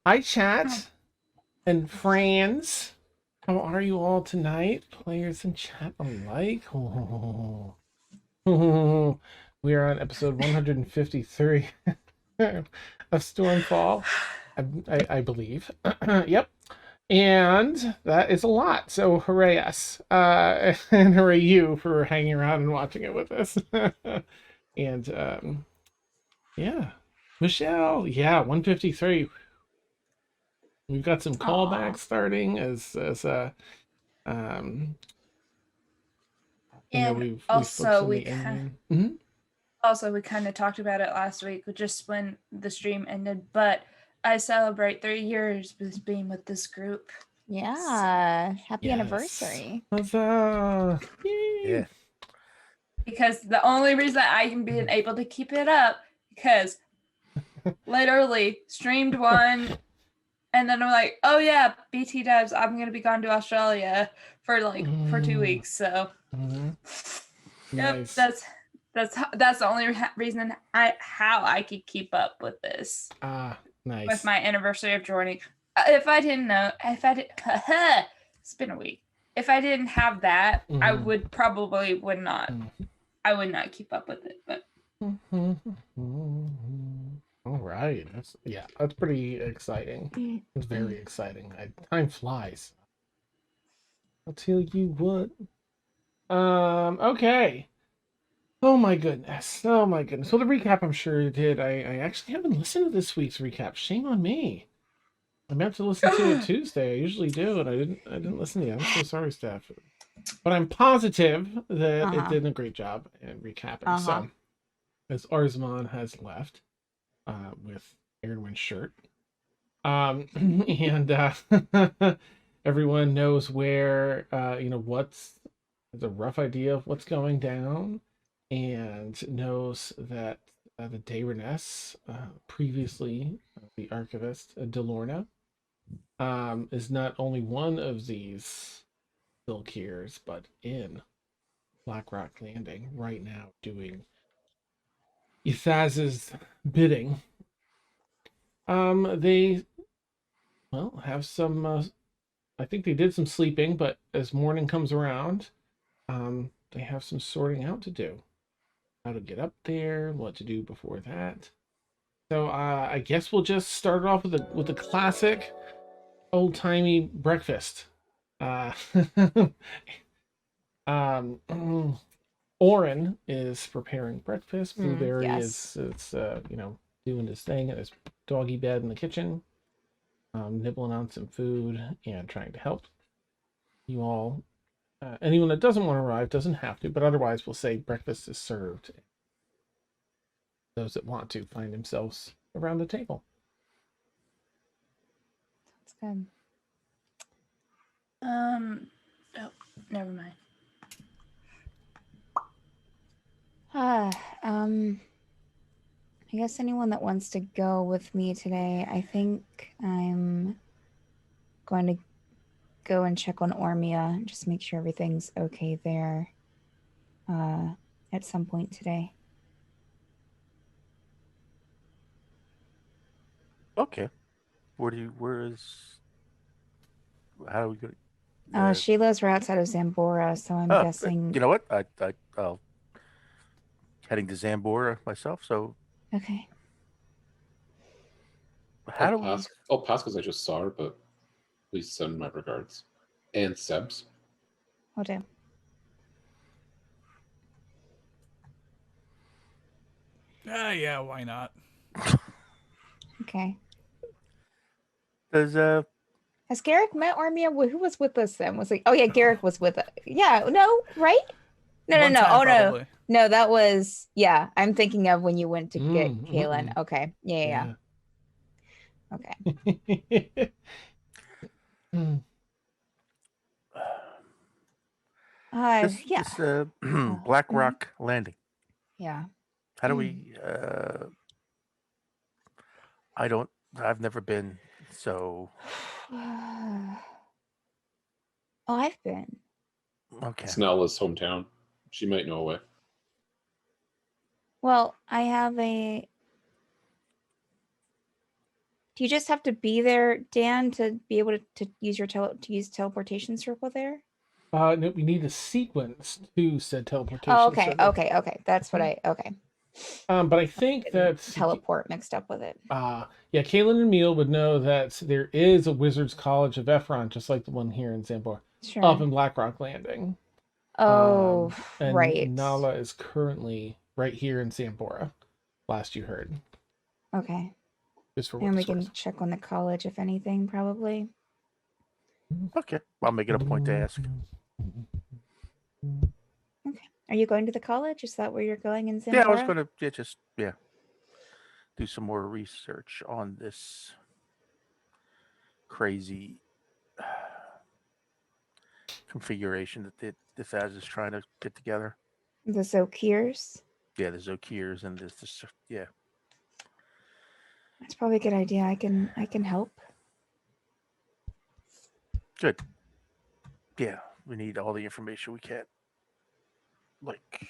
Hi, chat and friends. How are you all tonight? Players in chat alike. Oh. We are on episode 153 of Stormfall, I believe. Yep. And that is a lot. So hooray us. And hooray you for hanging around and watching it with us. And yeah. Michelle, yeah, 153. We've got some callbacks starting as um you know And we've also focused on we the ending. we kind of talked about it last week, just when the stream ended. But I celebrate 3 years with being with this group. Yeah, happy Yes. anniversary. Huzzah! Yay! Yeah. Because the only reason I can be able to keep it up, because literally streamed one, and then I'm like, oh yeah, BT devs, I'm gonna be gone to Australia for 2 weeks. So yep, Nice. that's the only reason how I could keep up with this. Nice. With my anniversary of joining. It's been a week. If I didn't have that, I would not. I would not keep up with it. But all right, that's pretty exciting. It's very exciting. Time flies. I'll tell you what. Okay. Oh my goodness. Well, the recap I'm sure you did. I actually haven't listened to this week's recap. Shame on me. I meant to listen to it Tuesday. I usually do, and I didn't listen to it. I'm so sorry, Steph. But I'm positive that it did a great job in recapping. So, as Arzmon has left with Erwin's shirt, and everyone knows where what's a rough idea of what's going down, and knows that the Daeroness, previously the archivist Delorna, is not only one of these Zulkiers, but in Blackrock Landing right now doing Ythazz's bidding. They have some. I think they did some sleeping, but as morning comes around, they have some sorting out to do. How to get up there, what to do before that. So I guess we'll just start off with the classic old-timey breakfast. Oren is preparing breakfast. Blueberry yes. is doing his thing at his doggy bed in the kitchen, nibbling on some food and trying to help you all. Anyone that doesn't want to arrive doesn't have to, but otherwise we'll say breakfast is served. Those that want to find themselves around the table. That's good. Oh, never mind. I guess anyone that wants to go with me today, I think I'm going to go and check on Ormia and just make sure everything's okay there at some point today. Okay. How do we go? Sheila's right outside of Xanbora, so I'm guessing. You know what? I'll heading to Xanbora myself. So okay. How do we? Pascal's I just saw her, but please send my regards. And Seb's. Will do. Yeah, why not? Okay. Has Garrick met Ormia? Who was with us then? Was like, oh yeah, Garrick was with us. Yeah, no, right? No. Oh probably. no, that was I'm thinking of when you went to get Kaylin. Okay, yeah. Okay. Blackrock Landing. Yeah. How do we? I've never been. So. I've been. Okay. It's Nella's hometown. She might know a way. Well, I have a Do you just have to be there, Dan, to be able to use your teleportation circle there? No, we need a sequence to said teleportation. Oh, okay, circle. okay. That's what okay. But I think that Teleport mixed up with it. yeah, Kaylin and Meal would know that there is a Wizards College of Epheron, just like the one here in Xanbora, Sure. up in Blackrock Landing. Oh, And right. Nala is currently right here in Xanbora. Last you heard. Okay. Just for And we what can check on the college if anything, probably. Okay, I'll make it a point to ask. Okay. Are you going to the college? Is that where you're going in Xanbora? Yeah, I was going to just do some more research on this crazy configuration that the Ythazz is trying to get together. The Zulkiers? Yeah, the Zulkiers and this yeah. That's probably a good idea. I can help. Good. Yeah, we need all the information we can. Like,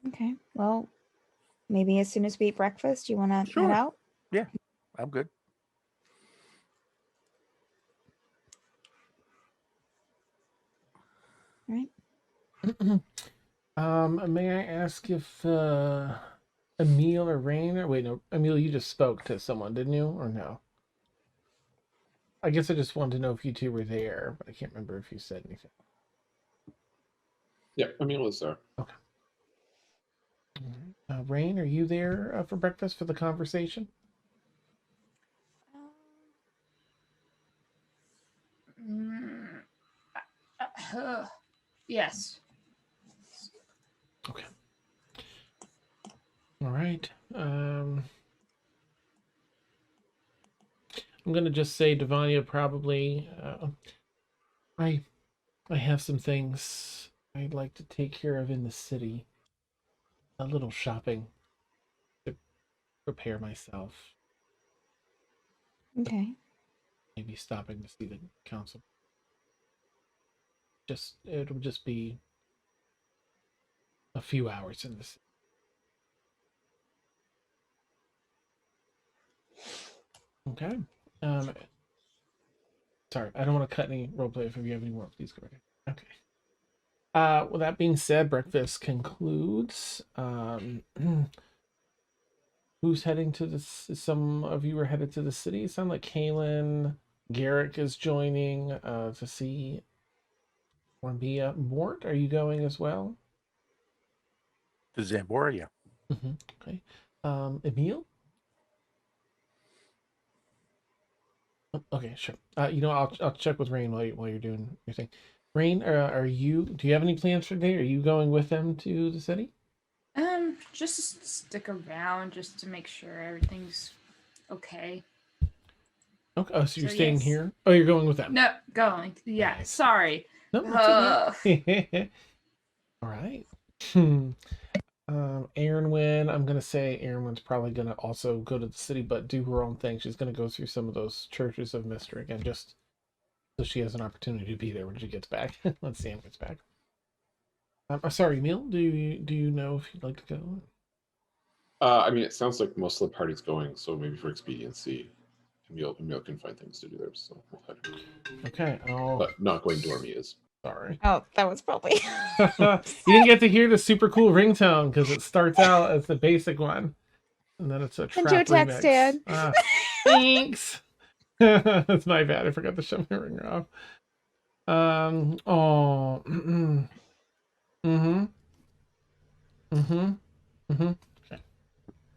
Okay. Well, maybe as soon as we eat breakfast, you want to Sure. head out? yeah, I'm good. All right. May I ask if Emil or Rain or wait, no, Emil, you just spoke to someone, didn't you? Or no? I guess I just wanted to know if you two were there, but I can't remember if you said anything. Yeah, Emil was there. Okay. Rain, are you there for breakfast for the conversation? Yes. Okay. All right. I'm gonna just say Devania probably. I have some things I'd like to take care of in the city. A little shopping to prepare myself. Okay. Maybe stopping to see the council. It'll just be a few hours in the city. Okay. Sorry, I don't want to cut any roleplay. If you have any more, please go ahead. Okay. With that being said, breakfast concludes. Who's heading to this? Some of you are headed to the city. It sounds like Kaylin, Garrick is joining to see Ormia. Mort, are you going as well? The Xanbora, yeah. Okay. Emil? Okay, sure. I'll check with Rain while you're doing your thing. Rain, do you have any plans for today? Are you going with them to the city? Just stick around just to make sure everything's okay. Okay. Oh, so you're So, staying yes. here? Oh, you're going with them. No, going. Yeah, Nice. sorry. No, that's okay. All right. Erin, I'm gonna say Erin's probably gonna also go to the city, but do her own thing. She's gonna go through some of those churches of mystery again, just so she has an opportunity to be there when she gets back. When Sam gets back. Sorry, Emil. Do you know if you'd like to go? I mean, it sounds like most of the party's going, so maybe for expediency, Emil can find things to do there. So we'll head. Okay. Oh, But not going to Ormia's. sorry. Oh, that was probably. You didn't get to hear the super cool ringtone because it starts out as the basic one, and then it's a trap Send you a text, remix. Dad. Thanks. That's my bad. I forgot to shut my ringer off. Oh.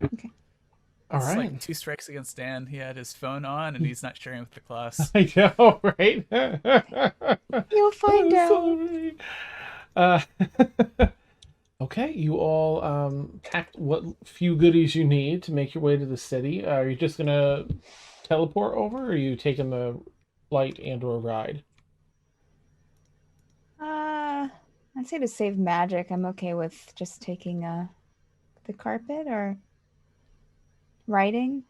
Okay. All It's right. like 2 strikes against Dan. He had his phone on and he's not sharing with the class. I know, right? You'll find out. Okay, you all packed what few goodies you need to make your way to the city. Are you just gonna teleport over, or are you taking the flight and/or ride? I'd say to save magic, I'm okay with just taking the carpet or riding.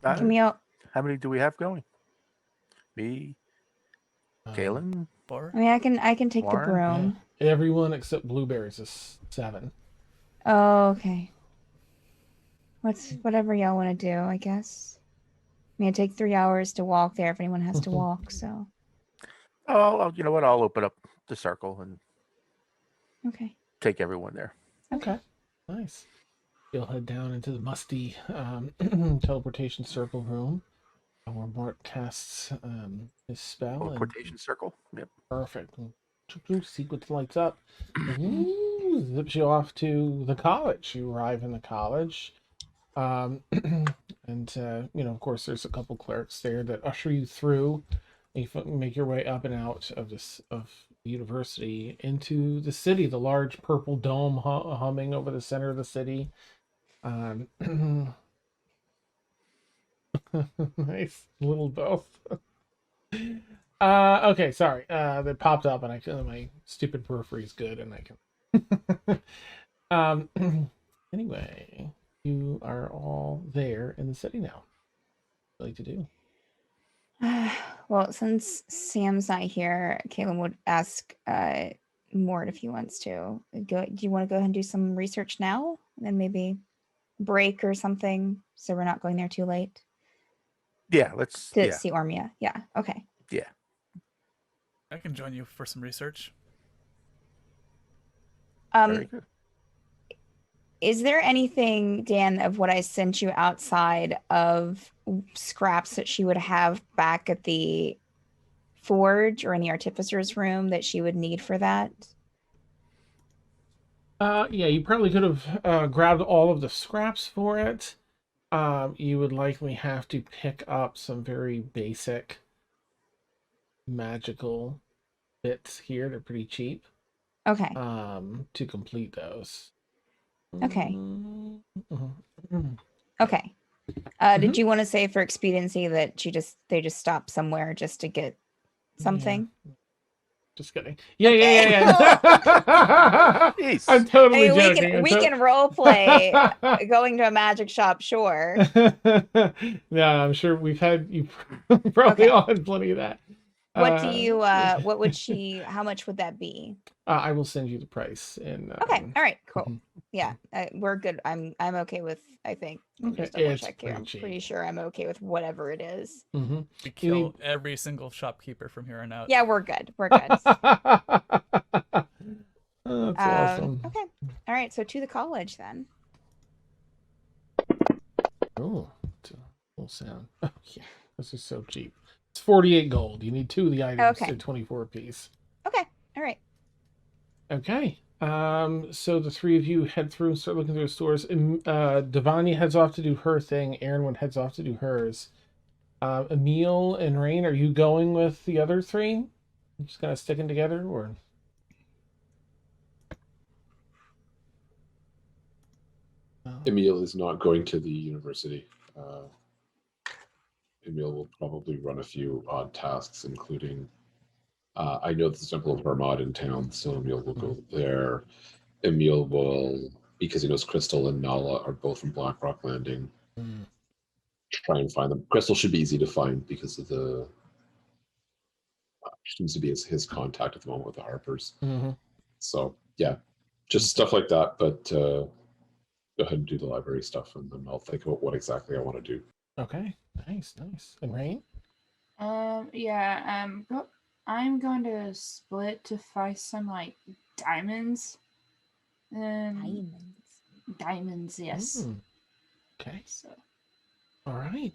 Can we all? How many do we have going? Me, Kaylin. Or I mean, I can take the Warren? broom. Everyone except Blueberries is 7. Oh, okay. Whatever y'all want to do, I guess. mean, it takes 3 hours to walk there if anyone has to walk. So You know what? I'll open up the circle and okay. take everyone there. Okay. Nice. You'll head down into the musty teleportation circle room where Mort casts his spell. Teleportation circle. Yep. Perfect. Sequence lights up. Zips you off to the college. You arrive in the college. And, of course, there's a couple clerics there that usher you through. You make your way up and out of the university into the city, the large purple dome humming over the center of the city. Nice little both. Okay, sorry. That popped up, and my stupid periphery is good, and I can. Anyway, you are all there in the city now. What would you like to do? Well, since Sam's not here, Caitlin would ask Mort if he wants to go. Do you want to go ahead and do some research now, and then maybe break or something, so we're not going there too late Yeah, let's. to Yeah. see Ormia? Yeah. Okay. Yeah. I can join you for some research. Very good. Is there anything, Dan, of what I sent you outside of scraps that she would have back at the forge or in the artificer's room that she would need for that? Yeah, you probably could have grabbed all of the scraps for it. You would likely have to pick up some very basic magical bits here. They're pretty cheap. Okay. To complete those. Okay. Mm-hmm. Okay. Did you want to say for expediency that they just stopped somewhere just to get something? Yeah. Just kidding. Yeah. I'm totally joking. We can role play going to a magic shop, sure. Yeah, I'm sure you probably all had plenty of that. What do you how much would that be? I will send you the price in Okay. All right, cool. Yeah, we're good. I'm okay with, I think. Okay. Just double It's check here. I'm pretty cheap. pretty sure I'm okay with whatever it is. Mm-hmm. We kill every single shopkeeper from here on out. Yeah, we're good. We're good. That's awesome. Okay. All right, so to the college then. Oh, it's a cool sound. Oh yeah, this is so cheap. It's 48 gold. You need 2 of the items. Okay. They're 24 apiece. Okay. All right. Okay. So the three of you head through and start looking through the stores. Devani heads off to do her thing. Aaron heads off to do hers. Emil and Rain, are you going with the other three? Just kind of sticking together, or? Emil is not going to the university. Emil will probably run a few odd tasks, including I know there's a Temple of Hermod in town, so Emil will go there. Emil will, because he knows Crystal and Nala are both from Blackrock Landing, try and find them. Crystal should be easy to find because of the seems to be his contact at the moment with the Harpers. Mm-hmm. So yeah, just stuff like that. But go ahead and do the library stuff, and then I'll think about what exactly I want to do. Okay, nice. And Rain? Yeah, I'm going to split to find some like diamonds. Diamonds, yes. Okay. So. All right.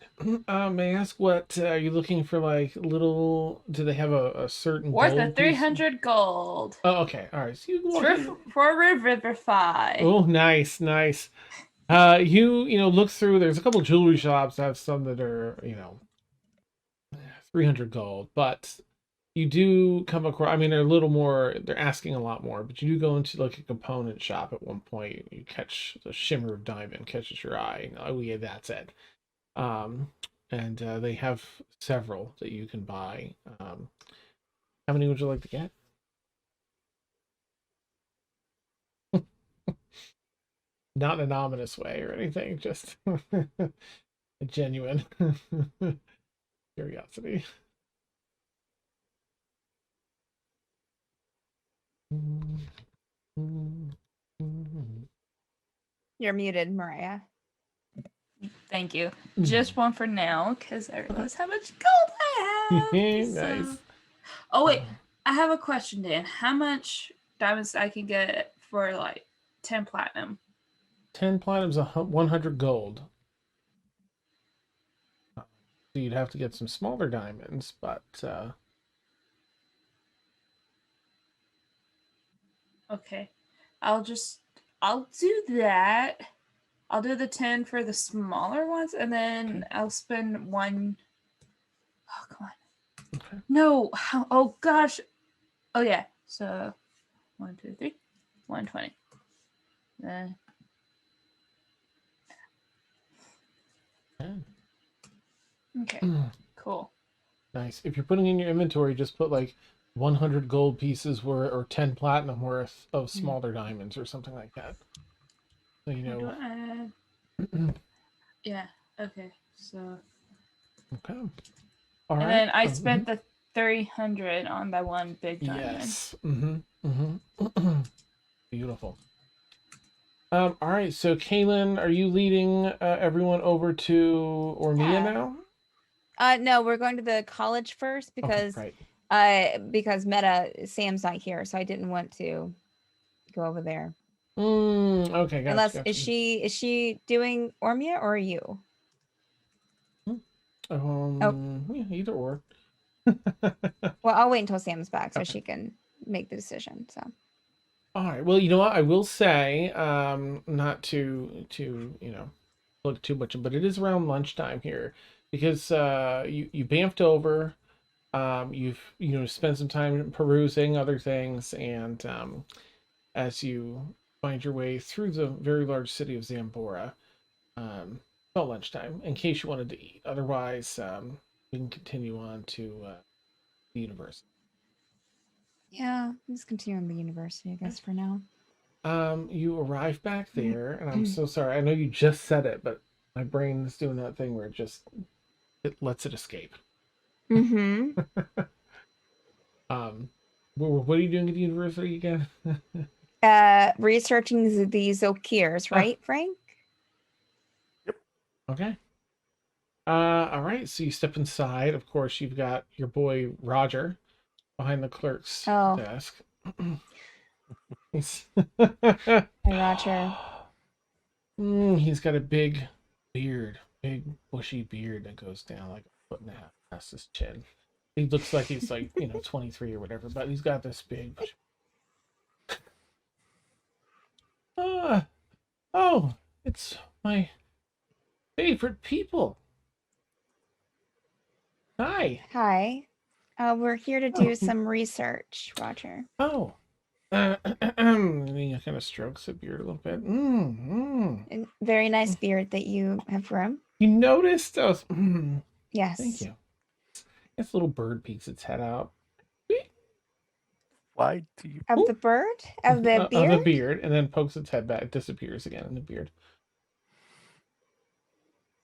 May I ask what are you looking for? Like little? Do they have a certain Worth gold of 300 gold. Oh, okay. All right. So you For Riverify. Oh, nice. You look through. There's a couple jewelry shops that have some that are 300 gold, but you do come across. I mean, they're a little more. They're asking a lot more, but you do go into like a component shop at one point. You catch the shimmer of diamond catches your eye. Oh yeah, that's it. And they have several that you can buy. How many would you like to get? Not in an ominous way or anything, just a genuine curiosity. You're muted, Mariah. Thank you. Mm. Just one for now, because I realize how much gold I have. Nice. So- Oh wait, I have a question, Dan. How much diamonds I can get for like 10 platinum? 10 platinum's 100 gold. So you'd have to get some smaller diamonds, but Okay, I'll do that. I'll do the 10 for the smaller ones, and then I'll spend one. Oh, come on. okay. No. Oh, gosh. Oh, yeah. So 1, 2, 3, 120. Then. Okay. Cool. Nice. If you're putting in your inventory, just put like 100 gold pieces worth or 10 platinum worth of smaller diamonds or something like that. So you How do know. I add? Yeah. Okay. So. Okay. All right. And then I spent the 300 on that one big diamond. Yes. Beautiful. All right. So, Kaylin, are you leading everyone over to Ormia Yeah. now? No, we're going to the college first because Okay, right. because Sam's not here, so I didn't want to go over there. Okay. Gotcha, Unless gotcha. is she doing Ormia or are you? Yeah, either or. Well, I'll wait until Sam's back so she can make the decision. So. All right. Well, you know what? I will say, not to look too much, but it is around lunchtime here because you bamfed over, you've spent some time perusing other things, and as you find your way through the very large city of Xanbora, about lunchtime, in case you wanted to eat. Otherwise, we can continue on to the university. Yeah, let's continue on the university, I guess, for now. You arrive back there, and I'm so sorry. I know you just said it, but my brain is doing that thing where it lets it escape. Mm-hmm. What are you doing at the university again? Researching the Zulkiers, right, Frank? Okay. All right. So you step inside. Of course, you've got your boy Roger behind the clerk's desk. Hey, Roger. He's got a big beard, big bushy beard that goes down like a foot and a half past his chin. He looks like he's like 23 or whatever, but he's got this big. Oh, it's my favorite people. Hi. Hi. We're here to do some research, Roger. Oh. He kind of strokes the beard a little bit. And very nice beard that you have grown. You noticed? Yes. Thank you. This little bird peeks its head out. Why do you? Of the bird? Of the beard? Of the beard, and then pokes its head back. It disappears again in the beard.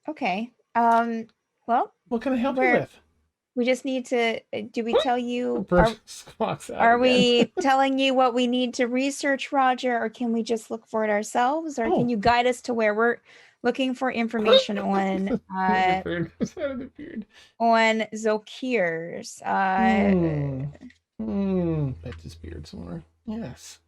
Okay. Well, what can I help you with? We just need to. Do we tell you? Are we telling you what we need to research, Roger, or can we just look for it ourselves, or can you guide us to where we're looking for information on on Zulkiers? Pet his beard some more. Yes.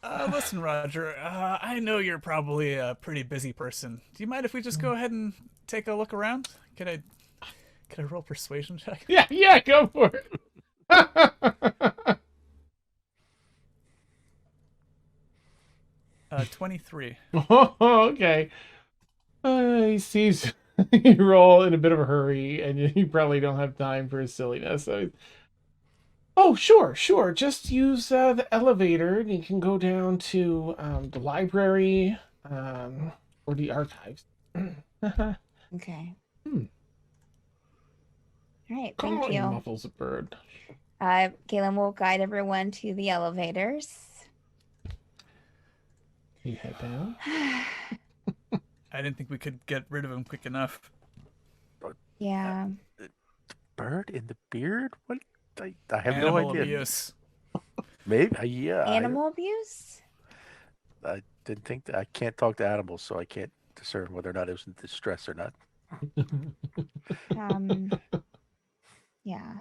Listen, Roger, I know you're probably a pretty busy person. Do you mind if we just go ahead and take a look around? Could I roll persuasion check? Yeah, go for it. 23. Oh, okay. He sees you roll in a bit of a hurry, and you probably don't have time for his silliness. So, sure. Just use the elevator, and you can go down to the library or the archives. Okay. All right, Come thank on, you. Muffles a bird. Kaylin will guide everyone to the elevators. You head down. I didn't think we could get rid of him quick enough. Yeah. Bird in the beard? What? I have Animal no idea. Abuse. Maybe, yeah. Animal abuse? I didn't think that. I can't talk to animals, so I can't discern whether or not it was in distress or not. Yeah.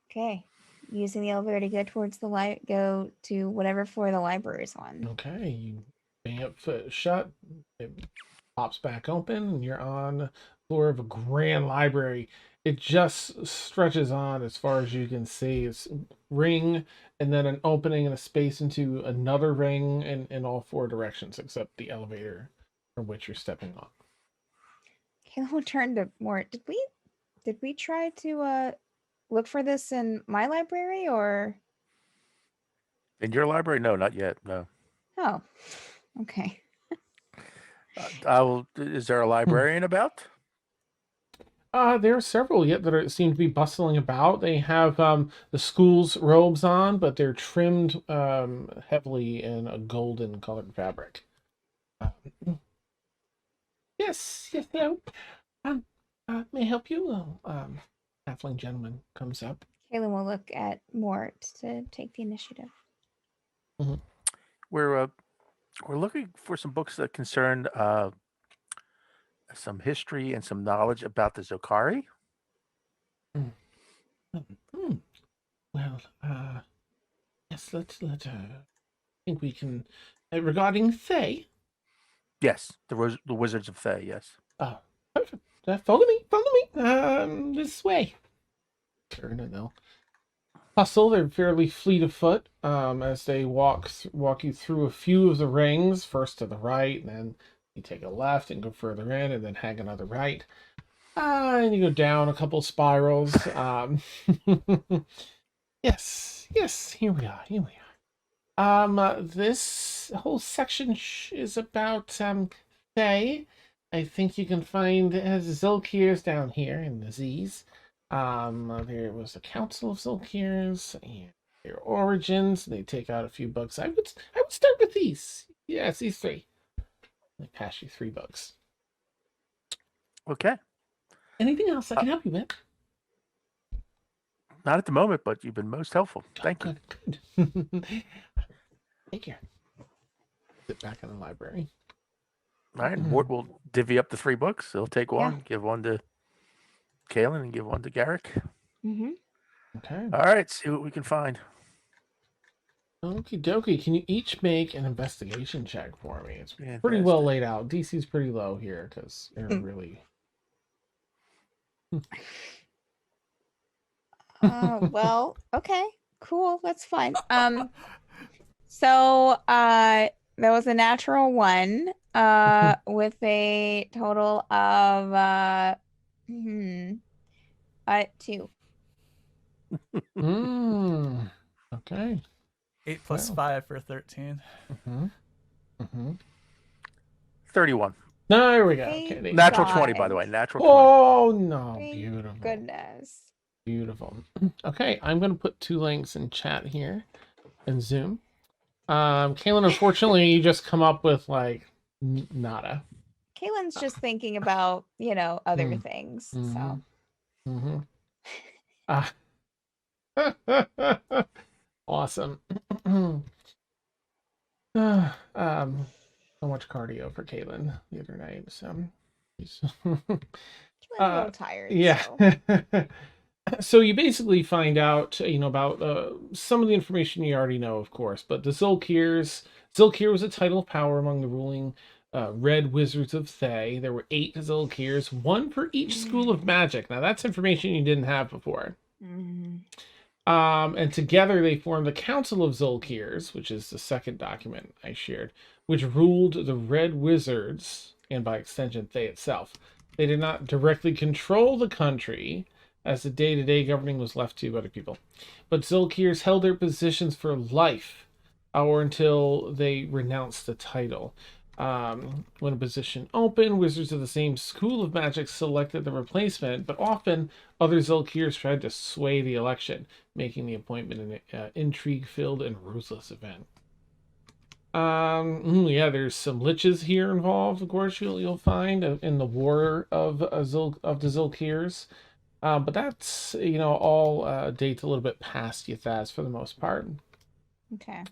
Okay. Using the elevator to go towards the go to whatever floor the library is on. Okay, you bang it foot shut. It pops back open, and you're on the floor of a grand library. It just stretches on as far as you can see. It's ring, and then an opening and a space into another ring in all four directions, except the elevator from which you're stepping on. Okay, we'll turn to Mort. Did we try to look for this in my library or? In your library? No, not yet. No. Oh, okay. I will. Is there a librarian about? There are several yet that seem to be bustling about. They have the school's robes on, but they're trimmed heavily in a golden colored fabric. Yes, no. May I help you? Halfling gentleman comes up. Kaylin will look at Mort to take the initiative. We're looking for some books that concern some history and some knowledge about the Zulkari. Well, yes, let's think we can regarding Thay. Yes, the Wizards of Thay. Yes. Perfect. Follow me. This way. Turn and they'll hustle. They're fairly fleet of foot as they walk you through a few of the rings, first to the right, and then you take a left and go further in, and then hang another right. And you go down a couple spirals. Yes, here we are. This whole section is about Thay. I think you can find Zulkiers down here in the Z's. There was a council of Zulkiers and their origins. They take out a few books. I would start with these. Yes, these three. I pass you 3 books. Okay. Anything else I can help you with? Not at the moment, but you've been most helpful. Thank you. Good. Take care. Sit back in the library. All right, Mort will divvy up the 3 books. He'll take one, give one to Kaylin, and give one to Garrick. Mm-hmm. Okay. All right, see what we can find. Okie dokie. Can you each make an investigation check for me? It's pretty Fantastic. well laid out. DC's pretty low here because they're really. Well, okay, cool, that's fine. So there was a natural 1 with a total of 2. Okay. 8 plus Wow. 5 for 13. 31. No, there we go. Thank Okay. Natural God. 20, by the way. Natural 20. Oh no! Thank Beautiful. Goodness. Beautiful. Okay, I'm going to put 2 links in chat here in Zoom. Kaylin, unfortunately, you just come up with like nada. Kaylin's just thinking about, other things. So Awesome. So much cardio for Kaylin the other night. So she's Kaylin's a little tired. yeah. So. So you basically find out, about some of the information you already know, of course. But the Zulkiers. Zulkir was a title of power among the ruling Red Wizards of Thay. There were 8 Zulkiers, 1 for each school of magic. Now that's information you didn't have before. And together they formed the Council of Zulkiers, which is the second document I shared, which ruled the Red Wizards, and by extension Thay itself. They did not directly control the country, as the day-to-day governing was left to other people. But Zulkiers held their positions for life, or until they renounced the title. When a position opened, wizards of the same school of magic selected the replacement, but often other Zulkiers tried to sway the election, making the appointment an intrigue-filled and ruthless event. There's some liches here involved, of course, you'll find in the war of the Zulkiers. But that's, all dates a little bit past Ythazz for the most part. Okay.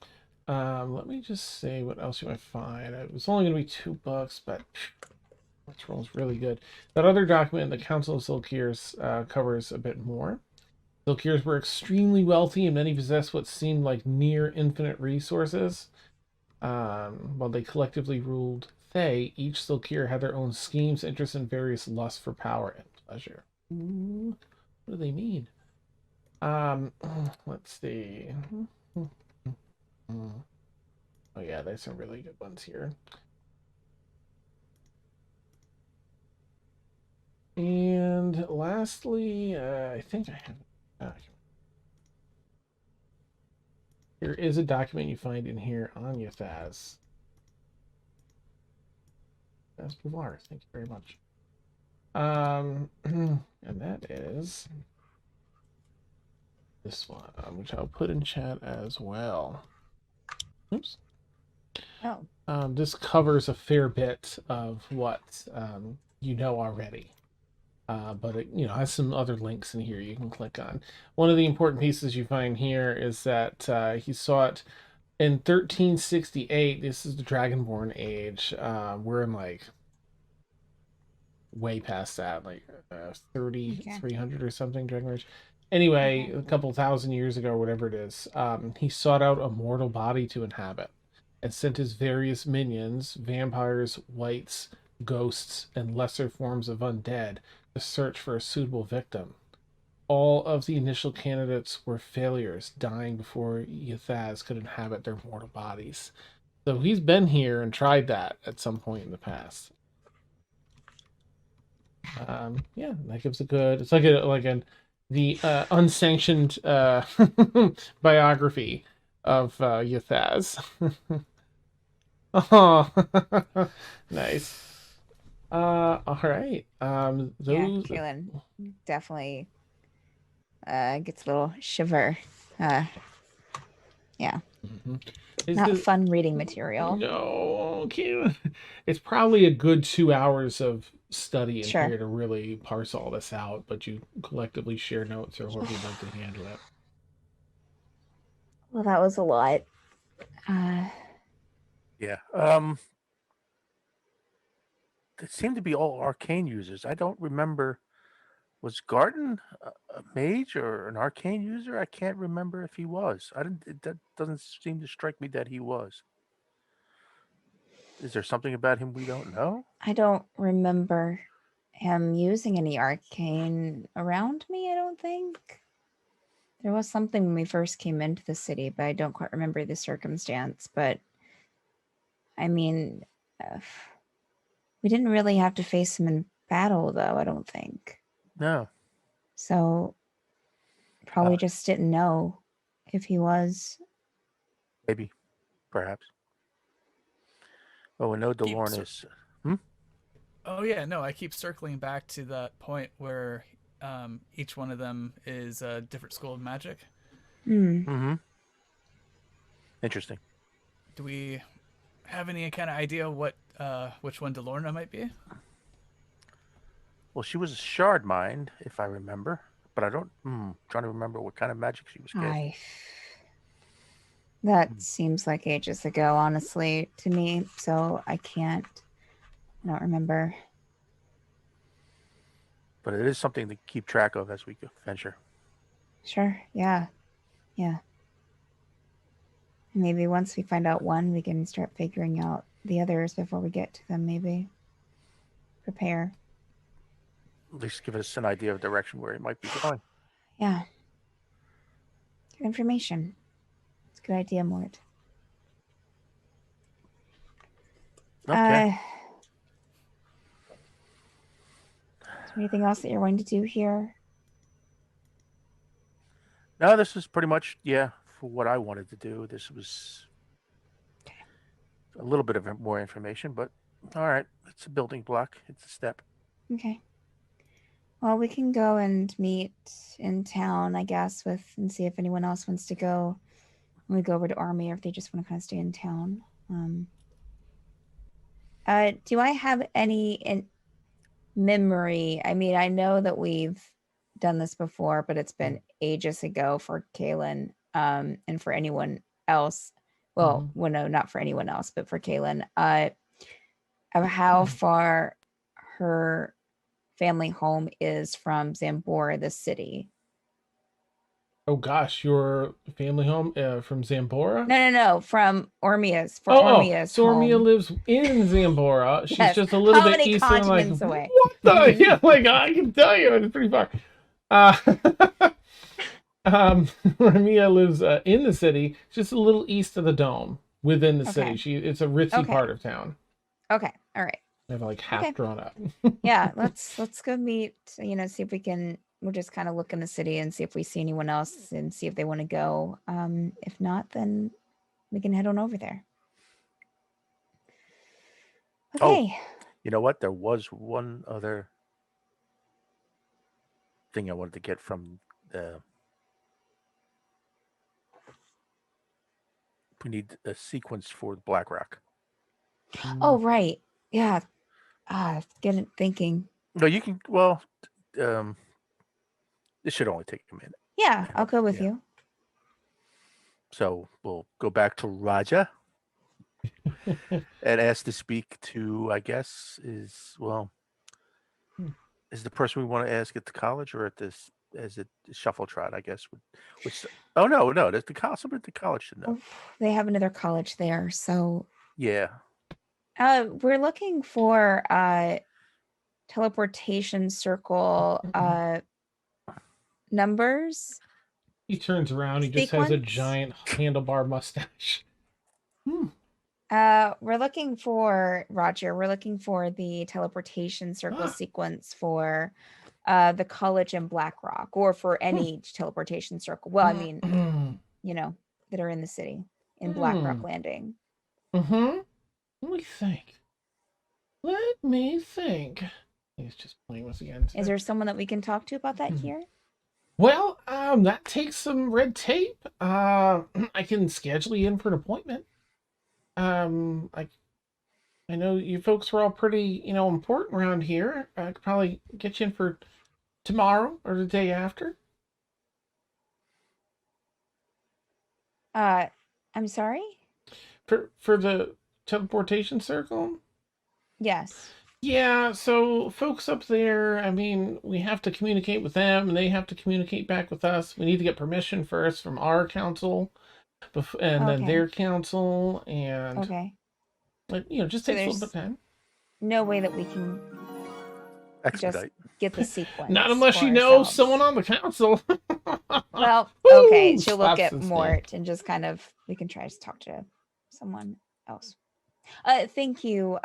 Let me just see what else you might find. It was only going to be $2, but this roll's really good. That other document, the Council of Zulkiers, covers a bit more. Zulkiers were extremely wealthy, and many possessed what seemed like near infinite resources. While they collectively ruled Thay, each Zulkier had their own schemes, interests, and various lusts for power and pleasure. Ooh, what do they mean? Let's see. Oh yeah, there's some really good ones here. And lastly, I think I have a document. There is a document you find in here on Ythazz. That's Bavar. Thank you very much. And that is this one, which I'll put in chat as well. Oops. Oh. This covers a fair bit of what you know already. But it, has some other links in here you can click on. One of the important pieces you find here is that he saw it in 1368. This is the Dragonborn age. We're in like way past that, like 3,300 or something. Dragon Age. Anyway, a couple thousand years ago, or whatever it is, he sought out a mortal body to inhabit and sent his various minions, vampires, wights, ghosts, and lesser forms of undead to search for a suitable victim. All of the initial candidates were failures, dying before Ythazz could inhabit their mortal bodies. So he's been here and tried that at some point in the past. Yeah, that gives a good. It's like the unsanctioned biography of Ythazz. Oh, nice. All right. Those. Yeah, Kaylin definitely gets a little shiver. Yeah. Mm-hmm. Not fun reading material. No, okay. It's probably a good 2 hours of study in here to really parse all this out, but you collectively share notes or however you'd like to handle it. Well, that was a lot. Yeah. They seem to be all arcane users. I don't remember. Was Garton a mage or an arcane user? I can't remember if he was. That doesn't seem to strike me that he was. Is there something about him we don't know? I don't remember him using any arcane around me, I don't think. There was something when we first came into the city, but I don't quite remember the circumstance. But, I mean, we didn't really have to face him in battle, though, I don't think. No. So, probably just didn't know if he was. Maybe. Perhaps. Oh, we know Daeroness. Oh yeah, no, I keep circling back to that point where each one of them is a different school of magic. Mm-hmm. Interesting. Do we have any kind of idea what which one Daeroness might be? Well, she was a shard mind, if I remember, but I don't. Trying to remember what kind of magic she was getting. That seems like ages ago, honestly, to me. So I don't remember. But it is something to keep track of as we venture. Sure. Yeah. Maybe once we find out one, we can start figuring out the others before we get to them. Maybe prepare. At least give us an idea of direction where it might be going. Yeah. Good information. It's a good idea, Mort. Okay. Is there anything else that you're going to do here? No, this is pretty much, for what I wanted to do. This was a little bit of more information, but all right. It's a building block. It's a step. Okay. Well, we can go and meet in town, I guess, and see if anyone else wants to go when we go over to Army, or if they just want to kind of stay in town. Do I have any memory? I mean, I know that we've done this before, but it's been ages ago for Kaylin, and for anyone else. well, well, no, not for anyone else, but for Kaylin, of how far her family home is from Xanbora, the city. Oh gosh, your family home from Xanbora? No, from Ormia's. For Oh, Ormia's so Ormia home. lives in Zambora. She's Yes. just a little How bit many east. And I'm like, continents away? what the? Yeah, like I can tell you, it's pretty far. Ormia lives in the city, just a little east of the dome, within the Okay. city. It's a ritzy Okay. part of town. Okay, all right. They're like half Okay. grown up. Yeah, let's go meet. See if we can. We'll just kind of look in the city and see if we see anyone else and see if they want to go. If not, then we can head on over there. Oh. Okay. You know what? There was one other thing I wanted to get from the. We need a sequence for Blackrock. Oh, right. Yeah. Get it thinking. No, you can. Well, this should only take a minute. Yeah, I'll go with Yeah. you. So we'll go back to Raja and ask to speak to, I guess, is the person we want to ask at the college or at this, as it Shuffletrot, I guess. Which oh no, there's the college. Somebody at the college should know. They have another college there, so Yeah. we're looking for teleportation circle numbers. He turns around. He just has a Sequence? giant handlebar mustache. We're looking for Roger. We're looking for the teleportation circle sequence for the college in Blackrock, or for any teleportation circle. Well, I mean, that are in the city in Blackrock Landing. Let me think. He's just playing once again. Is there someone that we can talk to about that here? Well, that takes some red tape. I can schedule you in for an appointment. I know you folks were all pretty, important around here. I could probably get you in for tomorrow or the day after. I'm sorry? For the teleportation circle? Yes. Yeah, so folks up there, I mean, we have to communicate with them and they have to communicate back with us. We need to get permission first from our council and then their council, and Okay. just So takes a little bit of time. No way that we can Expedite. just get the sequence. Not unless for you know ourselves. someone on the council. Well, Woo! okay. She'll look Slaps at and Mort and just kind of, we can try to talk to someone else. Thank you.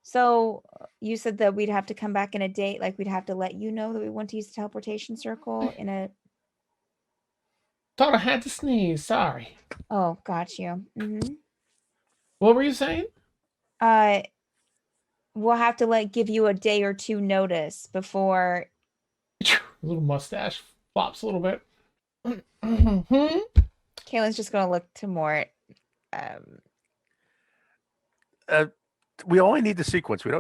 So you said that we'd have to come back in a date, like we'd have to let you know that we want to use the teleportation circle in a. Thought I had to sneeze. Sorry. Oh, got you. What were you saying? We'll have to give you a day or two notice before. A little mustache flops a little bit. Kaylin's just gonna look to Mort. We only need the sequence. We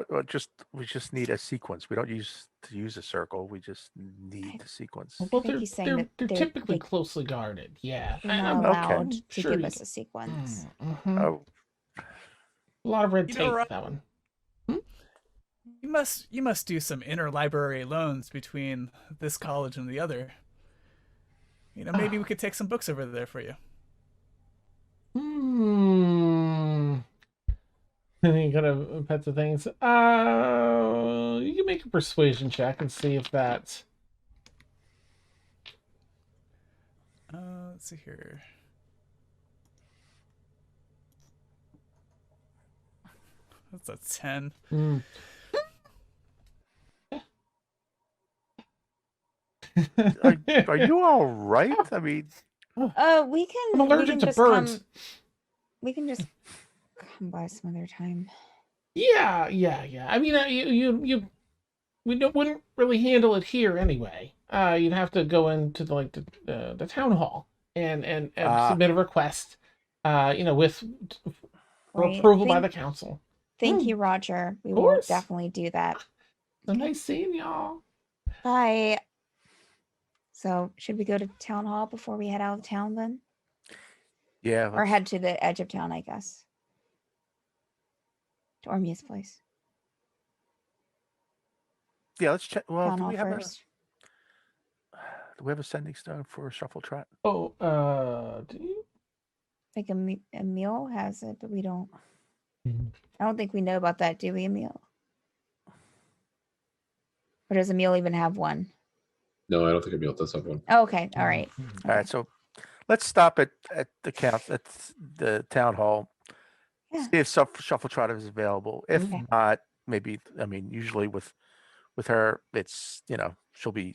just need a sequence. We don't use a circle. We just need the sequence. Well, think he's saying that they're they're, typically like, closely guarded. Yeah. We're not Okay. allowed to Sure give you us can. a sequence. Oh, A lot of red You know, tape, Rob- that one. You must do some interlibrary loans between this college and the other. Maybe we could take some books over there for you. You gotta pet the things. You can make a persuasion check and see if that's. Let's see here. That's a 10. are you all right? I mean, We I'm can allergic to just birds. we can just come by some other time. Yeah. I mean, we wouldn't really handle it here anyway. You'd have to go into the town hall and submit a request. With Right. approval by the council. Thank you, Roger. We will course. definitely do that. So nice seeing y'all. Bye. So, should we go to town hall before we head out of town then? Yeah. Or head to the edge of town, I guess. To Ormia's place. Yeah, let's check. Well, Town do hall we have first. do we have a sending stone for Shuffletrot? Oh, do you? I think Emil has it, but we don't. Mhm. I don't think we know about that, do we, Emil? Or does Emil even have one? No, I don't think Emil does have one. Oh, okay, all right. Mhm. All right, so let's stop at the town hall. Yeah. See if Shuffletrot is available. If Okay. not, maybe usually with her, it's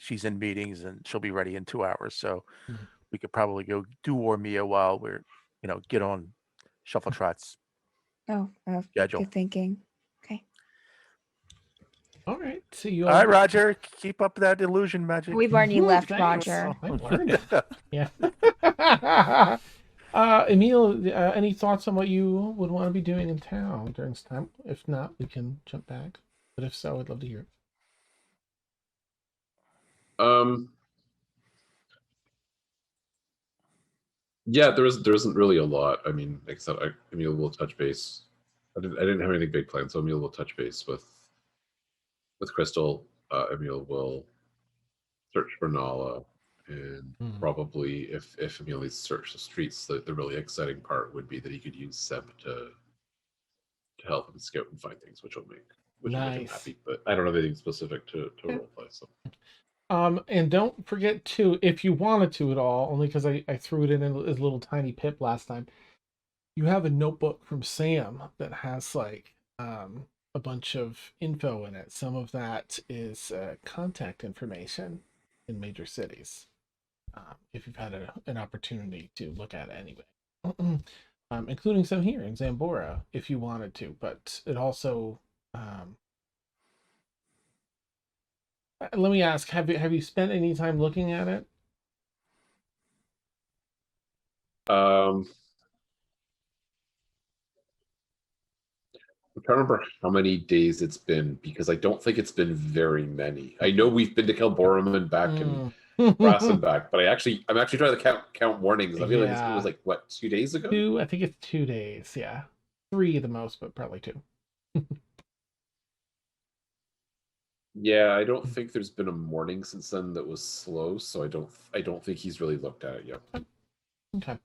she's in meetings and she'll be ready in 2 hours. So Mhm. we could probably go do Ormia while we're get on Shuffletrot's Oh, schedule. good thinking. Okay. All right. So you All right, Roger, keep up that illusion magic. We've already Woo, left, thanks. Roger. Oh, I learned it. Yeah. Emil, any thoughts on what you would want to be doing in town during this time? If not, we can jump back. But if so, I'd love to hear it. Yeah, there isn't really a lot. I mean, except Emil will touch base. I didn't have anything big planned, so Emil will touch base with Crystal. Emil will search for Nala, and probably if Emil needs to search the streets, the really exciting part would be that he could use Seb to help him scout and find things, which will make him Nice. happy. But I don't have anything specific to roleplay. So And don't forget to, if you wanted to at all, only because I threw it in a little tiny pip last time, you have a notebook from Sam that has like a bunch of info in it. Some of that is contact information in major cities. If you've had an opportunity to look at it anyway. Including some here in Xanbora, if you wanted to, but it also let me ask, have you spent any time looking at it? I'm trying to remember how many days it's been, because I don't think it's been very many. I know we've been to Kelborum and back and Brass and back, but I'm actually trying to count mornings. I feel like it was like what, 2 days ago? 2, I think it's 2 days. Yeah, 3 the most, but probably 2. Yeah, I don't think there's been a morning since then that was slow, so I don't think he's really looked at it yet. Okay.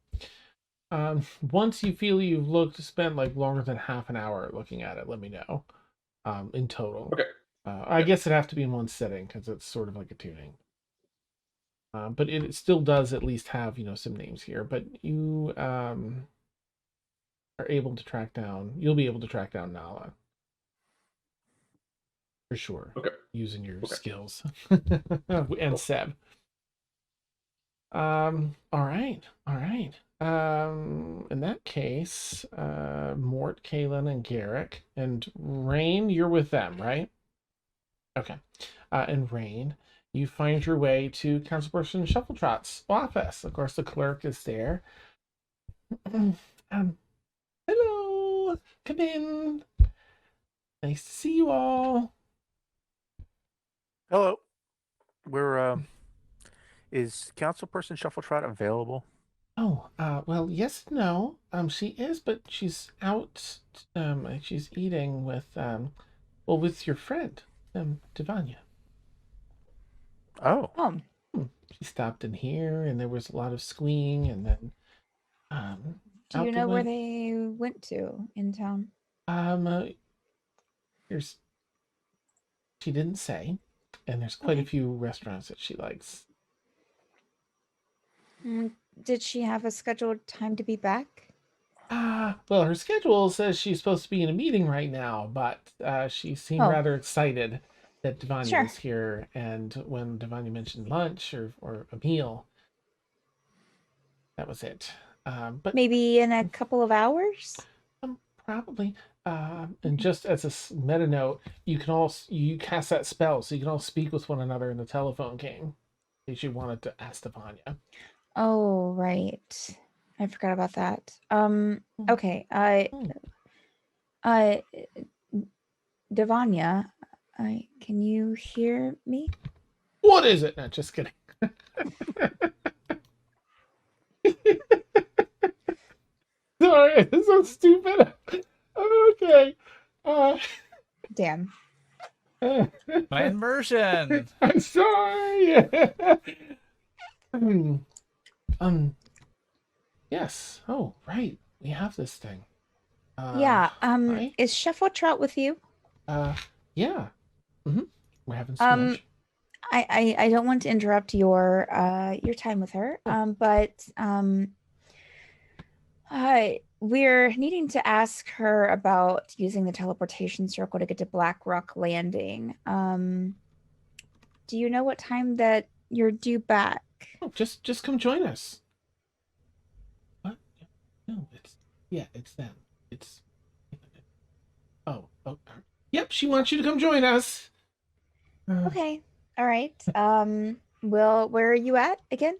Once you feel you've spent like longer than half an hour looking at it, let me know. In total. Okay. I guess it'd have to be in one sitting because it's sort of like a tuning. But it still does at least have some names here. But you are able to track down. You'll be able to track down Nala for sure. Okay. Using your Okay. skills and Seb. All right. In that case, Mort, Kaylin, and Garrick, and Rain, you're with them, right? Okay. And Rain, you find your way to Councilperson Shuffletrot's office. Of course, the clerk is there. Hello, come in. Nice to see you all. Hello. We're is Councilperson Shuffletrot available? Oh, well, yes, no. She is, but she's out. She's eating with with your friend, Devanya. Oh. She stopped in here, and there was a lot of squeeing, and then Do you know where they went to in town? She didn't say, and there's quite a few restaurants that she likes. Did she have a scheduled time to be back? Well, her schedule says she's supposed to be in a meeting right now, but she seemed rather excited that Devanya was here, and when Devanya mentioned lunch or a meal, that was it. But maybe in a couple of hours? Probably. And just as a meta note, you cast that spell, so you can all speak with one another in the telephone game. In case you wanted to ask Devanya. Oh, right. I forgot about that. Okay. Devanya, can you hear me? What is it? No, just kidding. sorry. This is so stupid. Okay. Damn. My immersion. I'm sorry. Yes. Oh, right. We have this thing. Yeah. hi. Is Shuffletrot with you? Yeah. We're having some lunch. I don't want to interrupt your time with her. But we're needing to ask her about using the teleportation circle to get to Blackrock Landing. Do you know what time that you're due back? Oh, just come join us. What? No, it's them. It's oh. Yep, she wants you to come join us. Okay. All right. Where are you at again?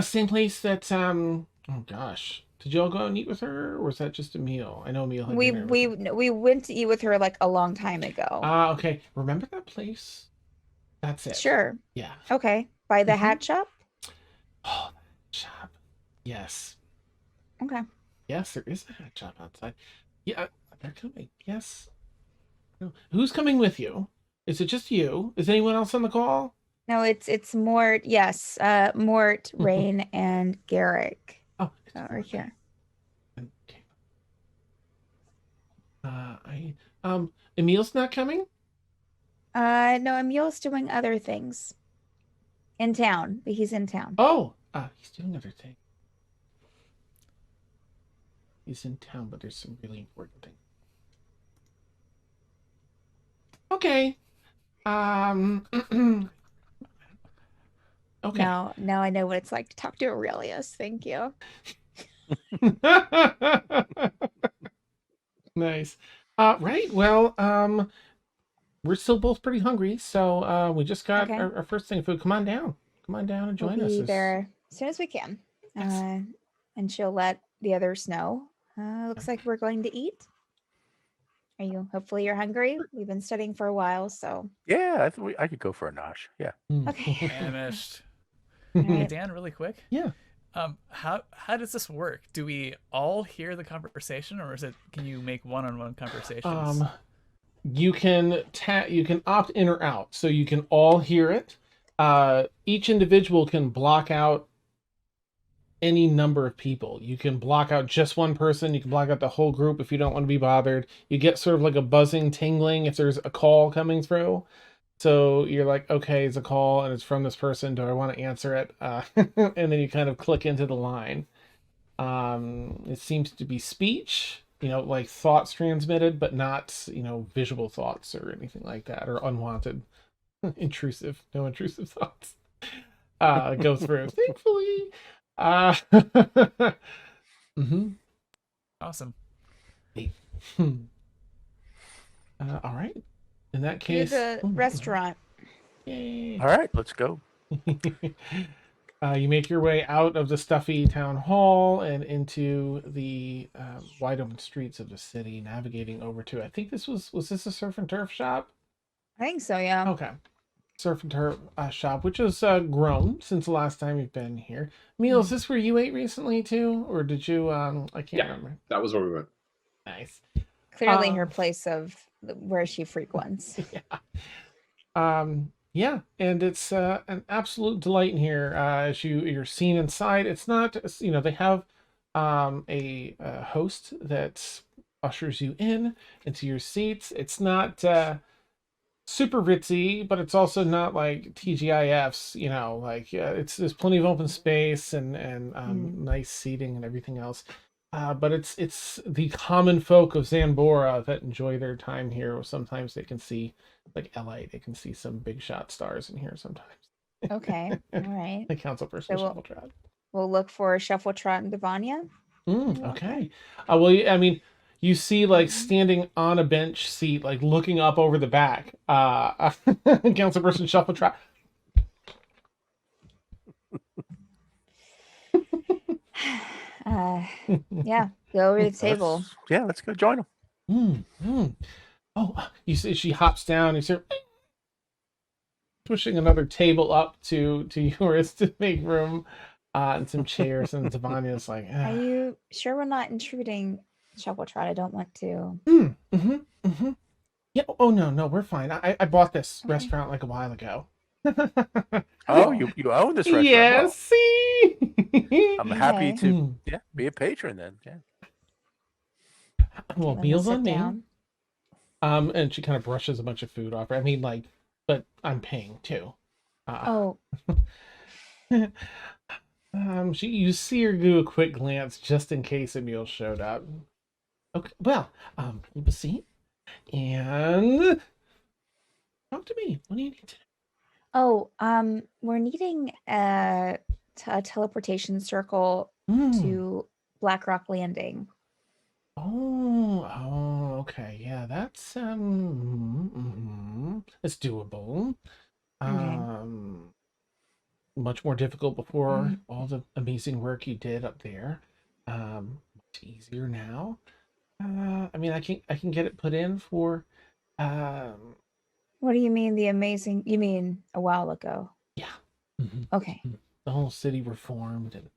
Same place that oh gosh. Did you all go out and eat with her, or was that just a meal? I know Emil had dinner with her. We went to eat with her like a long time ago. Okay. Remember that place? That's it. Sure. Yeah. Okay. By the hat shop? Oh, that shop. Yes. Okay. Yes, there is a hat shop outside. Yeah, they're coming. Yes. No. Who's coming with you? Is it just you? Is anyone else on the call? No, it's Mort. Yes. Mort, Rain, and Garrick. Oh, it's Are here. Okay. Emil's not coming? No, Emil's doing other things. In town, but he's in town. Oh, he's doing other thing. He's in town, but there's some really important thing. Okay. Okay. Now I know what it's like to talk to Aurelius. Thank you. Nice. Right. Well, we're still both pretty hungry, so we just got Okay. our first thing of food. Come on down. Come on down and join We'll us. be there as soon as we can. Yes. And she'll let the others know. Looks like we're going to eat. Are you? Hopefully you're hungry. We've been studying for a while, so. Yeah, I could go for a nosh. Yeah. Okay. Famished. All Hey, right. Dan, really quick. Yeah. How does this work? Do we all hear the conversation, or can you make one-on-one conversations? You can opt in or out, so you can all hear it. Each individual can block out any number of people. You can block out just one person. You can block out the whole group if you don't want to be bothered. You get sort of like a buzzing, tingling if there's a call coming through. So you're like, okay, it's a call and it's from this person. Do I want to answer it? And then you kind of click into the line. It seems to be speech, like thoughts transmitted, but not, visual thoughts or anything like that, or unwanted, no intrusive thoughts go through. Thankfully. Awesome. All right. In that To case, the restaurant. Yay. All right, let's go. You make your way out of the stuffy town hall and into the wide open streets of the city, navigating over to, I think this was this a surf and turf shop? I think so, yeah. Okay. Surf and turf shop, which has grown since the last time you've been here. Emil, is this where you ate recently too? Or did you, I can't remember. That was where we went. Nice. Clearly her place of where she frequents. Yeah, and it's an absolute delight in here. As you're seen inside, it's not, they have a host that ushers you into your seats. It's not super ritzy, but it's also not like TGIFs, there's plenty of open space and nice seating and everything else. But it's the common folk of Xanbora that enjoy their time here. Sometimes they can see, like LA, they can see some big shot stars in here sometimes. Okay. All right. The Councilperson Shuffletrot. We'll look for Shuffletrot and Devania. Okay. Well, I mean, you see, like, standing on a bench seat, like, looking up over the back, Councilperson Shuffletrot. Yeah, go over to the table. Let's go join them. Oh, you see, she hops down. You see her pushing another table up to yours to make room. and some chairs, and Zavania's like, Are you sure we're not intruding, Shuffletrot? I don't want to. Yeah. Oh no, we're fine. I bought this Okay. restaurant like a while ago. Oh, you own this restaurant? Yeah. Well, See. I'm happy Okay. to be a patron then. Yeah. Well, Then meals sit on me. down. And she kind of brushes a bunch of food off her. I mean, like, but I'm paying too. Oh, You see her do a quick glance just in case Emil showed up. Okay, well, keep a seat and talk to me. What do you need to we're needing a teleportation circle know? to Blackrock Landing. Oh, okay. Yeah, that's it's doable. Much more difficult before all the amazing work you did up there. Much easier now. I mean, I can get it put in for What do you mean the amazing? You mean a while ago? yeah. Mhm. Okay. The whole city reformed and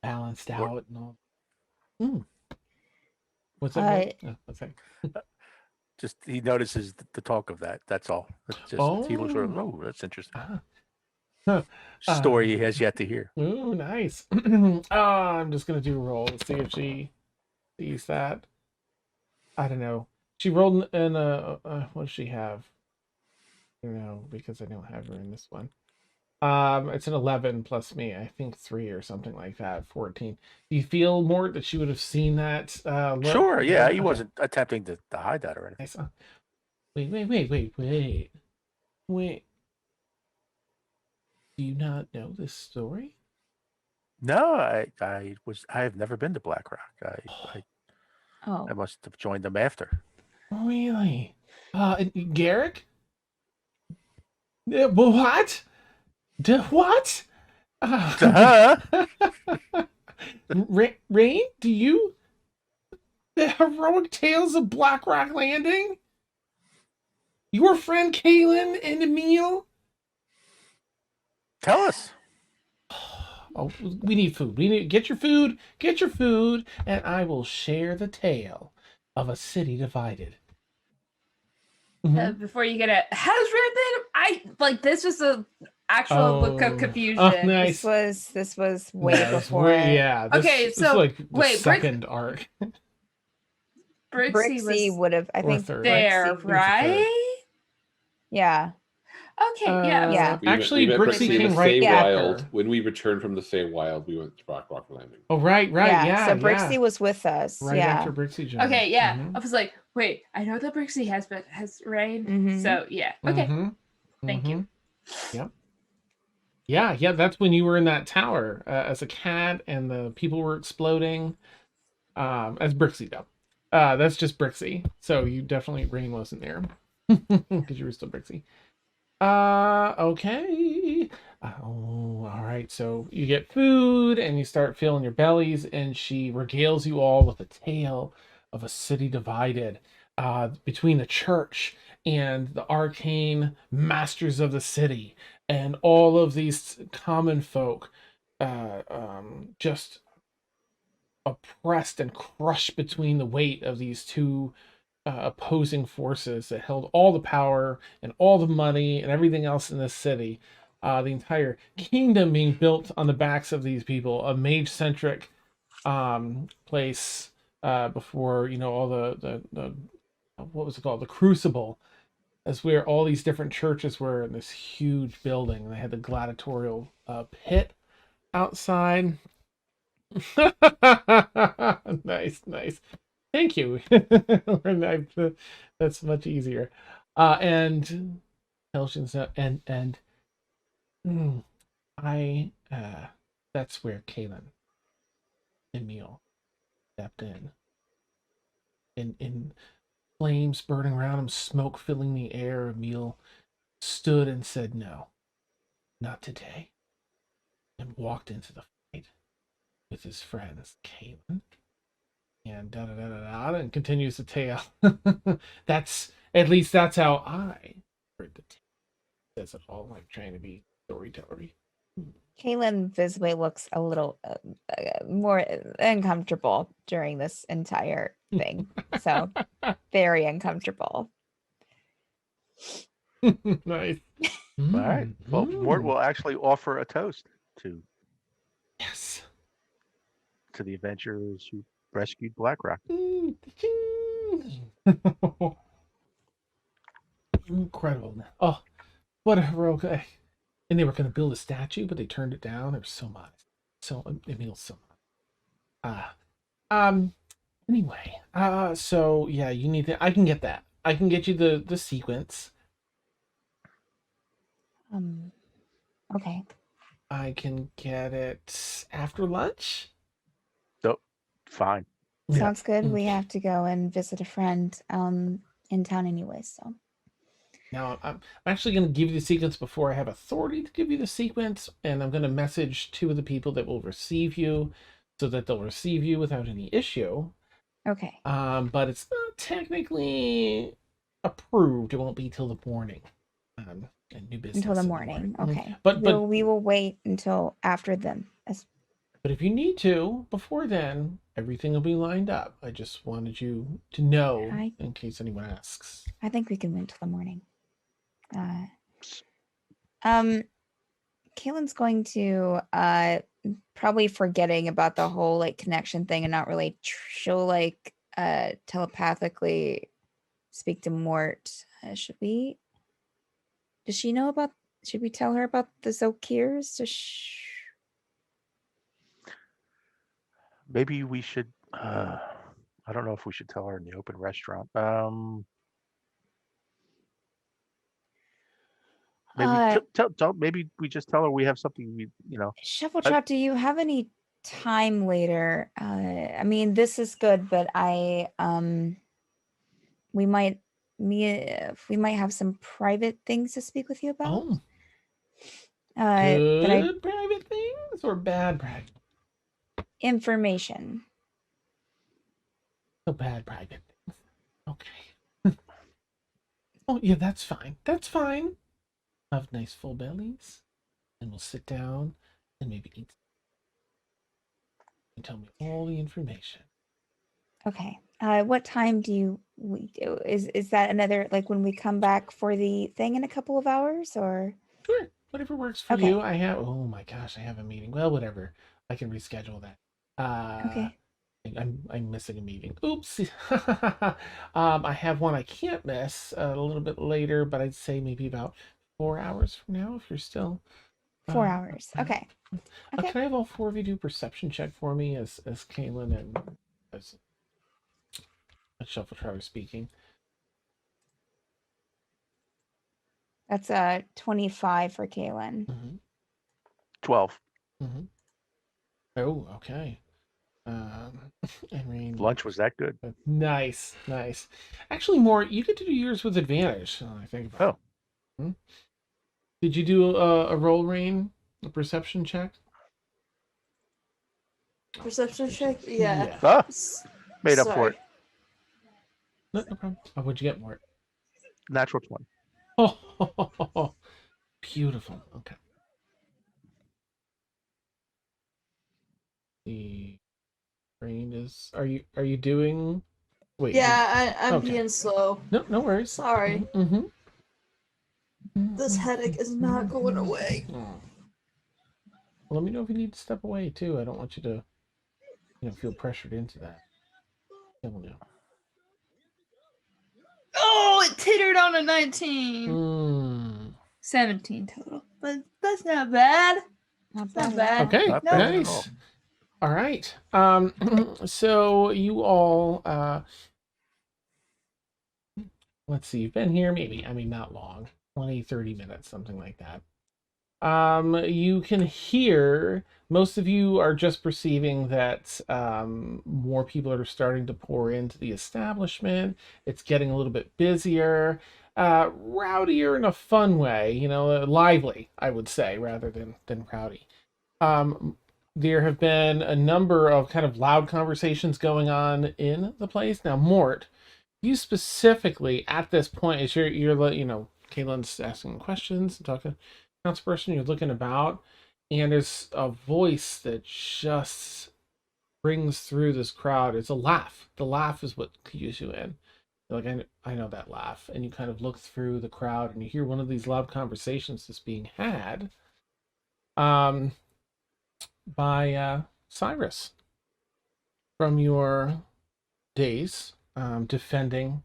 balanced out and all. What's that? What's that? Just he notices the talk of that. That's all. It's just he looks like, oh, that's interesting. Story he has yet to hear. Ooh, nice. I'm just gonna do a roll to see if she sees that. I don't know. She rolled in a what does she have? Because I don't have her in this one. It's an 11 plus me. I think 3 or something like that. 14. Do you feel, Mort, that she would have seen that? Look? Sure, yeah. He Okay. wasn't attempting to hide that or anything. Nice. Wait. Do you not know this story? No, I have never been to Blackrock. Oh, I must have joined them after. Really? Garrick? What? What? Rain, do you? The heroic tales of Blackrock Landing? Your friend Kaylin and Emil? Tell us. Oh, we need food. We need get your food, and I will share the tale of a city divided. Before you get it, how's Red? This was a actual book of confusion. Oh, nice. this was way before. Yeah. Okay, this so, is like the wait, second arc. Brixie was would have, I Or think, third. there, Brixie- right? Yeah. Okay, yeah. Yeah. Actually, met Brixie in came the right Feywild. after. When we returned from the Feywild, we went to Blackrock Landing. Oh, right. Yeah. So Brixie was with us. right yeah. after Brixie joined. Okay, yeah. Mhm. I was like, wait, I know that Brixie has rain. Mhm. So yeah. Okay. Thank you. Yep. Yeah, that's when you were in that tower as a cat and the people were exploding. As Brixie though. That's just Brixie. So you definitely Rain wasn't there. Because you were still Brixie. Okay. Oh, all right. So you get food and you start filling your bellies, and she regales you all with a tale of a city divided between the church and the arcane masters of the city, and all of these common folk just oppressed and crushed between the weight of these two opposing forces that held all the power and all the money and everything else in this city. The entire kingdom being built on the backs of these people, a mage-centric place before all the what was it called, the Crucible, as where all these different churches were in this huge building. They had the gladiatorial pit outside. Nice. Thank you. That's much easier. And I that's where Kaylin and Emil stepped in flames burning around him, smoke filling the air. Emil stood and said, "No, not today," and walked into the fight with his friends, Kaylin. And and continues the tale. That's how I heard the tale. Says it all like trying to be storytellery. Kaylin visibly looks a little more uncomfortable during this entire thing. So very uncomfortable. Nice. All right. Well, Mort will actually offer a toast to Yes. the adventurers who rescued Blackrock. Incredible. Oh, what a heroic day. And they were going to build a statue, but they turned it down. It was so modest. So, Emil, so anyway, so yeah, you need to, I can get that. I can get you the sequence. Okay. I can get it after lunch. Nope. Fine. Sounds good. We have to go and visit a friend in town anyway, so. Now, I'm actually going to give you the sequence before I have authority to give you the sequence, and I'm going to message 2 of the people that will receive you so that they'll receive you without any issue. Okay. But it's not technically approved. It won't be till the morning. And new business Until the in morning. morning. Okay. But we will wait until after them. But if you need to, before then, everything will be lined up. I just wanted you to know in case anyone asks. I think we can wait till the morning. Kaylin's going to probably forgetting about the whole like connection thing and not really she'll like telepathically speak to Mort. Should we tell her about the Zulkiers? Maybe we should. I don't know if we should tell her in the open restaurant. Maybe maybe we just tell her we have something. Shuffletrot, do you have any time later? I mean, this is good, but we might have some private things to speak with you about. Oh, good private things or bad private? Information. So bad private things. Okay. Oh yeah, that's fine. That's fine. Have nice full bellies, and we'll sit down and maybe eat. And tell me all the information. Okay. What time do we do? Is that another like when we come back for the thing in a couple of hours or? Sure, whatever works for you. I have. Oh my gosh, I have a meeting. Well, whatever. I can reschedule that. Okay. I'm missing a meeting. Oops. I have one I can't miss a little bit later, but I'd say maybe about 4 hours from now if you're still. 4 hours. Okay. Can I have all 4 of you do perception check for me as Kaylin and as Shuffletrot are speaking? That's 25 for Kaylin. 12. Oh, okay. I mean, Lunch was that good. Nice. Actually, Mort, you get to do yours with advantage. I think about it. Did you do a roll, Rain? A perception check? Perception check? Yeah. Made up for it. No problem. Oh, what'd you get, Mort? Natural 20. Oh, beautiful. Okay. The brain is. Are you doing? Wait. Yeah, I'm being slow. No worries. Sorry. This headache is not going away. Well, let me know if you need to step away too. I don't want you to, feel pressured into that. Oh, it tittered on a 19. 17 total, but that's not bad. Not bad. Okay, nice. All right. So you all, let's see. You've been here not long. 20, 30 minutes, something like that. You can hear, most of you are just perceiving that more people are starting to pour into the establishment. It's getting a little bit busier, rowdier in a fun way, lively, I would say, rather than rowdy. There have been a number of kind of loud conversations going on in the place. Now, Mort, you specifically at this point, as you're Kaylin's asking questions and talking to Councilperson, you're looking about. and there's a voice that just rings through this crowd. It's a laugh. The laugh is what cues you in. You're like, I know that laugh. And you kind of look through the crowd and you hear one of these loud conversations that's being had by Cyrus from your days defending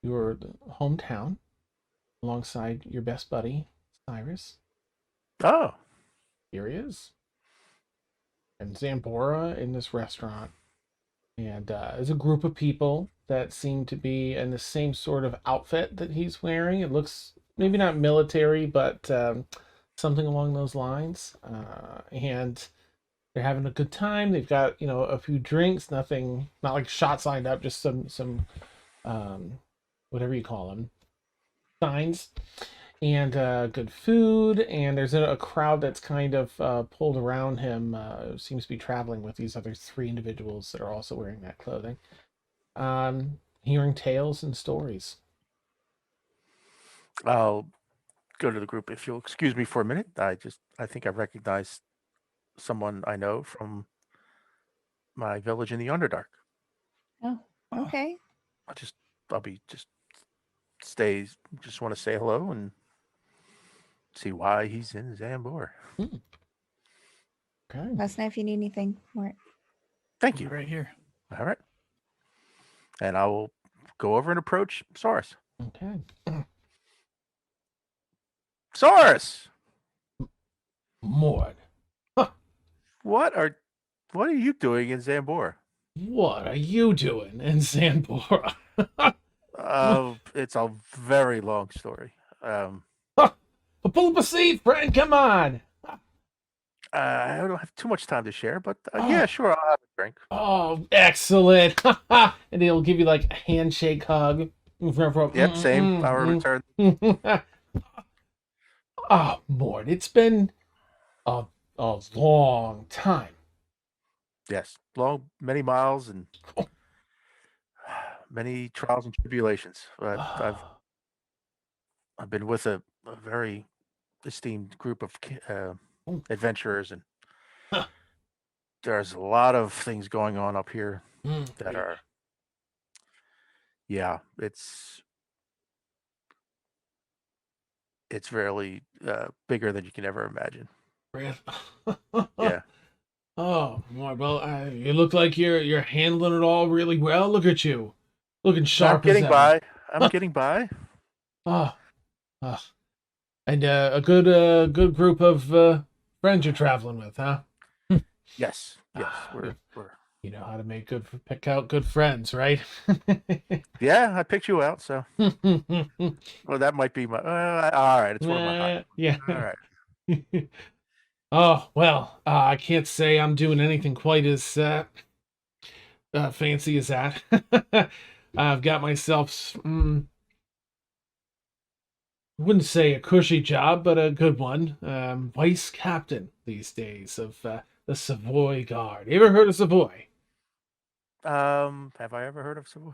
your hometown alongside your best buddy, Cyrus. Oh, Here he is. And Xanbora in this restaurant. And there's a group of people that seem to be in the same sort of outfit that he's wearing. It looks maybe not military, but something along those lines. And they're having a good time. They've got, a few drinks, nothing, not like shots lined up, just some whatever you call them, signs. And good food, and there's a crowd that's kind of pulled around him. Seems to be traveling with these other 3 individuals that are also wearing that clothing. Hearing tales and stories. I'll go to the group if you'll excuse me for a minute. I think I recognize someone I know from my village in the Underdark. Oh, okay. I'll be just want to say hello and see why he's in Xanbora. Okay. Let us know if you need anything, Mort. Thank you. Right here. All right. And I will go over and approach Saurus. Okay. Saurus! Mort, What are you doing in Xanbora? what are you doing in Xanbora? It's a very long story. Pull up a seat, friend. Come on. I don't have too much time to share, but yeah, sure, I'll have a drink. Oh, excellent. And he'll give you like a handshake hug. Yep, same power return. Oh, Mort, it's been a long time. Yes, many miles and many trials and tribulations. But I've been with a very esteemed group of adventurers, and there's a lot of things going on up here that are, yeah, it's really bigger than you can ever imagine. Yeah. Oh, well, you look like you're handling it all really well. Look at you, looking sharp. I'm getting by. I'm getting by. And a good group of friends you're traveling with, huh? Yes. We're You know how to pick out good friends, right? yeah, I picked you out, so well, that might be my. All right, it's one of my highlights. Yeah. All right. Oh, well, I can't say I'm doing anything quite as fancy as that. I've got myself, wouldn't say a cushy job, but a good one. Vice captain these days of the Savoy Guard. You ever heard of Savoy? Have I ever heard of Savoy?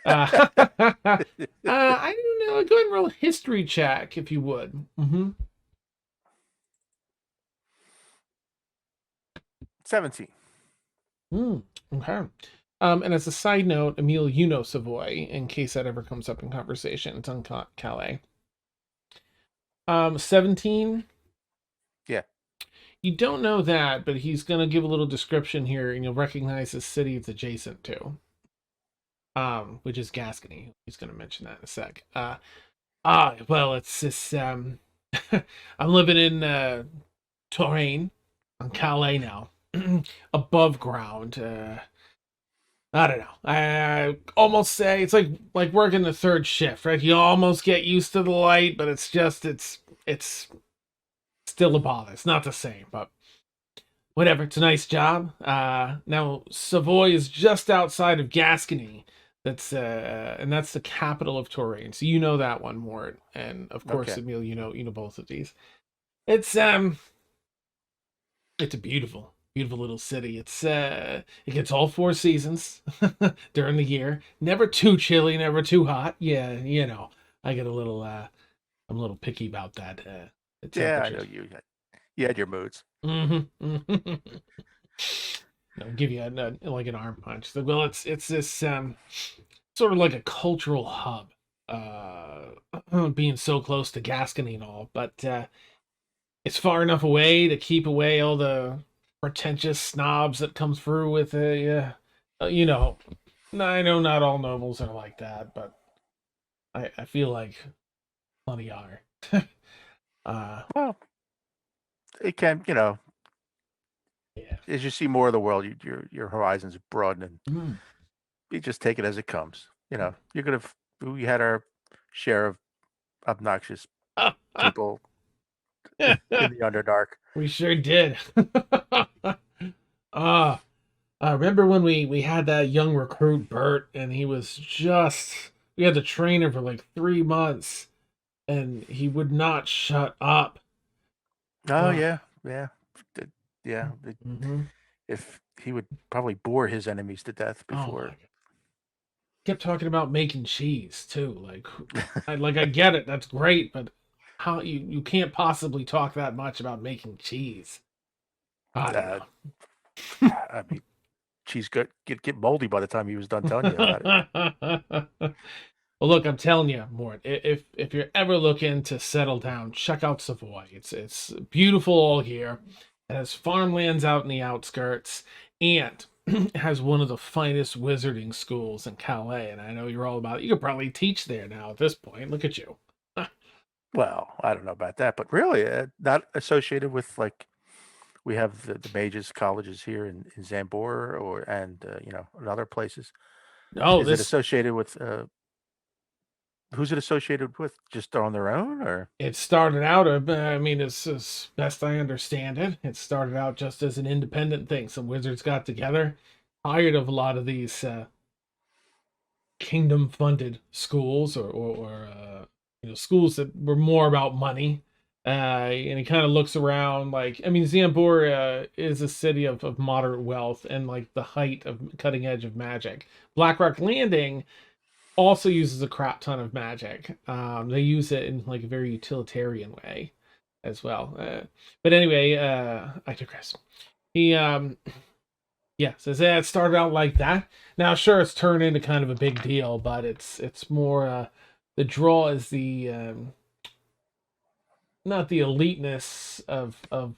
I don't know. Go ahead and roll a history check if you would. 17. Okay. And as a side note, Emil, you know Savoy, in case that ever comes up in conversation. It's on Calais. 17? Yeah. You don't know that, but he's going to give a little description here, and you'll recognize the city it's adjacent to. Which is Gascony. He's going to mention that in a sec. Well, it's this, I'm living in, Touraine, on Calais now. Above ground. I don't know. I almost say it's like working the third shift, right? You almost get used to the light, but it's still a bother. It's not the same, but whatever. It's a nice job. Now Savoy is just outside of Gascony. And that's the capital of Touraine. So you know that one, Mort, and of course, Okay. Emil, you know both of these. It's a beautiful little city. It gets all 4 seasons during the year. Never too chilly, never too hot. Yeah, I get a little I'm a little picky about that. Yeah, I know you. You had your moods. Mm-hmm. I'll give you like an arm punch. So, well, it's this sort of like a cultural hub, being so close to Gascony and all, but it's far enough away to keep away all the pretentious snobs that come through with you know. I know not all nobles are like that, but I feel like plenty are. Well, it can, you know, Yeah. as you see more of the world, your horizons broaden, and Mm. you just take it as it comes. You know, you're gonna. We had our share of obnoxious people in the Underdark. We sure did. Remember when we had that young recruit Bert, and he was just we had to train him for like 3 months, and he would not shut up. Oh Ugh. yeah, yeah, yeah. Mm-hmm. If he would probably bore his enemies to death Oh my before. God. Kept talking about making cheese too. Like, I get it. That's great, but how you can't possibly talk that much about making cheese. I don't know. I mean, cheese get moldy by the time he was done telling you about it. Well, look, I'm telling you, Mort. If you're ever looking to settle down, check out Savoy. It's beautiful all here. It has farmlands out in the outskirts, and it has one of the finest wizarding schools in Calais. And I know you're all about it. You could probably teach there now at this point. Look at you. Well, I don't know about that, but really, not associated with like we have the mages colleges here in Xanbora and you know, in other places. Oh, Is it associated with who's it associated with? Just on their own, or? It started out, I mean, as best I understand it, it started out just as an independent thing. Some wizards got together, tired of a lot of these kingdom-funded schools or schools that were more about money. And he kind of looks around like, I mean, Xanbora is a city of moderate wealth and like the height of cutting edge of magic. Blackrock Landing also uses a crap ton of magic. They use it in like a very utilitarian way as well. But anyway, I digress. He says it started out like that. Now, sure, it's turned into kind of a big deal, but it's more the draw is the not the eliteness of the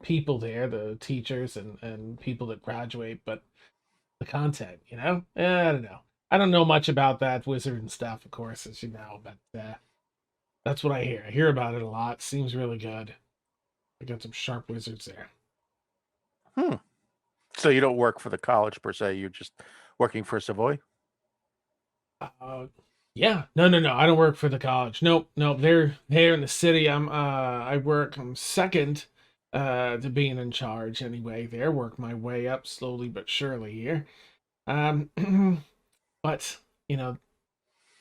people there, the teachers and people that graduate, but the content. I don't know. I don't know much about that wizard and stuff, of course, as you know, but that's what I hear. I hear about it a lot. Seems really good. I got some sharp wizards there. So you don't work for the college per se. You're just working for Savoy. Yeah. No. I don't work for the college. Nope. They're in the city. I'm second to being in charge anyway. There, work my way up slowly but surely here. But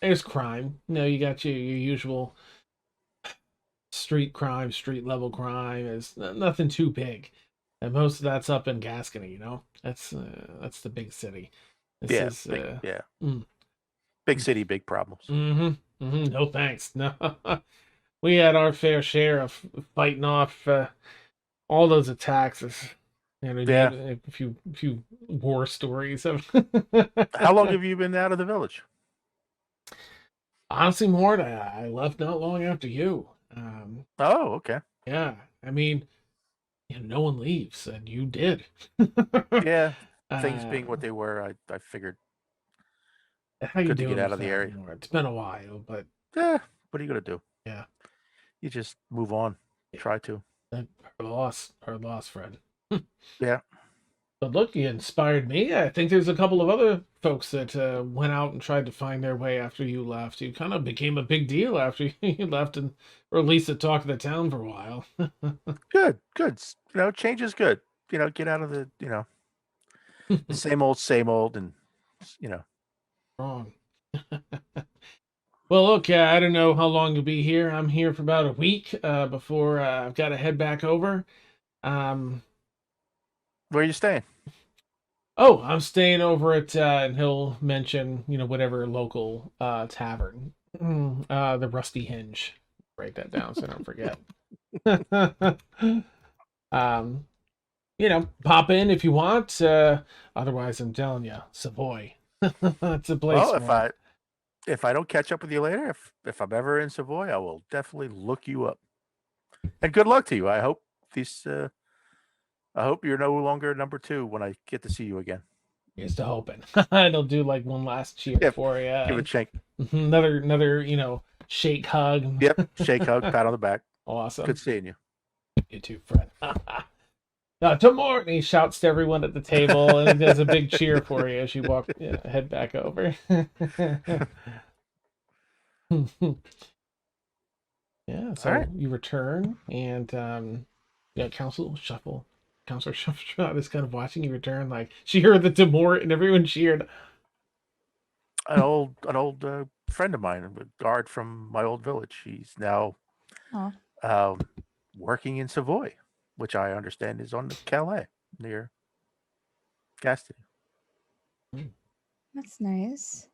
there's crime. You got your usual street crime, street level crime. Is nothing too big, and most of that's up in Gascony. That's the big city. This is big city, big problems. No thanks. No, we had our fair share of fighting off all those attacks. A few war stories. How long have you been out of the village? Honestly, Mort, I left not long after you. Oh, okay. Yeah, I mean, no one leaves, and you did. Yeah, things being what they were, I figured. How you good doing to get out of with the that, area. Mort? It's been a while, but what are you gonna do? Yeah, you just move on. Try to. Her loss, friend. Yeah. But look, you inspired me. I think there's a couple of other folks that went out and tried to find their way after you left. You kind of became a big deal after you left, or at least to talk of the town for a while. Good. Change is good. Get out of the the same old, and Wrong. Well, look, I don't know how long you'll be here. I'm here for about a week before I've got to head back over. Where are you staying? Oh, I'm staying over at, and he'll mention, whatever local tavern. The Rusty Hinge. Write that down so I don't forget. Pop in if you want. Otherwise, I'm telling you, Savoy. It's a place. Well, if I don't catch up with you later, if I'm ever in Savoy, I will definitely look you up. And good luck to you. I hope you're no longer number 2 when I get to see you again. Here's to hoping. I'll do like one last cheer for you. Give a shake. Another, shake, hug. Yep. Shake, hug, pat on the back. Awesome. Good seeing you. You too, friend. To Mort, he shouts to everyone at the table and does a big cheer for you as you head back over. Yeah, so right. you return, and Councilor Shuffletrot is kind of watching you return. Like, she heard the to Mort, and everyone cheered. An old friend of mine, a guard from my old village. He's now working in Savoy, which I understand is on the Calais near Gaston. That's nice.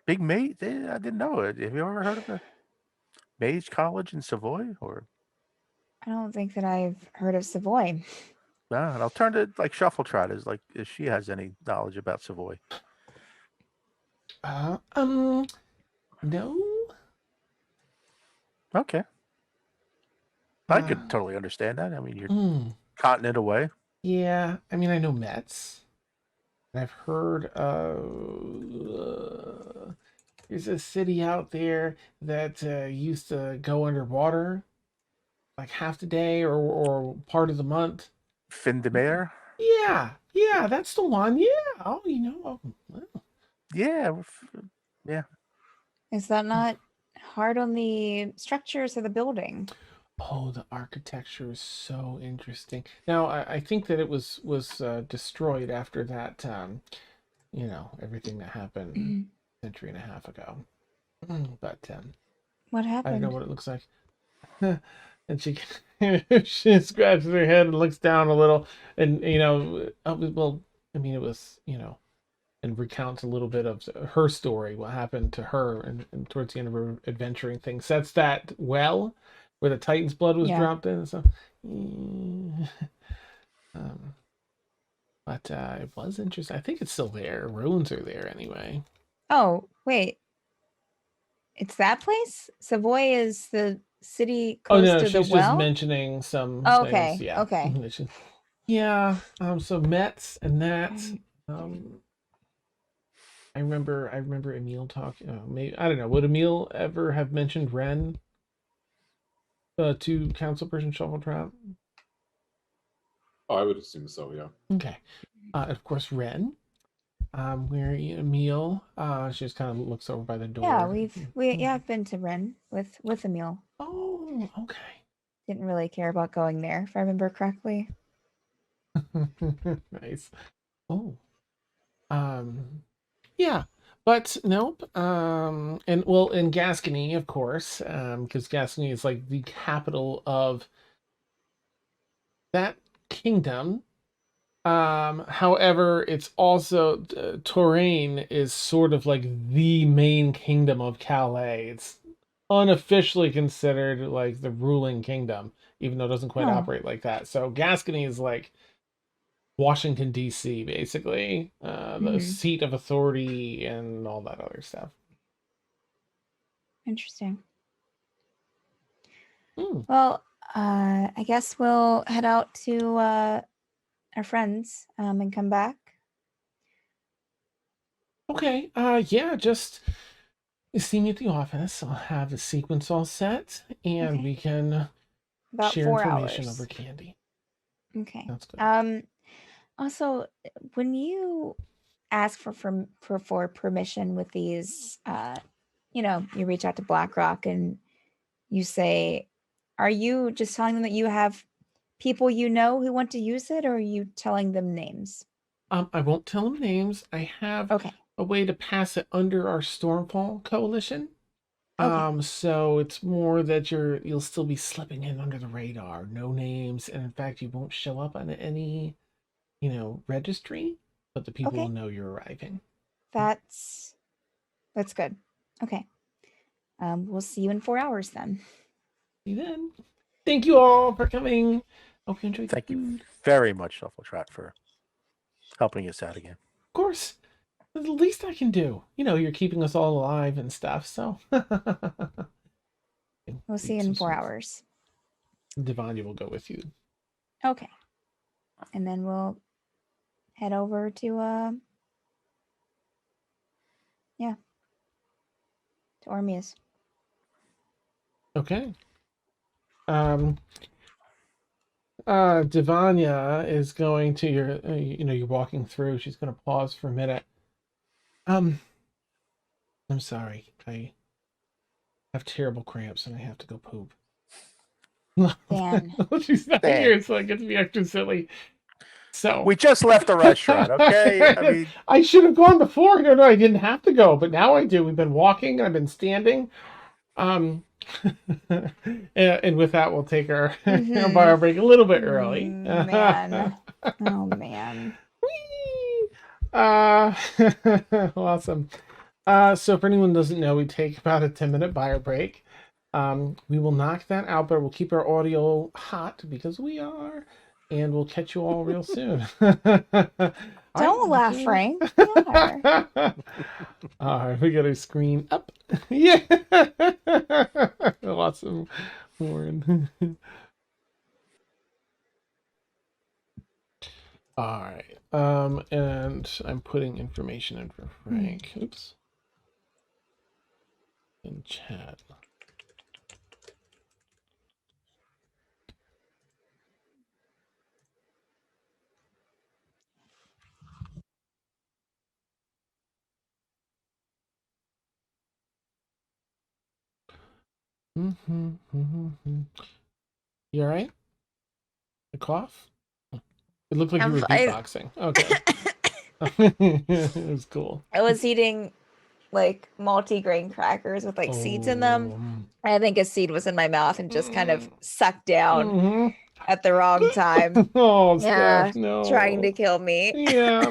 Big mage. I didn't know it. Have you ever heard of the Mage College in Savoy? Or I don't think that I've heard of Savoy. and I'll turn to like Shuffletrot if she has any knowledge about Savoy. No. Okay. I could totally understand that. I mean, you're continent away. Yeah, I mean, I know Metz. I've heard there's a city out there that used to go underwater like half the day or part of the month. Fin de Mer? Yeah, that's the one. Yeah. Oh, well. Yeah. Is that not hard on the structures of the building? Oh, the architecture is so interesting. Now, I think that it was destroyed after that, everything that happened a century and a half ago. But What I happened? don't know what it looks like. And she scratches her head and looks down a little, and well, I mean, it was and recounts a little bit of her story, what happened to her, and towards the end of her adventuring thing, sets that well where the Titan's blood was dropped in and stuff. But it was interesting. I think it's still there. Ruins are there anyway. Oh, wait. It's that place? Savoy is the city close to the she's well? just mentioning some okay. things. Yeah. Okay. Yeah. So Metz and that. I remember Emil talking. Maybe I don't know. Would Emil ever have mentioned Ren to Councilperson Shuffletrot? I would assume so, yeah. Okay. Of course, Ren. Where Emil, she just kind of looks over by the door. Yeah, I've been to Ren with Emil. Oh, okay. Didn't really care about going there, if I remember correctly. Nice. Oh. Yeah, but nope. And well, in Gascony, of course, because Gascony is like the capital of that kingdom. However, it's also Touraine is sort of like the main kingdom of Calais. It's unofficially considered like the ruling kingdom, even though it doesn't quite operate like that. So Gascony is like Washington, D.C., basically, the seat of authority and all that other stuff. Interesting. Well, I guess we'll head out to our friends and come back. Okay. Yeah, just see me at the office. I'll have the sequence all set, and we can about share 4 information hours over candy. Okay. That's good. Also, when you ask for permission with these, you reach out to Blackrock and you say, are you just telling them that you have people who want to use it, or are you telling them names? I won't tell them names. I have a way to pass it under our Stormfall Coalition. So it's more that you'll still be slipping in under the radar. No names, and in fact, you won't show up on any registry, but the people will know you're arriving. That's good. Okay. We'll see you in 4 hours then. See you then. Thank you all for coming. Okay, enjoy. Thank you food. very much, Shuffletrot, for helping us out again. Of course. It's the least I can do. You know, you're keeping us all alive and stuff, so. We'll see you in 4 hours. Devanya will go with you. Okay. And then we'll head over to Ormia's. Okay. Devanya is going to you're walking through. She's going to pause for a minute. I'm sorry. I have terrible cramps and I have to go poop. Dan. She's not Dan. here, so I get to be extra silly. So We just left the restaurant, okay? I mean, I should have gone before. No, I didn't have to go, but now I do. We've been walking. I've been standing. And with that, we'll take our bar break a little bit early. Man. Oh, man. Whee! Awesome. So for anyone who doesn't know, we take about a 10-minute buyer break. We will knock that out, but we'll keep our audio hot because we are, and we'll catch you all real soon. Don't laugh, Frank. You are. All right, we got our screen up. Yeah. Awesome. Warren. All right. And I'm putting information in for Frank. Oops. In chat. You all right? A cough? It looked like you were beatboxing. Okay. It was cool. I was eating like multi-grain crackers with like seeds in them. I think a seed was in my mouth and just kind of sucked down at the wrong time. Oh, Yeah, Steph, no. trying to kill me. Yeah.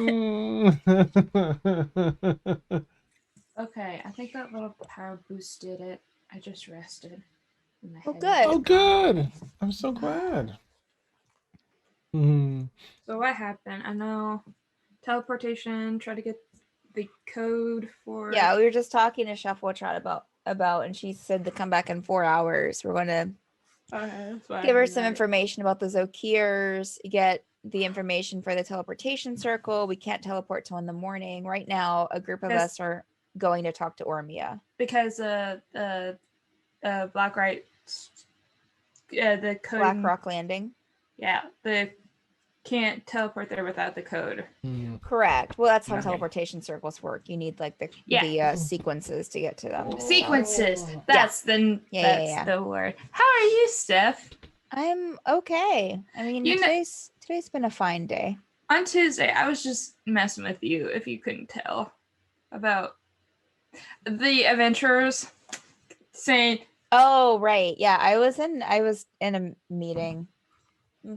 Okay, I think that little power boost did it. I just rested. And my Oh, head good. Oh, good. I'm so glad. So what happened? I know teleportation, try to get the code for... Yeah, we were just talking to Shuffletrot about, and she said to come back in 4 hours. We're going to give her some information about the Zulkiers, get the information for the teleportation circle. We can't teleport till in the morning. Right now, a group of us are going to talk to Ormia. Because Blackrock, the code... Blackrock Landing. Yeah, they can't teleport there without the code. Correct. Well, that's how Okay. teleportation circles work. You need like the sequences to get to them. Sequences. That's the word. How are you, Steph? I'm okay. I mean, today's been a fine day. On Tuesday, I was just messing with you, if you couldn't tell, about the adventurers saying... Oh, right. Yeah, I was in a meeting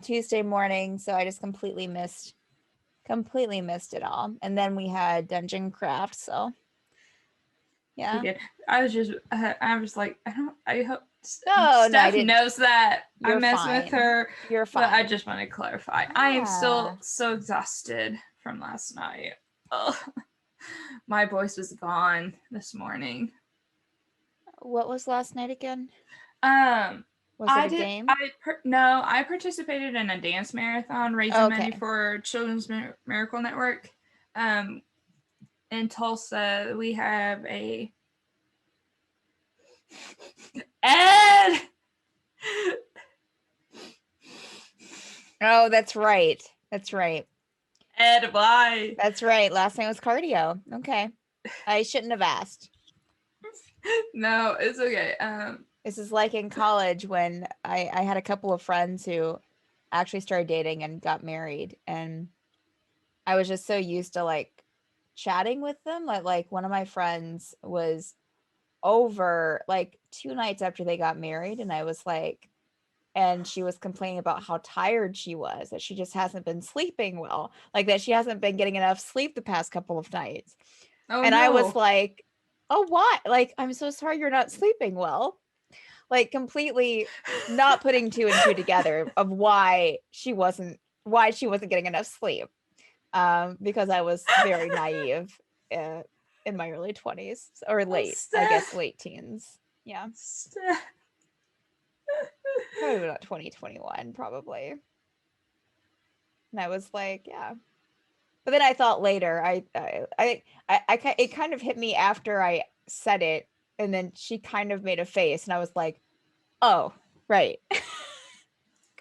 Tuesday morning, so I just completely missed it all. And then we had dungeon craft, so yeah. I was like, I hope No, Steph knows that You're I'm messing fine. with her. You're fine. But I just want to clarify. I am still so exhausted from last night. Ugh. My voice was gone this morning. What was last night again? Was it a game? No, I participated in a dance marathon raising money for Children's Miracle Network. In Tulsa, we have a Ed. Oh, that's right. Ed, why? That's right. Last night was cardio. Okay, I shouldn't have asked. No, it's okay. This is like in college when I had a couple of friends who actually started dating and got married, and I was just so used to like chatting with them. Like one of my friends was over like 2 nights after they got married, and I was like, and she was complaining about how tired she was, that she just hasn't been sleeping well, like that she hasn't been getting enough sleep the past couple of nights. I was like, oh, what? Like, I'm so sorry you're not sleeping well. like completely not putting two and two together of why she wasn't getting enough sleep. Because I was very naive in my early 20s or late, I guess late teens. Yeah. Probably about 2021, probably. And I was like, yeah. But then I thought later, it kind of hit me after I said it, and then she kind of made a face, and I was like, oh, right.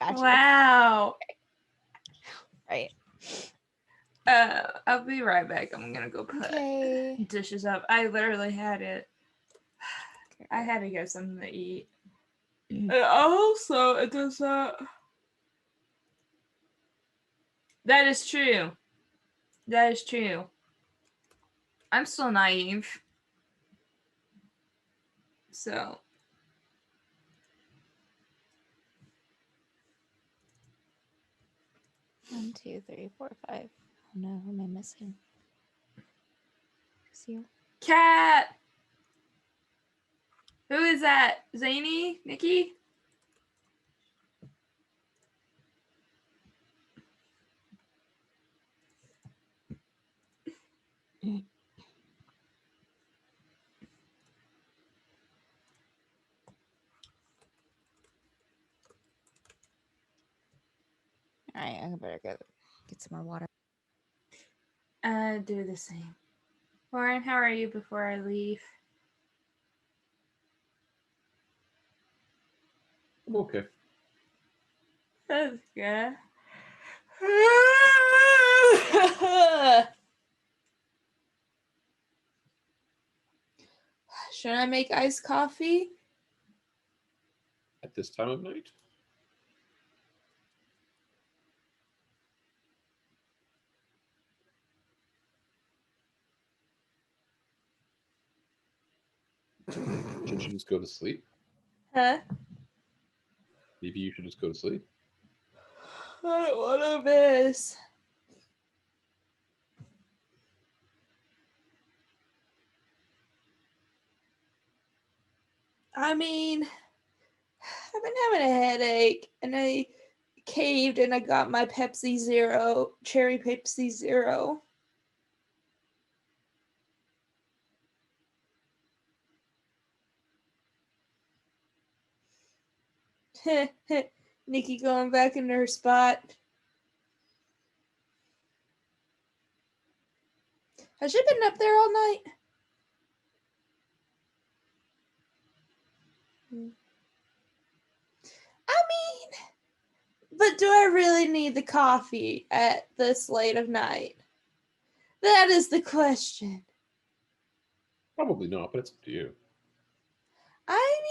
Gotcha. Wow. Right. I'll be right back. I'm gonna go put dishes up. I literally had it. I had to get something to eat. And also, it does not. That is true. That is true. I'm still naive. So. 1, 2, 3, 4, 5. Oh no, who am I missing? Seal. Cat! Who is that? Zany? Nikki? All right, I better go get some more water. Do the same. Lauren, how are you before I leave? I'm okay. That's good. Should I make iced coffee? At this time of night? Should you just go to sleep? Huh? Maybe you should just go to sleep. I don't want to miss. I mean, I've been having a headache, and I caved, and I got my Pepsi Zero, cherry Pepsi Zero. Nikki going back into her spot. Has she been up there all night? I mean, but do I really need the coffee at this late of night? That is the question. Probably not, but it's up to you. I mean,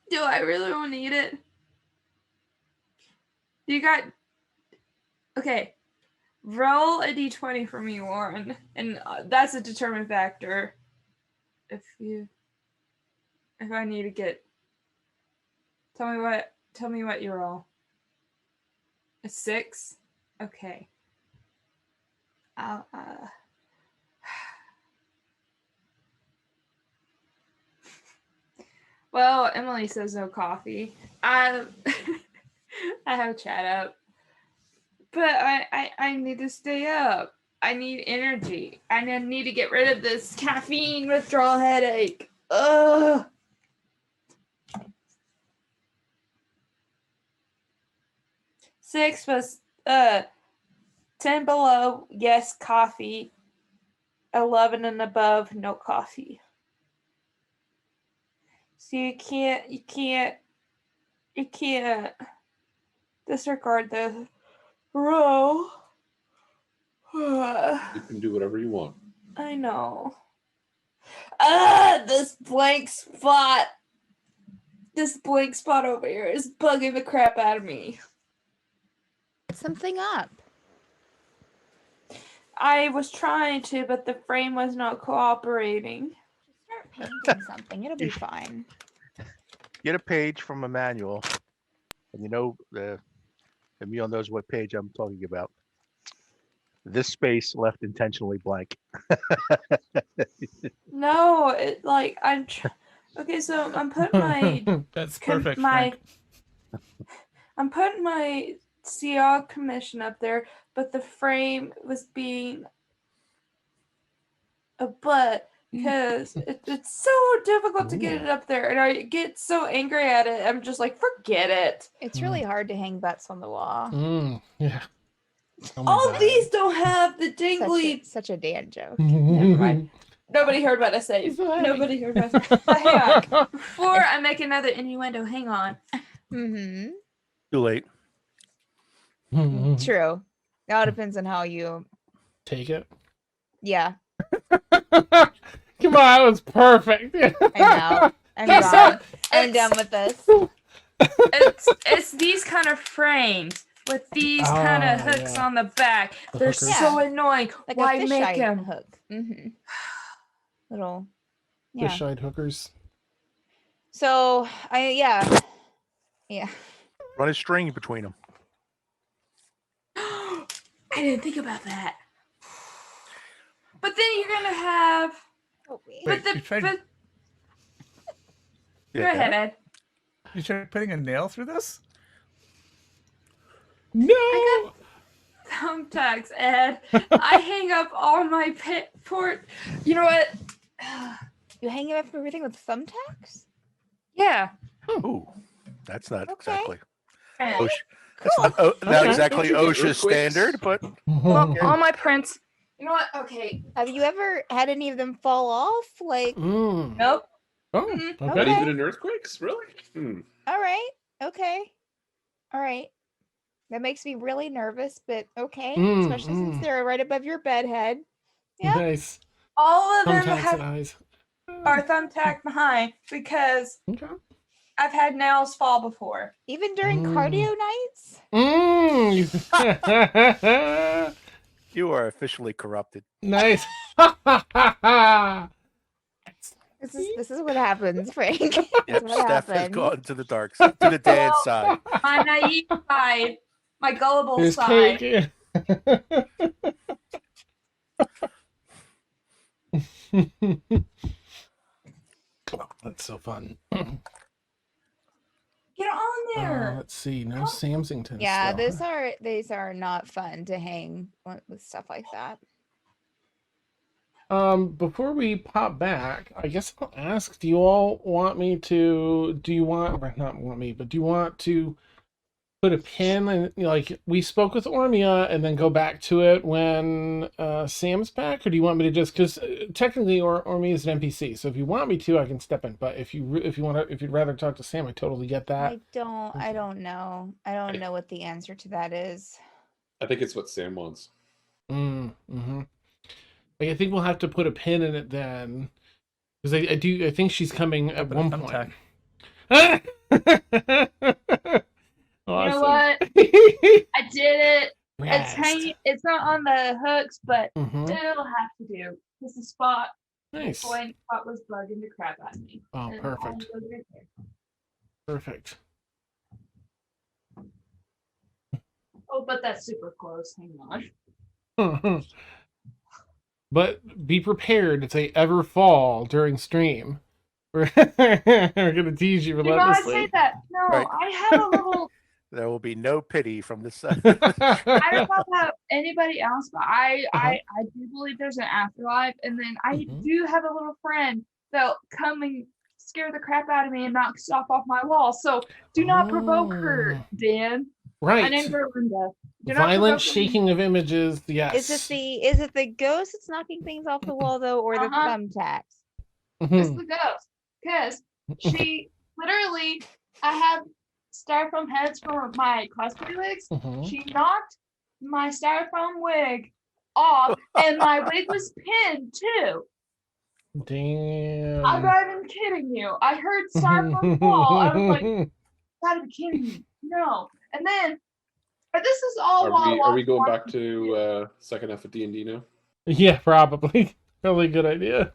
do I really want to eat it? You got... Okay. Roll a d20 for me, Warren. And that's a determined factor. If I need to get... Tell me what you roll. A 6? Okay. I'll, Well, Emily says no coffee. I have chat up. But I need to stay up. I need energy. I need to get rid of this caffeine withdrawal headache. Ugh. Six was 10 below, yes, coffee. 11 and above, no coffee. So you can't disregard the row. You can do whatever you want. I know. This blank spot over here is bugging the crap out of me. Something up. I was trying to, but the frame was not cooperating. Start painting something. It'll be fine. get a page from a manual, and Emil knows what page I'm talking about. This space left intentionally blank. No, it like okay. So I'm putting my That's perfect, my Frank. I'm putting my CR commission up there, but the frame was being a butt because it's so difficult to get it up there, and I get so angry at it. I'm just like, forget it. It's really hard to hang butts on the wall. Yeah. Oh my All God. these don't have the dingly. Such a Dan joke. Never mind. Nobody heard what I said. It's all right. Nobody heard what I said. But hang on. Before I make another innuendo, hang on. Mm-hmm. Too late. True. It all depends on how you. Take it. Yeah, Come on, that was perfect. I know. I'm Okay, so done. I'm done with this. It's these kind of frames with these kind of hooks yeah. on the back. The They're hookers. so annoying. Like Why a make fisheye them? hook. Mm-hmm. Little. Yeah. Fish-eyed hookers. So yeah. Run a string between them. I didn't think about that. But then you're gonna have. Oh, wait. Wait, But you tried- go ahead, Ed. You tried putting a nail through this? No. Thumbtacks, Ed. I hang up all my port. You know what? You hang up everything with thumbtacks? Yeah. Ooh, that's not Okay. exactly. And OSHA. That's not Okay. exactly Don't you get OSHA earthquakes? standard, but all my prints. You know what? Okay. Have you ever had any of them fall off? Like, Nope. Oh, Mhm. okay. Not Okay. even in earthquakes, really? all right, okay, all right. That makes me really nervous, but okay. Especially since they're right above your bed head. Yeah. Nice. All of them Thumbtacks and eyes. are thumbtacked behind because Okay. I've had nails fall before. Even during cardio nights. you are officially corrupted. Nice. This is what happens, Frank. Yep, what Steph has happened. gone to the dark side, to the dance side. My naive side, my gullible There's side. cake. Oh, that's so fun. Get on there. Let's see. No Samsington. Yeah, still. these are not fun to hang with stuff like that. Before we pop back, I guess I'll ask, do you all want me to, do you want, or not want me, but do you want to put a pin in, like, we spoke with Ormia and then go back to it when Sam's back, or do you want me to just, because technically Ormia is an NPC, so if you want me to, I can step in, but if you want to, if you'd rather talk to Sam, I totally get that. I don't know. I don't know what the answer to that is. I think it's what Sam wants. Mm-hmm. Like, I think we'll have to put a pin in it then, because I think she's coming at Put a one thumbtack. point. You know Awesome. what? I did it. It's Rest. hanging. It's not on the hooks, but Mhm. it'll have to do. Because the spot, Nice. the blank spot was bugging the crap out of me. Oh, And perfect. all goes right there. Perfect. Oh, but that's super close. Hang on. But be prepared if they ever fall during stream. We're gonna tease you Do not say relentlessly. that. No, Right. I have a little. There will be no pity from this side. I don't know about anybody else, but I do believe there's an afterlife, and then I Mhm. do have a little friend that'll come and scare the crap out of me and knock stuff off my wall. So do not provoke her, Oh. Dan. My name's Right. Linda. Do not Violent provoke her. shaking of images. Yes. Is it the ghost that's knocking things off the wall though, or the Uh-huh. thumbtacks? It's Mhm. the ghost. Because she literally, I have styrofoam heads for my cosplay wigs. Mhm. She knocked my styrofoam wig off, and my wig was pinned too. Damn. I'm not even kidding you. I heard styrofoam fall. I was like, gotta be kidding me. No. And then, but this is all while Are we going watching- back to second half of D&D now? Yeah, probably. Probably a good idea.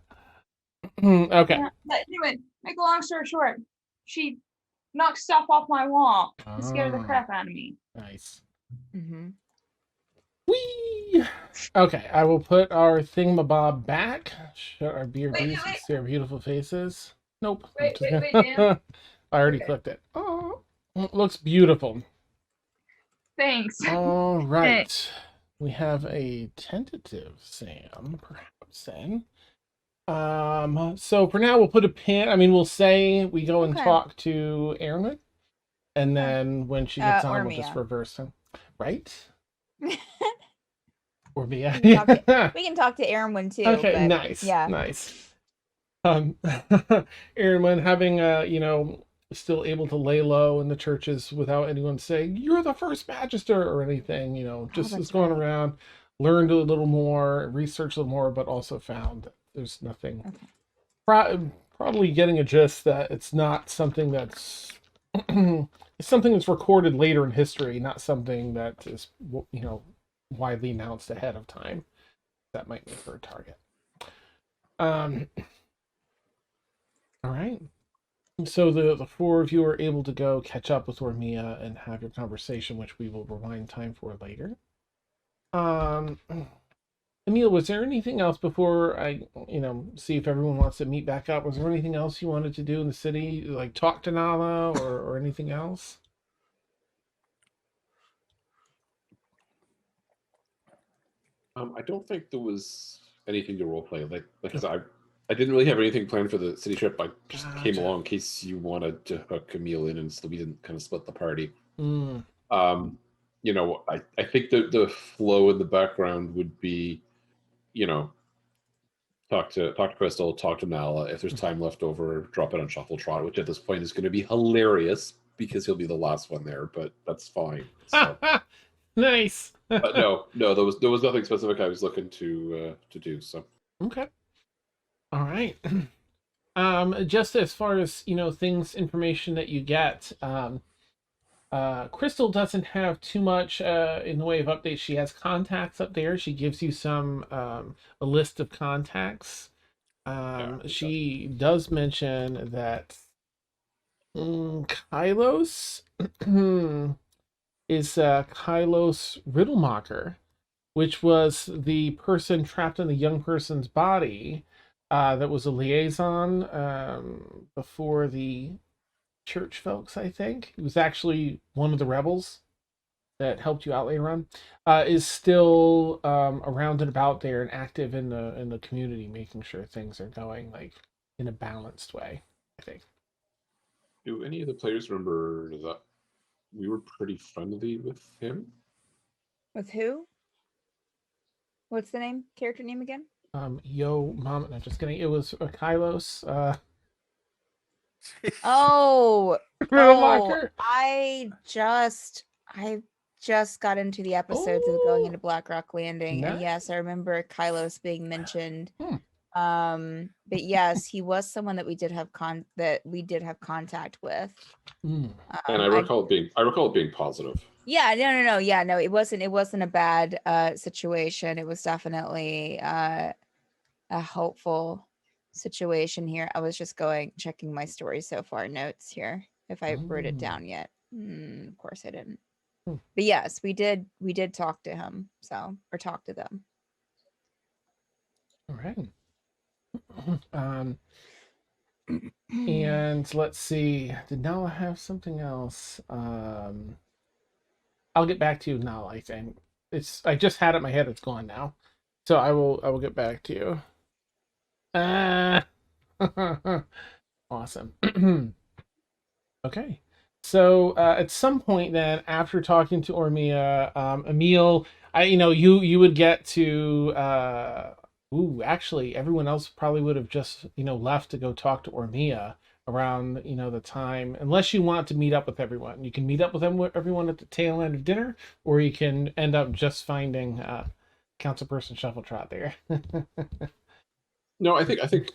Okay. Yeah, but anyway, make a long story short, she knock stuff off my wall and scare the Ah. crap out of me. Nice. Mm-hmm. Whee! Okay, I will put our thingamabob back. Show our BRBs and see our beautiful faces. Nope. I'm just gonna- Dan. I already Okay. clicked it. Oh, it looks beautiful. Thanks. All right. We have a tentative Sam, perhaps then. So for now we'll put a pin. I mean, we'll say we go and Okay. talk to Erin, and then when she gets on, we'll just Ormia. reverse him. Right? Or be We can talk to Erwin too. Okay, but nice. Yeah. Nice. Erin, having still able to lay low in the churches without anyone saying you're the first magister or anything, just that's is going right. around, learned a little more, researched a little more, but also found that there's nothing. Okay. Probably getting a gist that it's not something that's it's something that's recorded later in history, not something that is widely announced ahead of time. That might make her a target. All right. So the four of you are able to go catch up with Ormia and have your conversation, which we will rewind time for later. Emil, was there anything else before I, see if everyone wants to meet back up? Was there anything else you wanted to do in the city, like talk to Nala or anything else? I don't think there was anything to roleplay. Because I didn't really have anything planned for the city trip. I just came Gotcha. along in case you wanted to hook Camille in, and so we didn't kind of split the party. Mm. I think the flow in the background would be, talk to Crystal, talk to Nala. If there's time left over, drop it on Shuffletrot, which at this point is going to be hilarious because he'll be the last one there, but that's fine. So. Nice. But no, there was nothing specific I was looking to do. So Okay. All right. Just as far as information that you get, Crystal doesn't have too much in the way of updates. She has contacts up there. She gives you some a list of contacts. She does mention that Kylos is Kylos Riddlemacher, which was the person trapped in the young person's body that was a liaison before the church folks, I think. He was actually one of the rebels that helped you out later on, is still around and about there and active in the community, making sure things are going like in a balanced way, I think. do any of the players remember that we were pretty friendly with him? With who? What's the name? Character name again? Yo, mom. No, just kidding. It was Kylos. Oh, Riddlemacher. I just got into the episodes of going into Blackrock Landing, and yes, I remember Kylos being mentioned. But yes, he was someone that we did have contact with. And I recall it being positive. Yeah, no, it wasn't a bad situation. It was definitely a hopeful situation here. I was just checking my story so far notes here, if I wrote it down yet. Of course I didn't. But yes, we did talk to him, or talk to them. All right. And let's see, did Nala have something else? I'll get back to you, Nala. I think I just had it in my head. It's gone now, so I will get back to you. Awesome. Okay, so at some point then, after talking to Ormia, Emil, you would get to actually everyone else probably would have just left to go talk to Ormia around the time, unless you want to meet up with everyone. You can meet up with everyone at the tail end of dinner, or you can end up just finding Councilperson Shuffletrot there. No, I think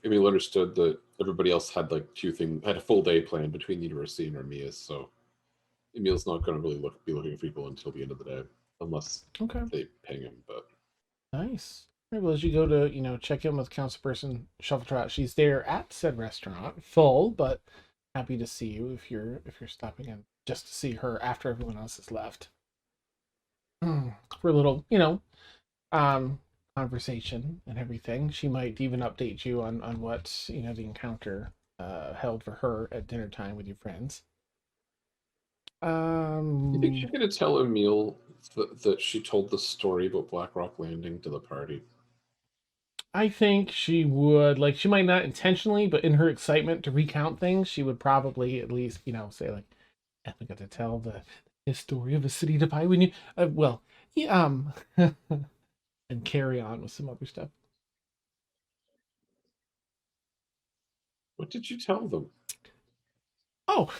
Emil understood that everybody else had had a full day planned between the university and Ormia, so Emil's not going to really be looking for people until the end of the day, unless they ping him. But nice. Well, as you go to check in with Councilperson Shuffletrot, she's there at said restaurant, full, but happy to see you if you're stopping in just to see her after everyone else has left. For a little, conversation and everything. She might even update you on what, the encounter held for her at dinner time with your friends. You think she's gonna tell Emil that she told the story about Blackrock Landing to the party? I think she would, like, she might not intentionally, but in her excitement to recount things, she would probably at least, say, like, I got to tell the story of a city divided when you, and carry on with some other stuff. What did you tell them? Oh,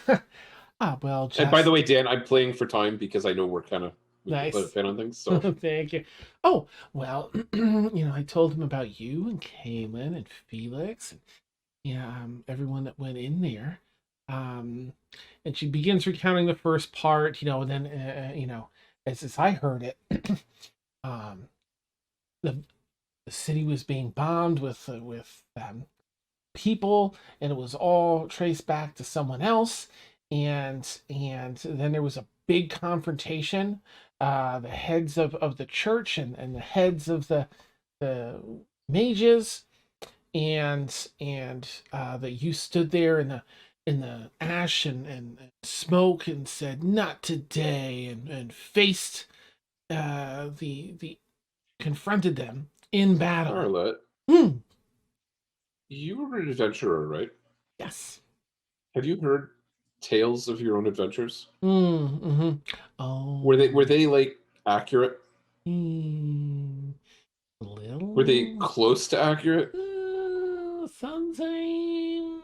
well, just... And by the way, Dan, I'm playing for time because I know we're kind of Nice. put a pin on things. So Thank you. Oh, well, I told him about you and Kaylin and Felix and everyone that went in there. And she begins recounting the first part, and then as I heard it, the city was being bombed with people, and it was all traced back to someone else, and then there was a big confrontation. The heads of the church and the heads of the mages, and that you stood there in the ash and smoke and said, "Not today," and faced the confronted them in battle. Charlotte, you were an adventurer, right? Yes. Have you heard tales of your own adventures? Mm-hmm. Oh. Were they like accurate? A little. Were they close to accurate? Sometimes.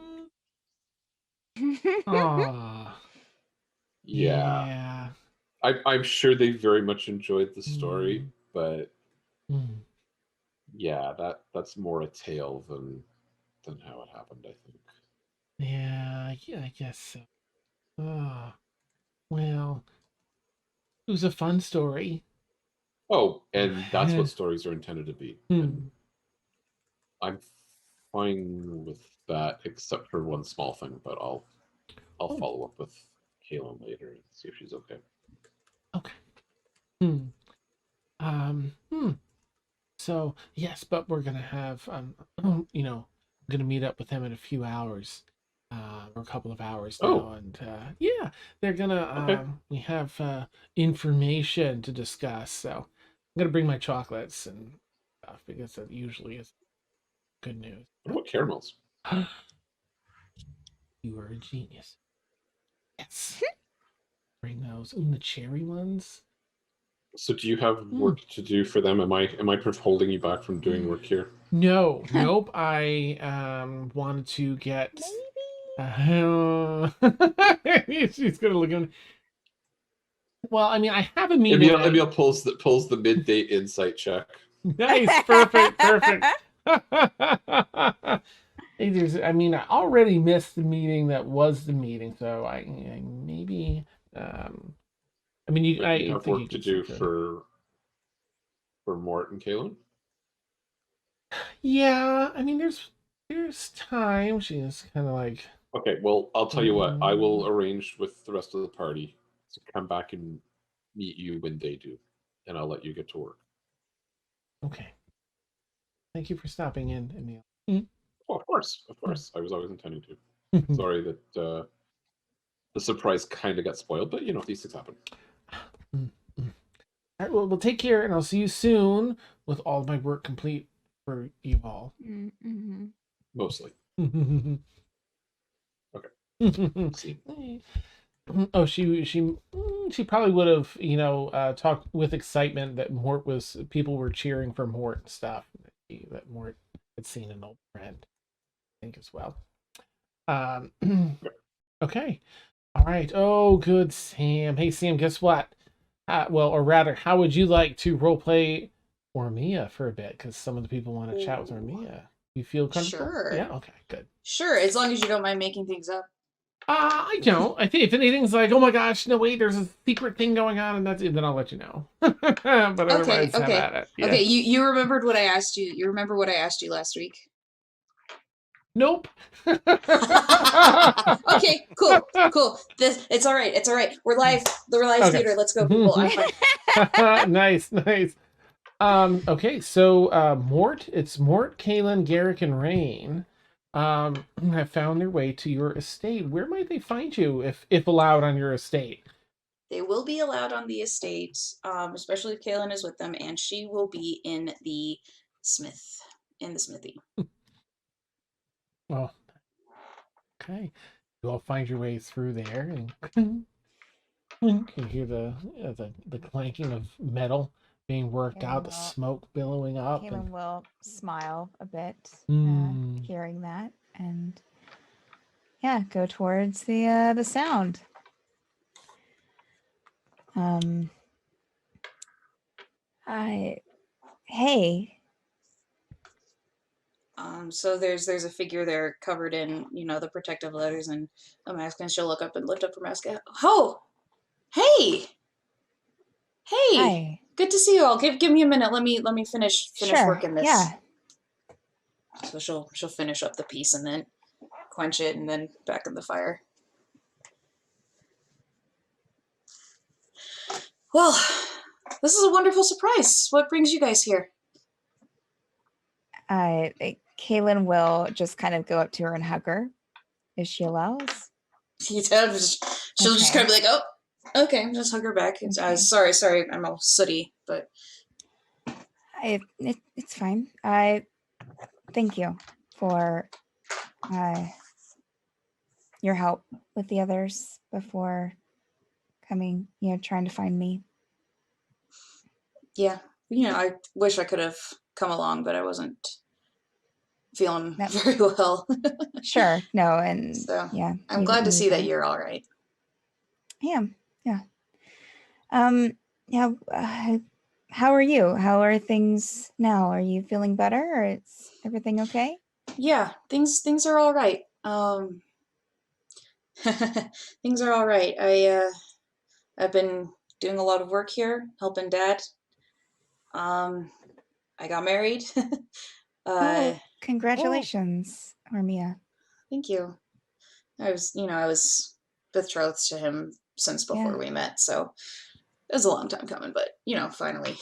Ah. Yeah. I'm sure they very much enjoyed the story, but yeah, that's more a tale than how it happened, I think. Yeah, I guess so. Well, it was a fun story. Oh, and that's what stories are intended to be. I'm fine with that, except for one small thing, but I'll follow up with Kaylin later and see if she's okay. Okay. So yes, but we're gonna have we're gonna meet up with them in a few hours, or a couple of hours now, and yeah, they're gonna we have information to discuss. So I'm gonna bring my chocolates and stuff because that usually is good news. What about caramels? You are a genius. Yes. Bring those. And the cherry ones. So do you have work to do for them? Am I holding you back from doing work here? No, nope. I wanted to get. She's gonna look at. Well, I mean, I have a meeting. Emil pulls the midday insight check. Nice, perfect. I mean, I already missed the meeting that was the meeting, so I maybe. I mean, I have work to do for Mort and Kaylin. Yeah, I mean, there's time. She's kind of like. Okay, well, I'll tell you what. I will arrange with the rest of the party to come back and meet you when they do, and I'll let you get to work. Okay. Thank you for stopping in, Emil. Oh, of course. I was always intending to. Sorry that the surprise kind of got spoiled, but these things happen. All right, well, take care, and I'll see you soon with all my work complete for you all. Mostly. Okay. See. Oh, she probably would have, talked with excitement that people were cheering for Mort and stuff. That Mort had seen an old friend, I think, as well. Okay. All right. Oh, good, Sam. Hey, Sam, guess what? Or rather, how would you like to roleplay Ormia for a bit? Because some of the people want to chat with Ormia. You feel comfortable? Sure. Yeah. Okay. Good. Sure, as long as you don't mind making things up. I don't. I think if anything's like, oh my gosh, no wait, there's a secret thing going on, and that's it, then I'll let you know. But otherwise, have at it. Yeah. Okay. You remembered what I asked you. You remember what I asked you last week? Nope. Okay, cool. It's all right. It's all right. We're live. We're live Okay. theater. Let's go, people. I'm fine. Nice. Okay, so Mort, it's Mort, Kaylin, Garrick, and Rain have found their way to your estate. Where might they find you if allowed on your estate? They will be allowed on the estate, especially if Kaylin is with them, and she will be in the smithy. Well, okay. You all find your way through there, and you can hear the clanking of metal being worked out, the smoke billowing up. Kaylin will smile a bit, hearing that, and go towards the sound. Hey. So there's a figure there covered in, the protective letters and a mask, and she'll look up and lift up her mask. Oh, hey, Hi. good to see you all. Give me a minute. Let me finish working this. Yeah. So she'll finish up the piece and then quench it and then back in the fire. Well, this is a wonderful surprise. What brings you guys here? Kaylin will just kind of go up to her and hug her, if she allows. She'll just kind of be like, oh, okay, just hug her back. Okay. Sorry, I'm all sooty, but it's fine. Thank you for your help with the others before coming, trying to find me. Yeah, I wish I could have come along, but I wasn't feeling very well. Sure, no, and so yeah, I'm glad to see that you're all right. Yeah. How are you? How are things now? Are you feeling better, or is everything okay? Yeah, things are all right. Things are all right. I've been doing a lot of work here, helping Dad. I got married. Congratulations, Armia. Thank you. I was betrothed to him since before we met, so it was a long time coming, but finally.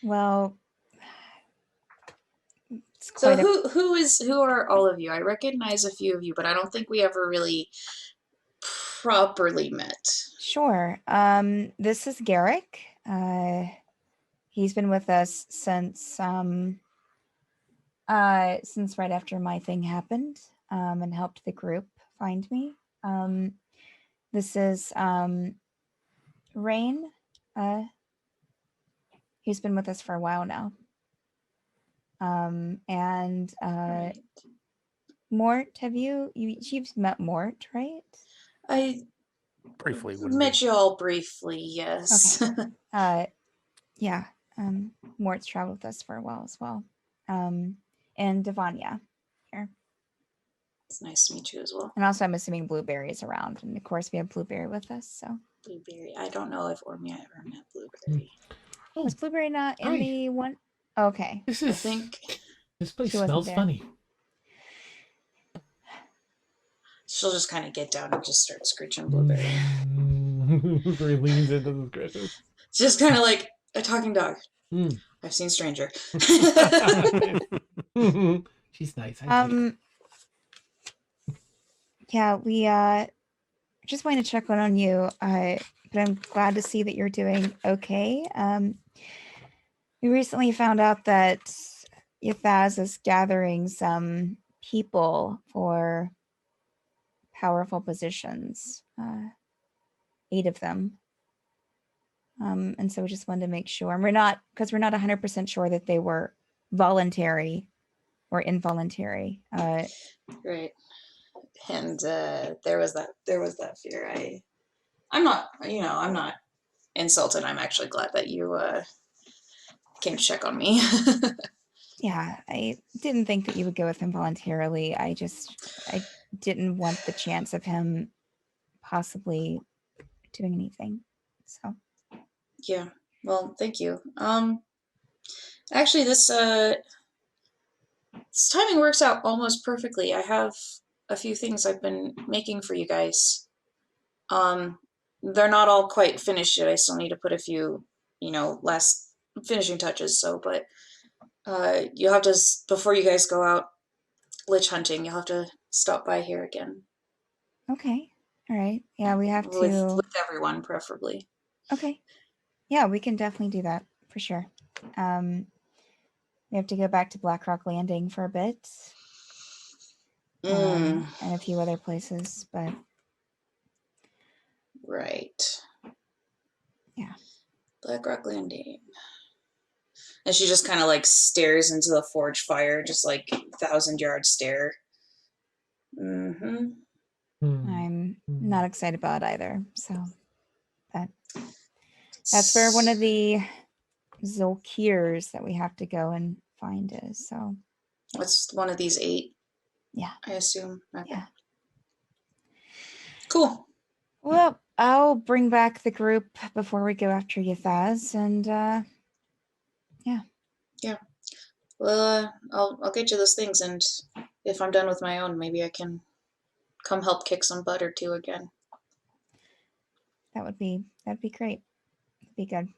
Well, so who are all of you? I recognize a few of you, but I don't think we ever really properly met. Sure. This is Garrick. He's been with us since right after my thing happened, and helped the group find me. This is Rain. He's been with us for a while now. And Right. Mort, you've met Mort, right? I Briefly. met you all briefly, yes. Okay. Yeah. Mort's traveled with us for a while as well. And Devanya here. It's nice to meet you as well. And also, I'm assuming Blueberry is around, and of course, we have Blueberry with us. So Blueberry. I don't know if Ormia ever met Blueberry. was Blueberry not in the one? Okay. This place She wasn't smells there. funny. She'll just kind of get down and just start screeching Blueberry. Blueberry leans into the scratches. It's just kind of like a talking dog. Mm. I've seen Stranger. She's nice. Yeah, we just wanted to check on you. But I'm glad to see that you're doing okay. We recently found out that Ythazz is gathering some people for powerful positions. 8 of them. And so we just wanted to make sure. And we're not 100% sure that they were voluntary or involuntary. Right. And there was that fear. I'm not insulted. I'm actually glad that you came to check on me. Yeah, I didn't think that you would go with him voluntarily. I didn't want the chance of him possibly doing anything. So Yeah. Well, thank you. Actually, this This timing works out almost perfectly. I have a few things I've been making for you guys. They're not all quite finished yet. I still need to put a few, last finishing touches. So, but you'll have to, before you guys go out lich hunting, you'll have to stop by here again. Okay. All right. Yeah, we have to. With everyone, preferably. Okay. Yeah, we can definitely do that for sure. We have to go back to Blackrock Landing for a bit. And a few other places, but right. Yeah. Blackrock Landing. And she just kind of like stares into the forge fire, just like 1,000-yard stare. I'm not excited about it either. So that's where one of the Zulkiers that we have to go and find is. So that's one of these 8. Yeah. I assume. Okay. Yeah. Cool. Well, I'll bring back the group before we go after Ythazz, and yeah. Well, I'll get you those things, and if I'm done with my own, maybe I can come help kick some butt or 2 again. That'd be great. It'd be good.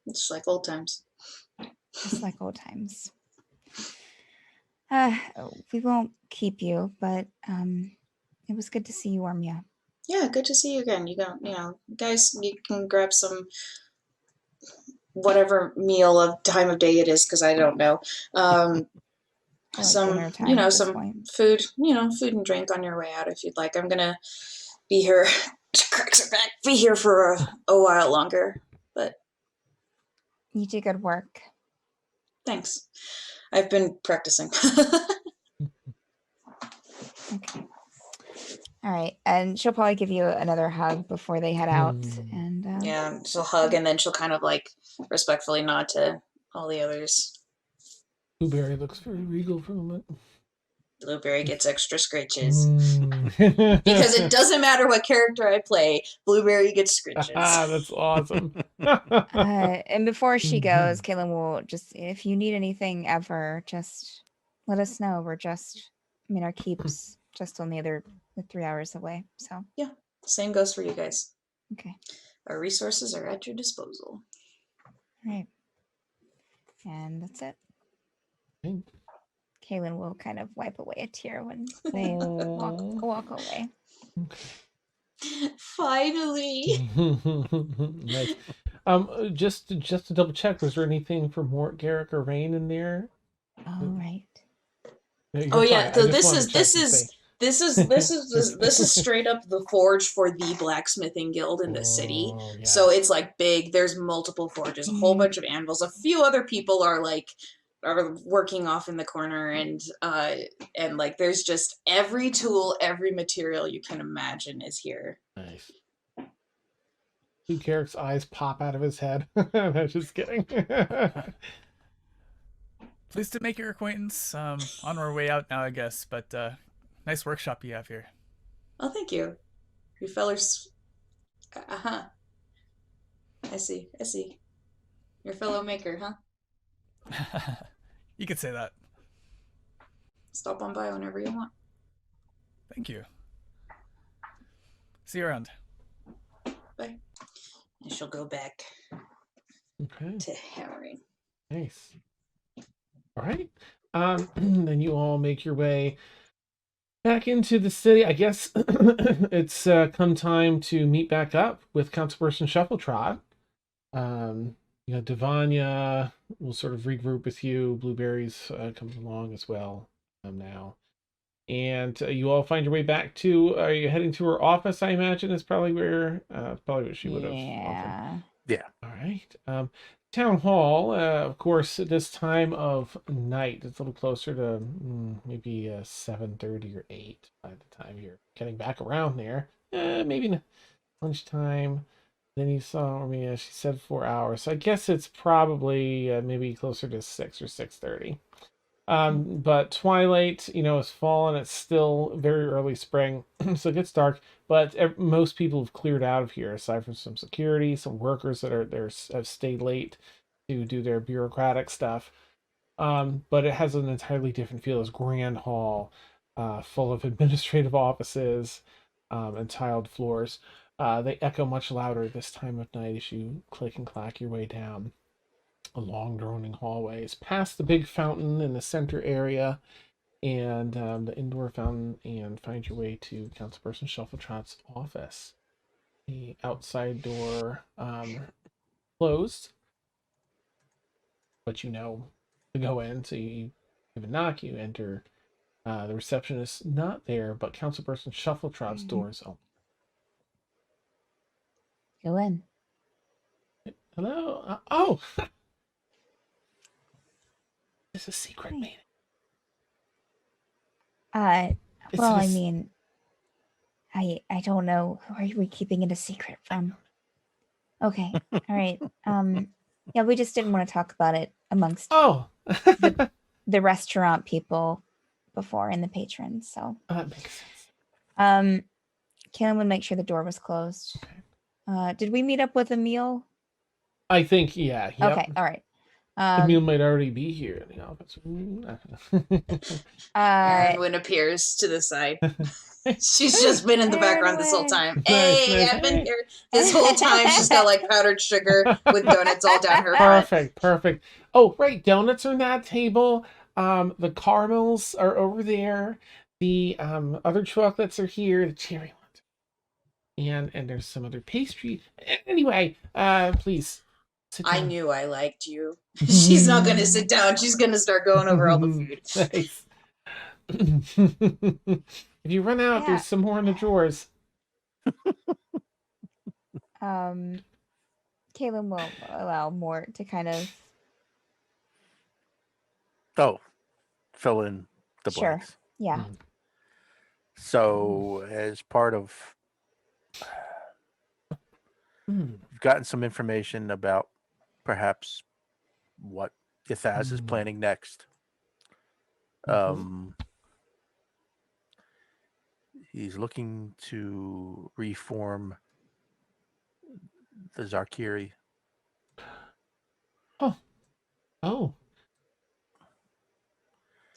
It's like old times. Just like old times. We won't keep you, but it was good to see you, Ormia. Yeah, good to see you again. Guys, you can grab some whatever meal of time of day it is, because I don't know. Some food, food and drink on your way out if you'd like. I'm gonna be here. Cracks her back. Be here for a while longer, but you do good work. Thanks. I've been practicing. Okay. All right, and she'll probably give you another hug before they head out. And yeah, she'll hug, and then she'll kind of like respectfully nod to all the others. Blueberry looks very regal for a moment. Blueberry gets extra scritches. Because it doesn't matter what character I play, Blueberry gets scritches. That's awesome. And before she goes, Caitlin will just, if you need anything ever, just let us know. We're just, our keep's just only the 3 hours away. So yeah, same goes for you guys. Okay. Our resources are at your disposal. All right. And that's it. Thanks. Kaylin will kind of wipe away a tear when they walk away. Finally. Nice. Just to double check, was there anything for Mort, Garrick, or Rain in there? Oh right. Oh yeah. So this is straight up the forge for the blacksmithing guild in the city. Yeah. So it's like big. There's multiple forges, a whole bunch of anvils. A few other people are working off in the corner, and like there's just every tool, every material you can imagine is here. Nice. Garrick's eyes pop out of his head. I'm just kidding. Pleased to make your acquaintance. On our way out now, I guess, but nice workshop you have here. Oh, thank you. You fellers. I see. Your fellow maker, huh? You could say that. Stop on by whenever you want. Thank you. See you around. Bye. And she'll go back to hammering. Nice. All right. Then you all make your way back into the city. I guess it's come time to meet back up with Councilperson Shuffletrot. Devanya will sort of regroup with you. Blueberries comes along as well now. And you all find your way back to, are you heading to her office, I imagine, is probably where, probably what she would have offered. Yeah. All right. Town Hall, of course, at this time of night, it's a little closer to maybe 7:30 or 8 by the time you're getting back around there. Maybe lunchtime. Then you saw me, she said 4 hours. So I guess it's probably maybe closer to 6 or 6:30. But twilight, has fallen. It's still very early spring, so it gets dark. But most people have cleared out of here, aside from some security, some workers that are there have stayed late to do their bureaucratic stuff. But it has an entirely different feel. It's grand hall, full of administrative offices, and tiled floors. They echo much louder this time of night as you click and clack your way down a long, droning hallways, past the big fountain in the center area, and the indoor fountain, and find your way to Councilperson Shuffletrot's office. The outside door closed, but you know to go in, so you give a knock, you enter. The receptionist not there, but Councilperson Shuffletrot's door is open. Go in. Hello? Oh! It's a secret meeting. It's Well, a I s- mean, I don't know. Who are we keeping it a secret from? Okay. All right. Yeah, we just didn't want to talk about it amongst Oh! the restaurant people before and the patrons. So, That makes sense. Kaylin would make sure the door was closed. Did we meet up with Emil? I think, yeah. Yep. Okay. All right. Emil might already be here in the office. Everyone appears to the side. She's just been in the background this whole time. Nice, Hey, nice. I've been here this whole time. She's got like powdered sugar with donuts all down her front. Perfect. Oh, right. Donuts are on that table. The caramels are over there. The other chocolates are here. The cherry ones. And there's some other pastry. Anyway, please sit down. I knew I liked you. She's not going to sit down. She's going to start going over all the food. Nice. If you run out, Yeah. there's some more in the drawers. Kaylin will allow Mort to kind of Fill in the Sure. blanks. yeah. So, as part of, we've gotten some information about perhaps what Ythazz is planning next. He's looking to reform the Zulkiers. Oh,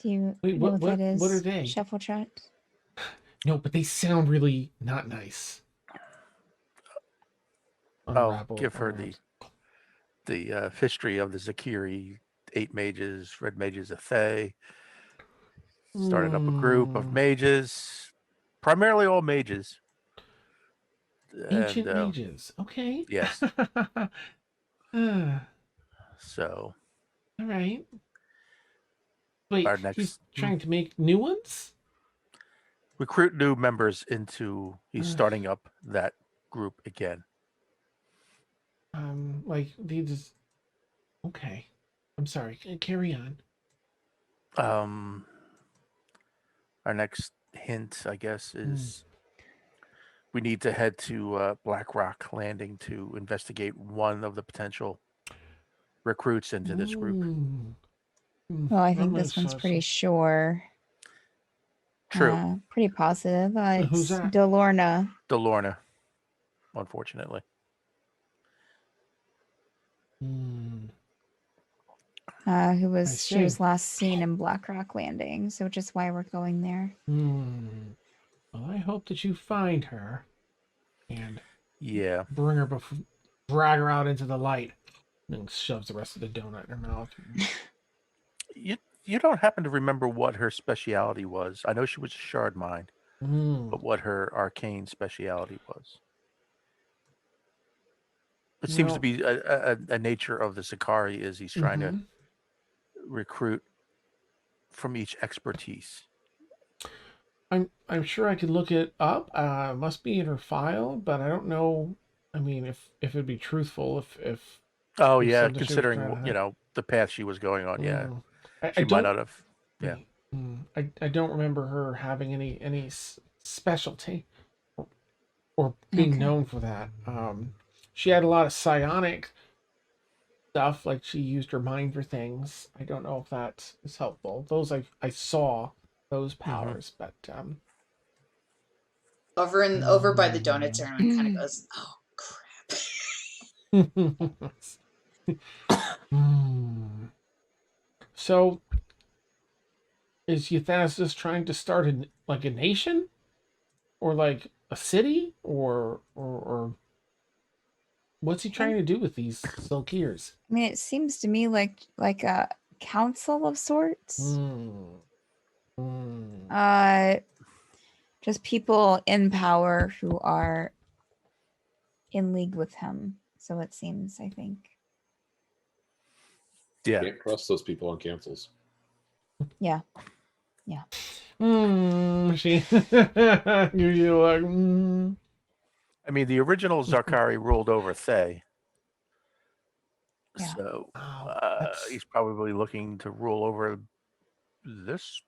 Do you Wait, know what- what that is? what are they? Shuffletrot? no, but they sound really not nice. I'll Unravel give her around. the history of the Zulkiri, 8 mages, Red Mages of Thay. Started up a group of mages, primarily all mages. Ancient And, mages. Okay. yes. All So right. Wait, Our he's next- trying to make new ones? recruit new members into. He's starting up that group again. Like they just. Okay. I'm sorry. Carry on. Our next hint, I guess, is we need to head to Blackrock Landing to investigate one of the potential recruits into this group. Well, I think this one's pretty sure. True. Pretty positive. Who's It's that? Delorna. Delorna, unfortunately. Who was she was see. last seen in Blackrock Landing, so which is why we're going there. Well, I hope that you find her and Yeah. bring her drag her out into the light. And shoves the rest of the donut in her mouth. You don't happen to remember what her speciality was? I know she was a shard mind, but what her arcane speciality was? It seems to be a nature of the Zakari is he's trying to recruit from each expertise. I'm sure I could look it up. Must be in her file, but I don't know. I mean, if it'd be truthful, if Oh It's yeah, something she was considering trying to you know the path she was going on, yeah, I she might don't. not have. Yeah. I don't remember her having any specialty or being Okay. known for that. She had a lot of psionic stuff, like she used her mind for things. I don't know if that is helpful. Those I saw those powers, but Over by the donuts, everyone kind of goes, "Oh crap!" So is Ythazz just trying to start a nation, or like a city, or what's he trying to do with these Zulkiers? I mean, it seems to me like a council of sorts. Just people in power who are in league with him. So it seems, I think. Yeah. Can't trust those people on councils. Yeah. She you like. I mean, the original Zarkari ruled over Thay. Yeah. So Wow, that's- he's probably looking to rule over this.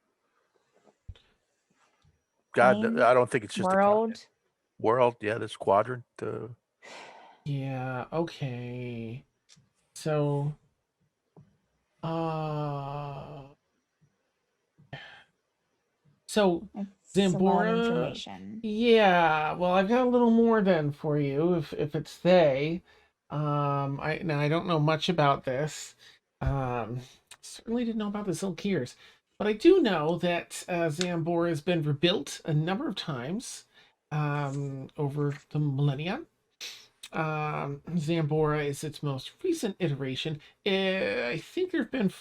God, Plane, I don't think it's just a world. world. Yeah, this quadrant. Yeah, okay. So so It's a lot of Xanbora. information. Yeah, well, I've got a little more then for you if it's they. I don't know much about this. Certainly didn't know about the Zulkiers, but I do know that Xanbora has been rebuilt a number of times over the millennia. Xanbora is its most recent iteration. I think there've been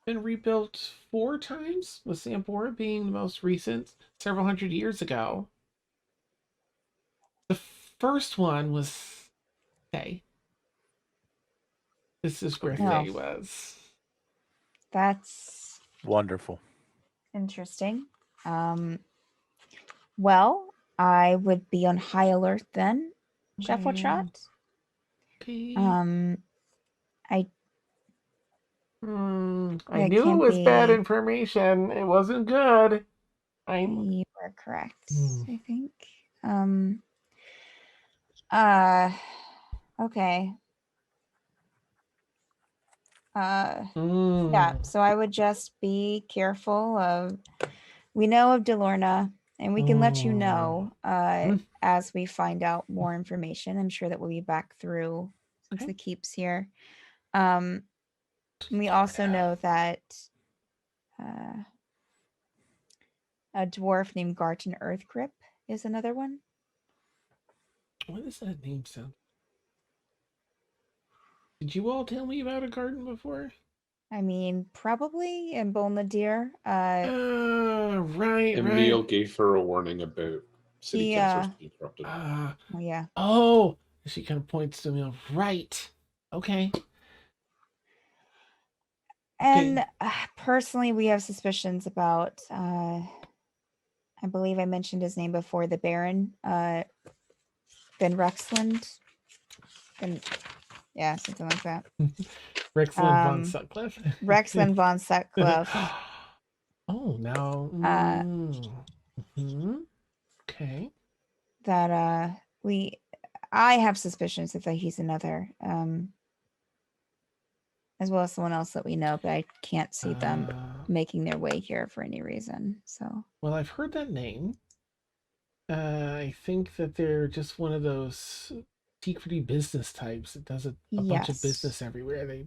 rebuilt 4 times, with Xanbora being the most recent, several hundred years ago. The first one was Thay. This is where Oh. Thay was. That's Wonderful. interesting. Well, I would be on high alert then, Shuffletrot. Okay. I I it knew it can't was bad be- information. It wasn't good. You are correct, Hmm. I think. Okay. Yeah, so I would just be careful of, we know of Daeroness, and we can let you know as we find out more information. I'm sure that we'll be back through since Okay. the keep's here. We also know that a dwarf named Garton Earthgrip is another one. What does that name sound? Did you all tell me about a garden before? I mean, probably in Bolnadir. Right. Emil gave her a warning about city councils being corrupted. Oh, yeah. Oh, she kind of points to me. Right. Okay. And personally, we have suspicions about, I believe I mentioned his name before, the Baron, Ben Rexland. Yeah, something like that. Rexland von Sutcliffe. Rexland von Sutcliffe. Oh, now. Okay. That I have suspicions that he's another, as well as someone else that we know, but I can't see them making their way here for any reason. So. Well, I've heard that name. I think that they're just one of those secret business types that does a bunch of business everywhere. They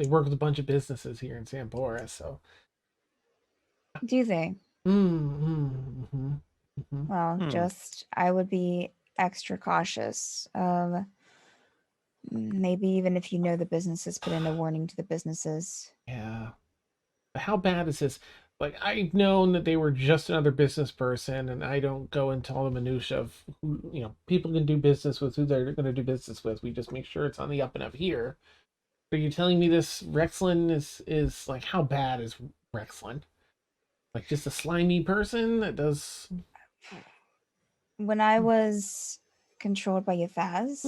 work with a bunch of businesses here in Xanbora, so. Do they? Well, just I would be extra cautious. Maybe even if you know the businesses, put in a warning to the businesses. Yeah. But how bad is this? Like, I've known that they were just another business person, and I don't go into all the minutia of who, people can do business with who they're going to do business with. We just make sure it's on the up and up here. Are you telling me this Rexland is like, how bad is Rexland? Like, just a slimy person that does. When I was controlled by Ythazz,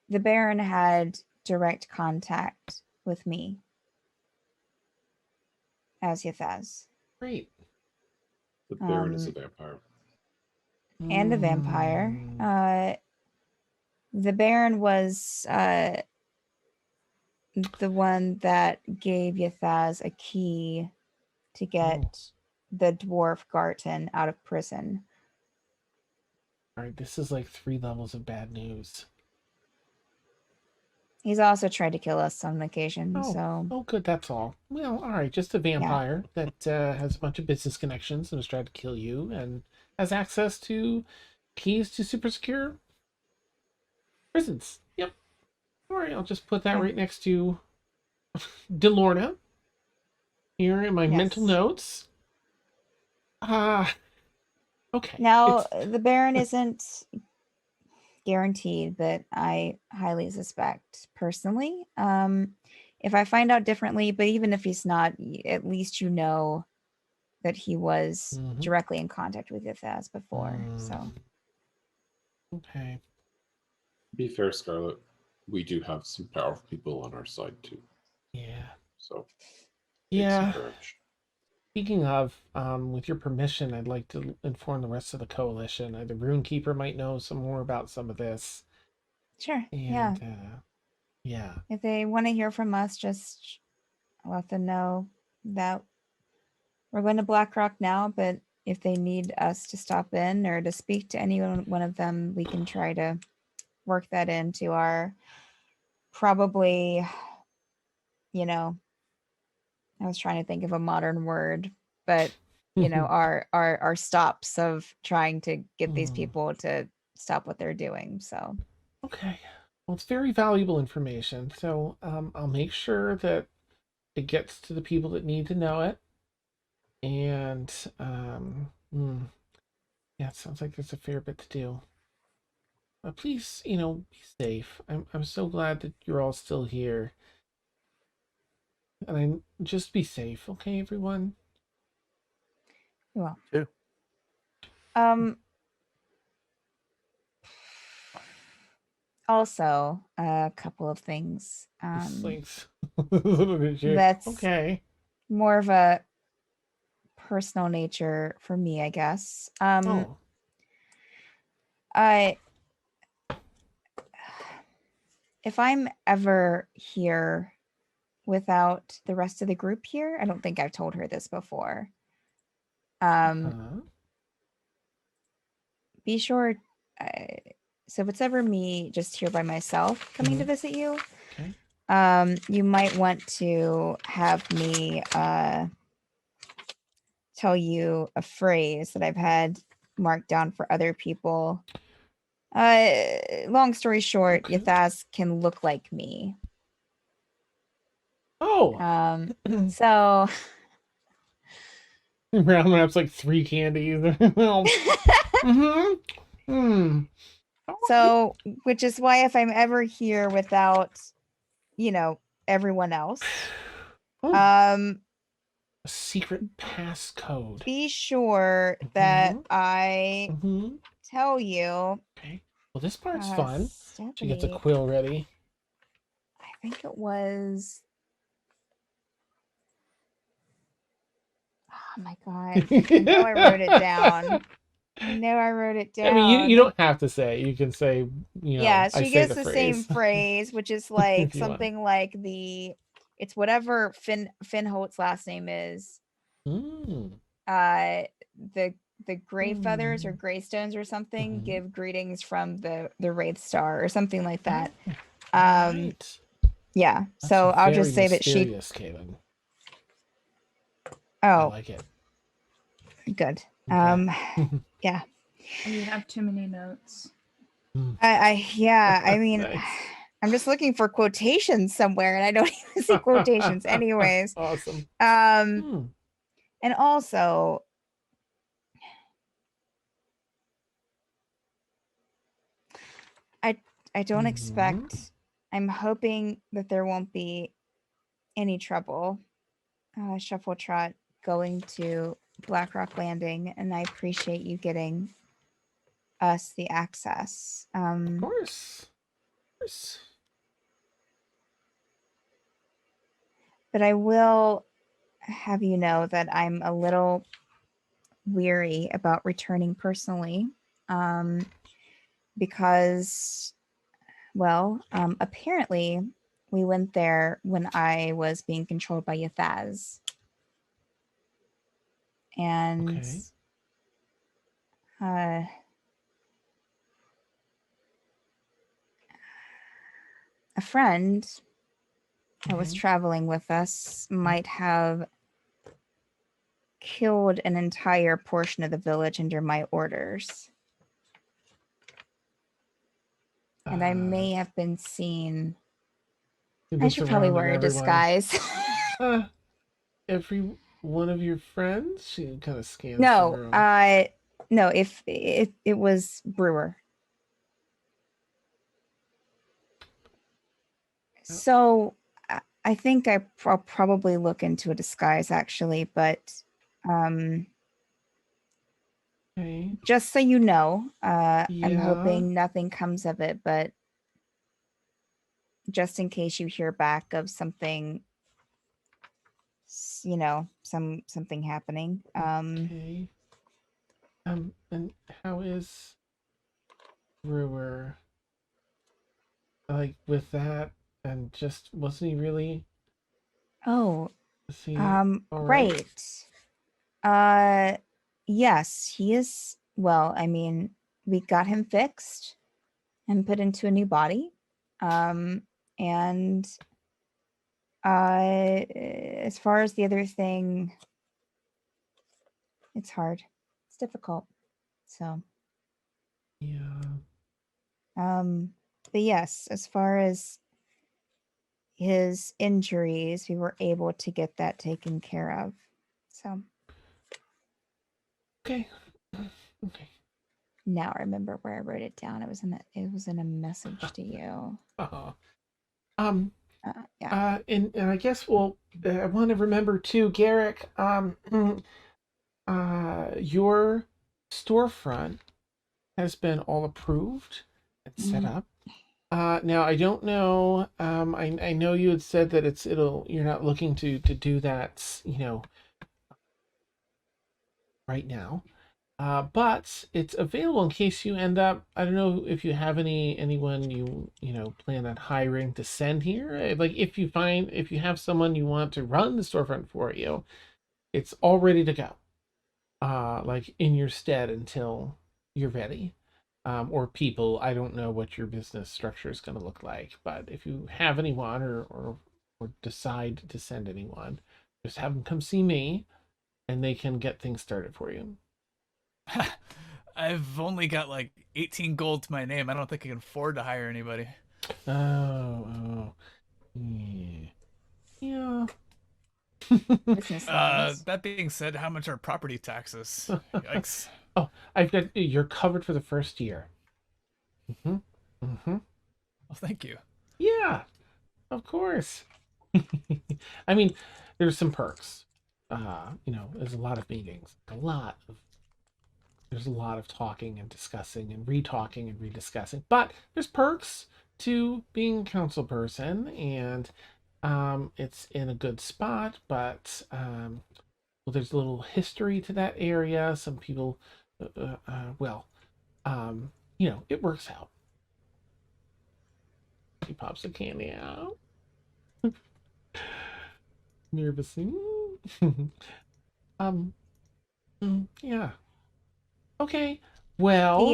the Baron had direct contact with me as Ythazz. Great. The Baron is a vampire. And a vampire. The Baron was the one that gave Ythazz a key to get the dwarf Garton out of prison. All right, this is like 3 levels of bad news. He's also tried to kill us on occasion, Oh, so oh, good. That's all. Well, all right. Just a vampire that has a bunch of business connections and has tried to kill you and has access to keys to super secure prisons. Yep. All right. I'll just put that Yeah. right next to Delorna here in my mental Yes. notes. Okay. Now It's- the Baron isn't guaranteed, but I highly suspect personally. If I find out differently, but even if he's not, at least you know that he was Mhm. directly in contact with Ythazz before. So Okay. Be fair, Scarlet. We do have some powerful people on our side too. Yeah. So Yeah. encouraged. Speaking of, with your permission, I'd like to inform the rest of the coalition. The Runekeeper might know some more about some of this. sure, And yeah. Yeah. If they want to hear from us, just let them know that we're going to Blackrock now. But if they need us to stop in or to speak to any one of them, we can try to work that into our probably, I was trying to think of a modern word, but our stops of trying to get these people to stop what they're doing. So Okay. Well, it's very valuable information. So I'll make sure that it gets to the people that need to know it. And yeah, it sounds like there's a fair bit to do. Please, be safe. I'm so glad that you're all still here. And just be safe, okay, everyone? well. Too. Also, a couple of things. Thanks. That's okay. more of a personal nature for me, I guess. Oh. If I'm ever here without the rest of the group here, I don't think I've told her this before. Be sure. So if it's ever me just here by myself coming to visit you, Okay. you might want to have me tell you a phrase that I've had marked down for other people. Long story short, Okay. Ythazz can look like me. Oh. So Round wraps like 3 candies. So, which is why if I'm ever here without, everyone else, A secret passcode. be sure that I tell you. Okay. Well, this part's fun. Stephanie, She gets a quill ready. I think it was. Oh my god! I know I wrote it down. I wrote it down. I mean, you don't have to say. You can say, Yeah, she I say gets the the same phrase. phrase, which is like If you want. something like it's whatever Finn Holt's last name is. The gray feathers or gray stones or something give greetings from the Wraith Star or something like that. Right. Yeah. That's So I'll just say very that she. mysterious, Kaylin. Oh, I like it. good. Okay. Yeah. You have too many notes. I mean, Nice. I'm just looking for quotations somewhere, and I don't even see quotations. Anyways, Awesome. And also, I don't expect. I'm hoping that there won't be any trouble. Shuffletrot going to Blackrock Landing, and I appreciate you getting us the access. Of course. But I will have you know that I'm a little weary about returning personally, because, apparently we went there when I was being controlled by Ythazz. And a friend that was Mhm. traveling with us might have killed an entire portion of the village under my orders. And I may have been seen. You've I been should probably surrounding wear a everyone. disguise. Every one of your friends? She kind of scans No, the room. no, if it was Brewer. So I think I'll probably look into a disguise actually, but Okay. just so you know, I'm Yeah. hoping nothing comes of it, but just in case you hear back of something, you know, something happening. Okay. And how is Brewer? Like with that, and just wasn't he really? Oh, Was he all right? right. Yes, he is. Well, I mean, we got him fixed and put into a new body. And as far as the other thing, it's hard. It's difficult. So, Yeah. but yes, as far as his injuries, we were able to get that taken care of. So Okay. Okay. now I remember where I wrote it down. It was in a message to you. Yeah. And I guess I want to remember too, Garrick. Your storefront has been all approved and set up. Now I don't know. I know you had said that you're not looking to do that, right now. But it's available in case you end up. I don't know if you have anyone you plan on hiring to send here. Like if you have someone you want to run the storefront for you, it's all ready to go. Like in your stead until you're ready. Or people. I don't know what your business structure is going to look like, but if you have anyone or decide to send anyone, just have them come see me, and they can get things started for you. I've only got like 18 gold to my name. I don't think I can afford to hire anybody. Oh, yeah. Business loans. That being said, how much are property taxes? Yikes. Oh, you're covered for the first year. Well, thank you. Yeah, of course. I mean, there's some perks. There's a lot of meetings, there's a lot of talking and discussing and re-talking and rediscussing, but there's perks to being a council person, and it's in a good spot, but there's a little history to that area. Some people, it works out. He pops the candy out. Nervously. Yeah. Okay. Well.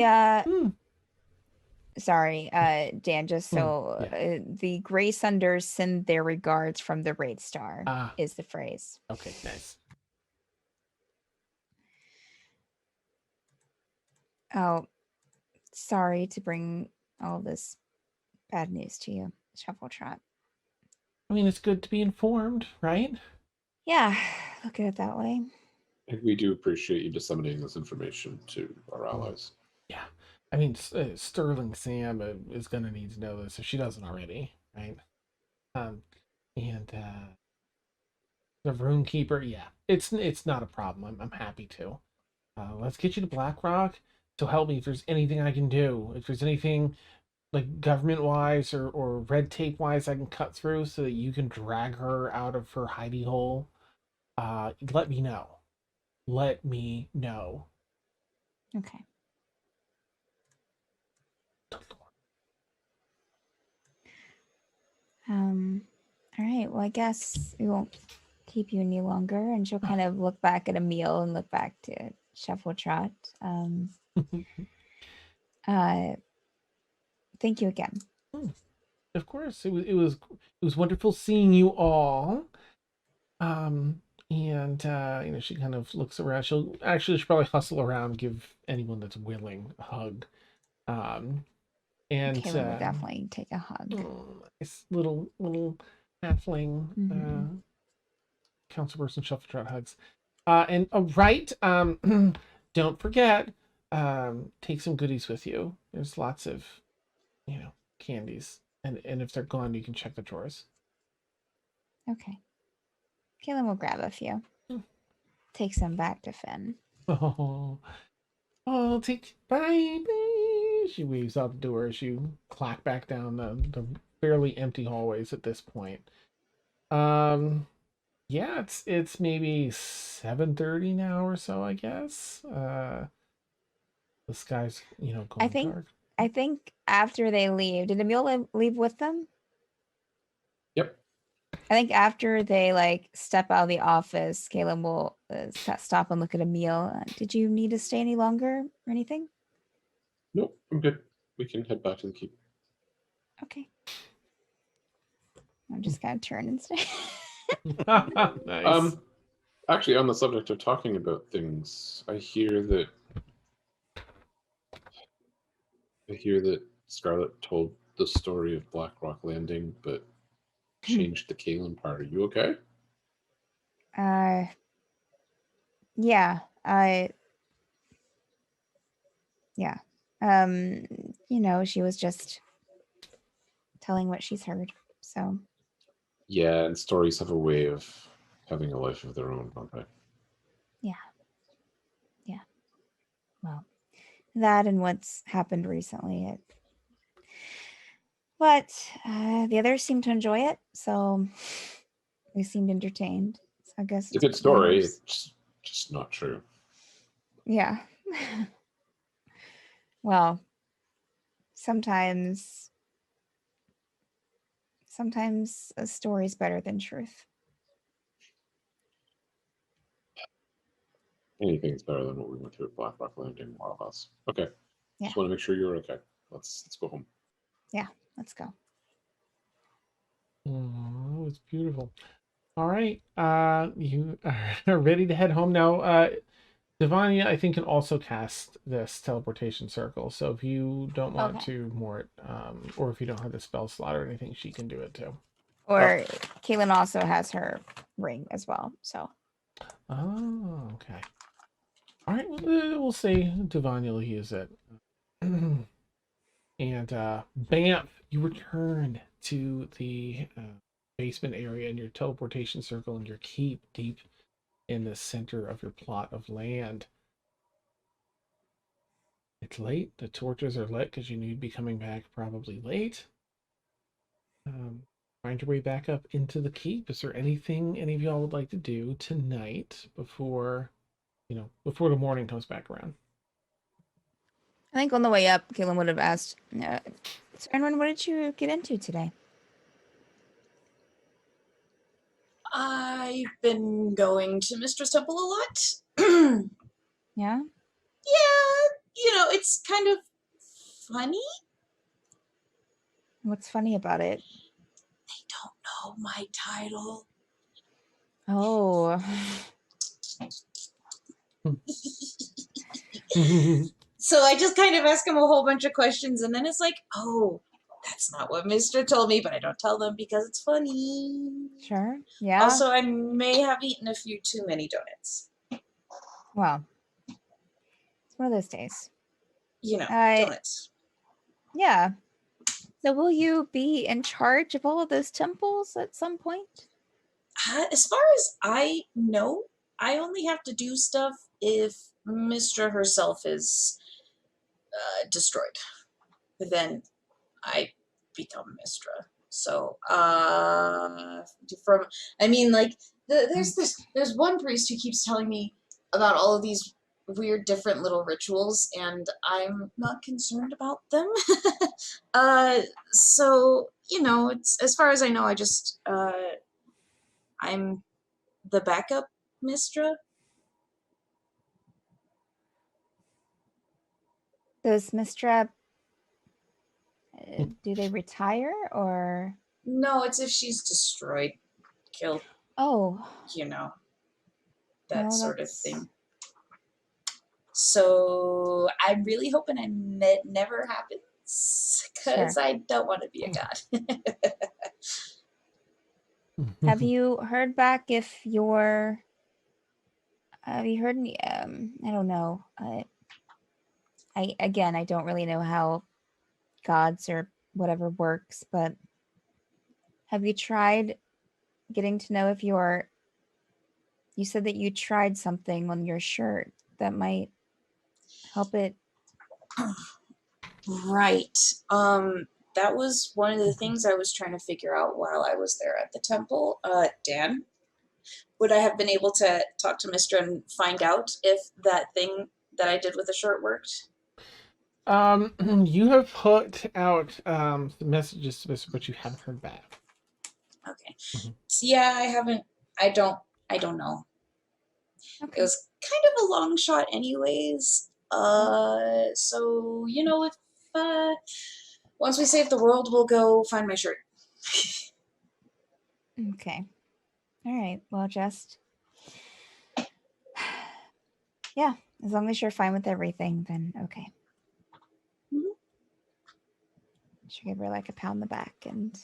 Sorry, Dan, just so the Grey Sunders send their regards from the Raid Star is the phrase. Okay, nice. Oh, sorry to bring all this bad news to you, Shuffletrot. I mean, it's good to be informed, right? Yeah, look at it that way. And we do appreciate you disseminating this information to our allies. Yeah. I mean, Sterling Sam is going to need to know this if she doesn't already, right? And the Runekeeper, yeah, it's not a problem. I'm happy to. Let's get you to Blackrock. So help me if there's anything I can do. If there's anything like government-wise or red tape-wise I can cut through so that you can drag her out of her hidey hole, let me know. Let me know. Okay. All right. Well, I guess we won't keep you any longer, and she'll kind of look back at Emil and look back to Shuffletrot. Thank you again. Of course. It was wonderful seeing you all. And she kind of looks around. She'll probably hustle around, give anyone that's willing a hug. And Caleb would definitely take a hug. Nice little halfling Mhm. Councilperson Shuffletrot hugs. And don't forget, take some goodies with you. There's lots of, candies. And if they're gone, you can check the drawers. Okay. Caleb will grab a few. Take some back to Finn. Oh, bye. She waves out the door as you clack back down the fairly empty hallways at this point. Yeah, it's maybe 7:30 now or so, I guess. The sky's going dark. I think after they leave, did Emil leave with them? Yep. I think after they step out of the office, Caleb will stop and look at Emil. Did you need to stay any longer or anything? Nope, I'm good. We can head back to the keep. Okay. I'm just gonna turn and stay. Nice. Actually, on the subject of talking about things, I hear that Scarlet told the story of Blackrock Landing, but changed the Kalen part. Are you okay? Yeah. She was just telling what she's heard. So. Yeah, and stories have a way of having a life of their own, don't they? Yeah. Well, that and what's happened recently. But the others seem to enjoy it, so they seemed entertained. So I guess it's a good story. It's just not true. Yeah. Well, sometimes a story's better than truth. Anything's better than what we went through at Blackrock Landing, more or less. Okay. Yeah. Just want to make sure you're okay. Let's go home. Yeah, let's go. Oh, it's beautiful. All right. You are ready to head home now. Devania, I think, can also cast this teleportation circle. So if you don't want to, Mort, or if you don't have the spell slot or anything, she can do it too. Or Kaylin also has her ring as well. So. Oh, okay. All right. We'll say Devania will use it. And Bamf, you return to the basement area in your teleportation circle and your keep deep in the center of your plot of land. It's late. The torches are lit because you knew you'd be coming back probably late. Find your way back up into the keep. Is there anything any of y'all would like to do tonight before the morning comes back around? I think on the way up, Kaylin would have asked, Aaron, what did you get into today? I've been going to Mistress Temple a lot. Yeah? Yeah, it's kind of funny. What's funny about it? They don't know my title. Oh. So I just kind of ask him a whole bunch of questions, and then it's like, oh, that's not what Mr. told me, but I don't tell them because it's funny. Sure. Yeah. Also, I may have eaten a few too many donuts. Well, it's one of those days. Donuts. Yeah. So will you be in charge of all of those temples at some point? As far as I know, I only have to do stuff if Mistra herself is destroyed. Then I become Mistra. So, there's one priest who keeps telling me about all of these weird different little rituals, and I'm not concerned about them. So, it's, as far as I know, I just I'm the backup Mistra. Does Mistra do they retire or? No, it's if she's destroyed, killed, Oh, you know, that well, sort of that's- thing. So I'm really hoping it never happens because Sure. I don't want to be a god. Have you heard back if your? Have you heard any? I don't know. I don't really know how gods or whatever works, but have you tried getting to know if your? You said that you tried something on your shirt that might help it. Right. That was one of the things I was trying to figure out while I was there at the temple. Dan, would I have been able to talk to Mister and find out if that thing that I did with the shirt worked? You have put out the messages to Mr., but you haven't heard back. Okay. Mhm. So, yeah, I haven't. I don't know. Okay. It was kind of a long shot, anyways. So you know, if once we save the world, we'll go find my shirt. Okay. All right. Well, just yeah. As long as you're fine with everything, then okay. Mhm. Should give her like a pat on the back and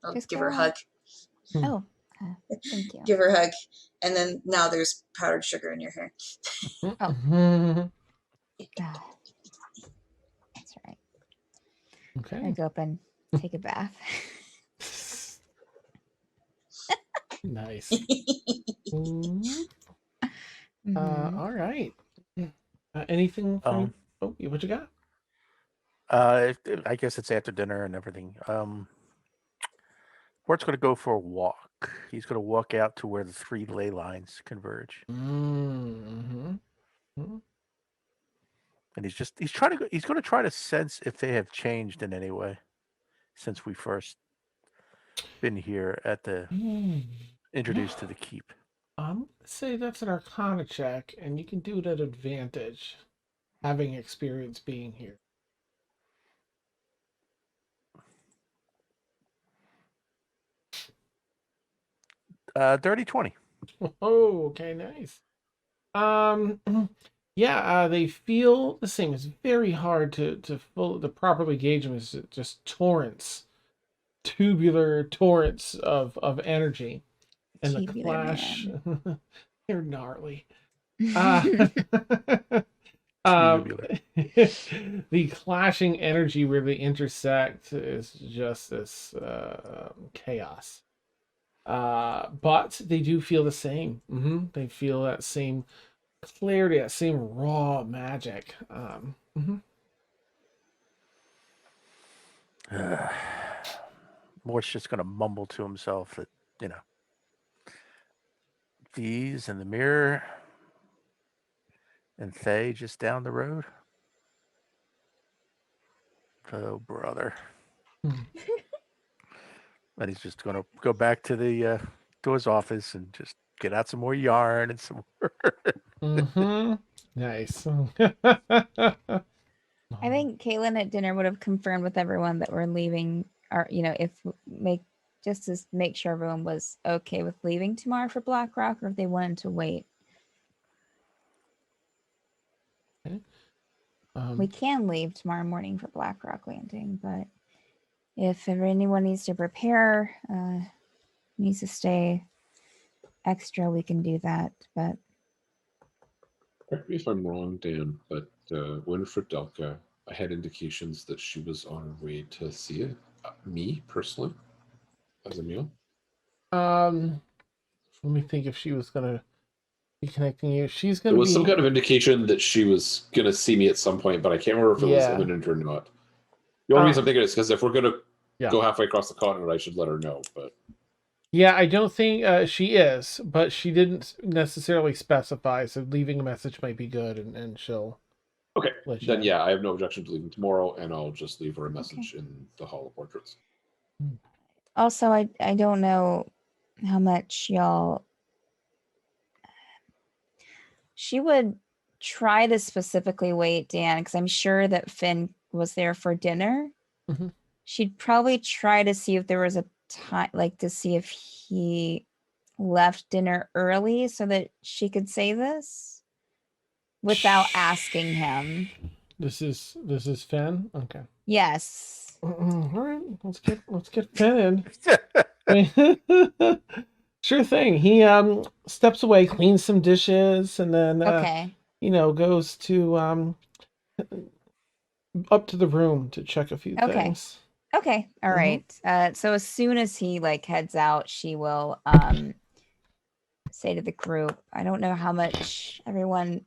I'll Just give go her a on. hug. oh, thank you. Give her a hug, and then now there's powdered sugar in your hair. Ah, that's right. I Okay. go up and take a bath. Nice. Mm, Mhm. all right. Anything from? Um, Oh, what you got? I guess it's after dinner and everything. Mort's going to go for a walk. He's going to walk out to where the 3 ley lines converge, Mm-hmm. and he's going to try to sense if they have changed in any way since we first been here at the introduced to the keep. I'm gonna say that's an Arcana check, and you can do it at advantage, having experience being here. Dirty 20. Oh, okay, nice. Yeah, they feel the same. It's very hard to properly gauge them. It's just tubular torrents of energy, and the Tubular clash. man. They're gnarly. Uh, Tubular. the clashing energy where they intersect is just this chaos. But they do feel the same. They feel that same clarity, that same raw magic. Mort's just going to mumble to himself that, these in the mirror and Thay just down the road. Oh, brother. And he's just going to go back to his office and just get out some more yarn and some more. Nice. I think Caitlin at dinner would have confirmed with everyone that we're leaving. Or just to make sure everyone was okay with leaving tomorrow for Blackrock, or if they wanted to wait. We can leave tomorrow morning for Blackrock Landing, but if anyone needs to prepare, needs to stay extra, we can do that. But Correct me if I'm wrong, Dan, but Winifred Delka, I had indications that she was on her way to see it. Me, personally, as a meal. Let me think if she was gonna be connecting you. She's gonna There was be some kind of indication that she was going to see me at some point, but I can't remember if it was imminent or not. The only reason I'm thinking is because if we're going to go halfway across the continent, I should let her know. But yeah, I don't think she is, but she didn't necessarily specify, so leaving a message might be good, and she'll... Okay, let you then know. yeah, I have no objection to leaving tomorrow, and I'll just leave her a message in the Hall of Portraits. also, I don't know how much y'all... She would try to specifically wait, Dan, because I'm sure that Finn was there for dinner, Mhm. she'd probably try to see if there was a time, like to see if he left dinner early so that she could say this without asking him. This is Finn. Okay. Yes. All right. Let's get Finn in. Sure thing. He steps away, cleans some dishes, and then Okay. goes to up to the room to check a few Okay. things. Okay. All Mhm. right. So as soon as he like heads out, she will say to the group, I don't know how much everyone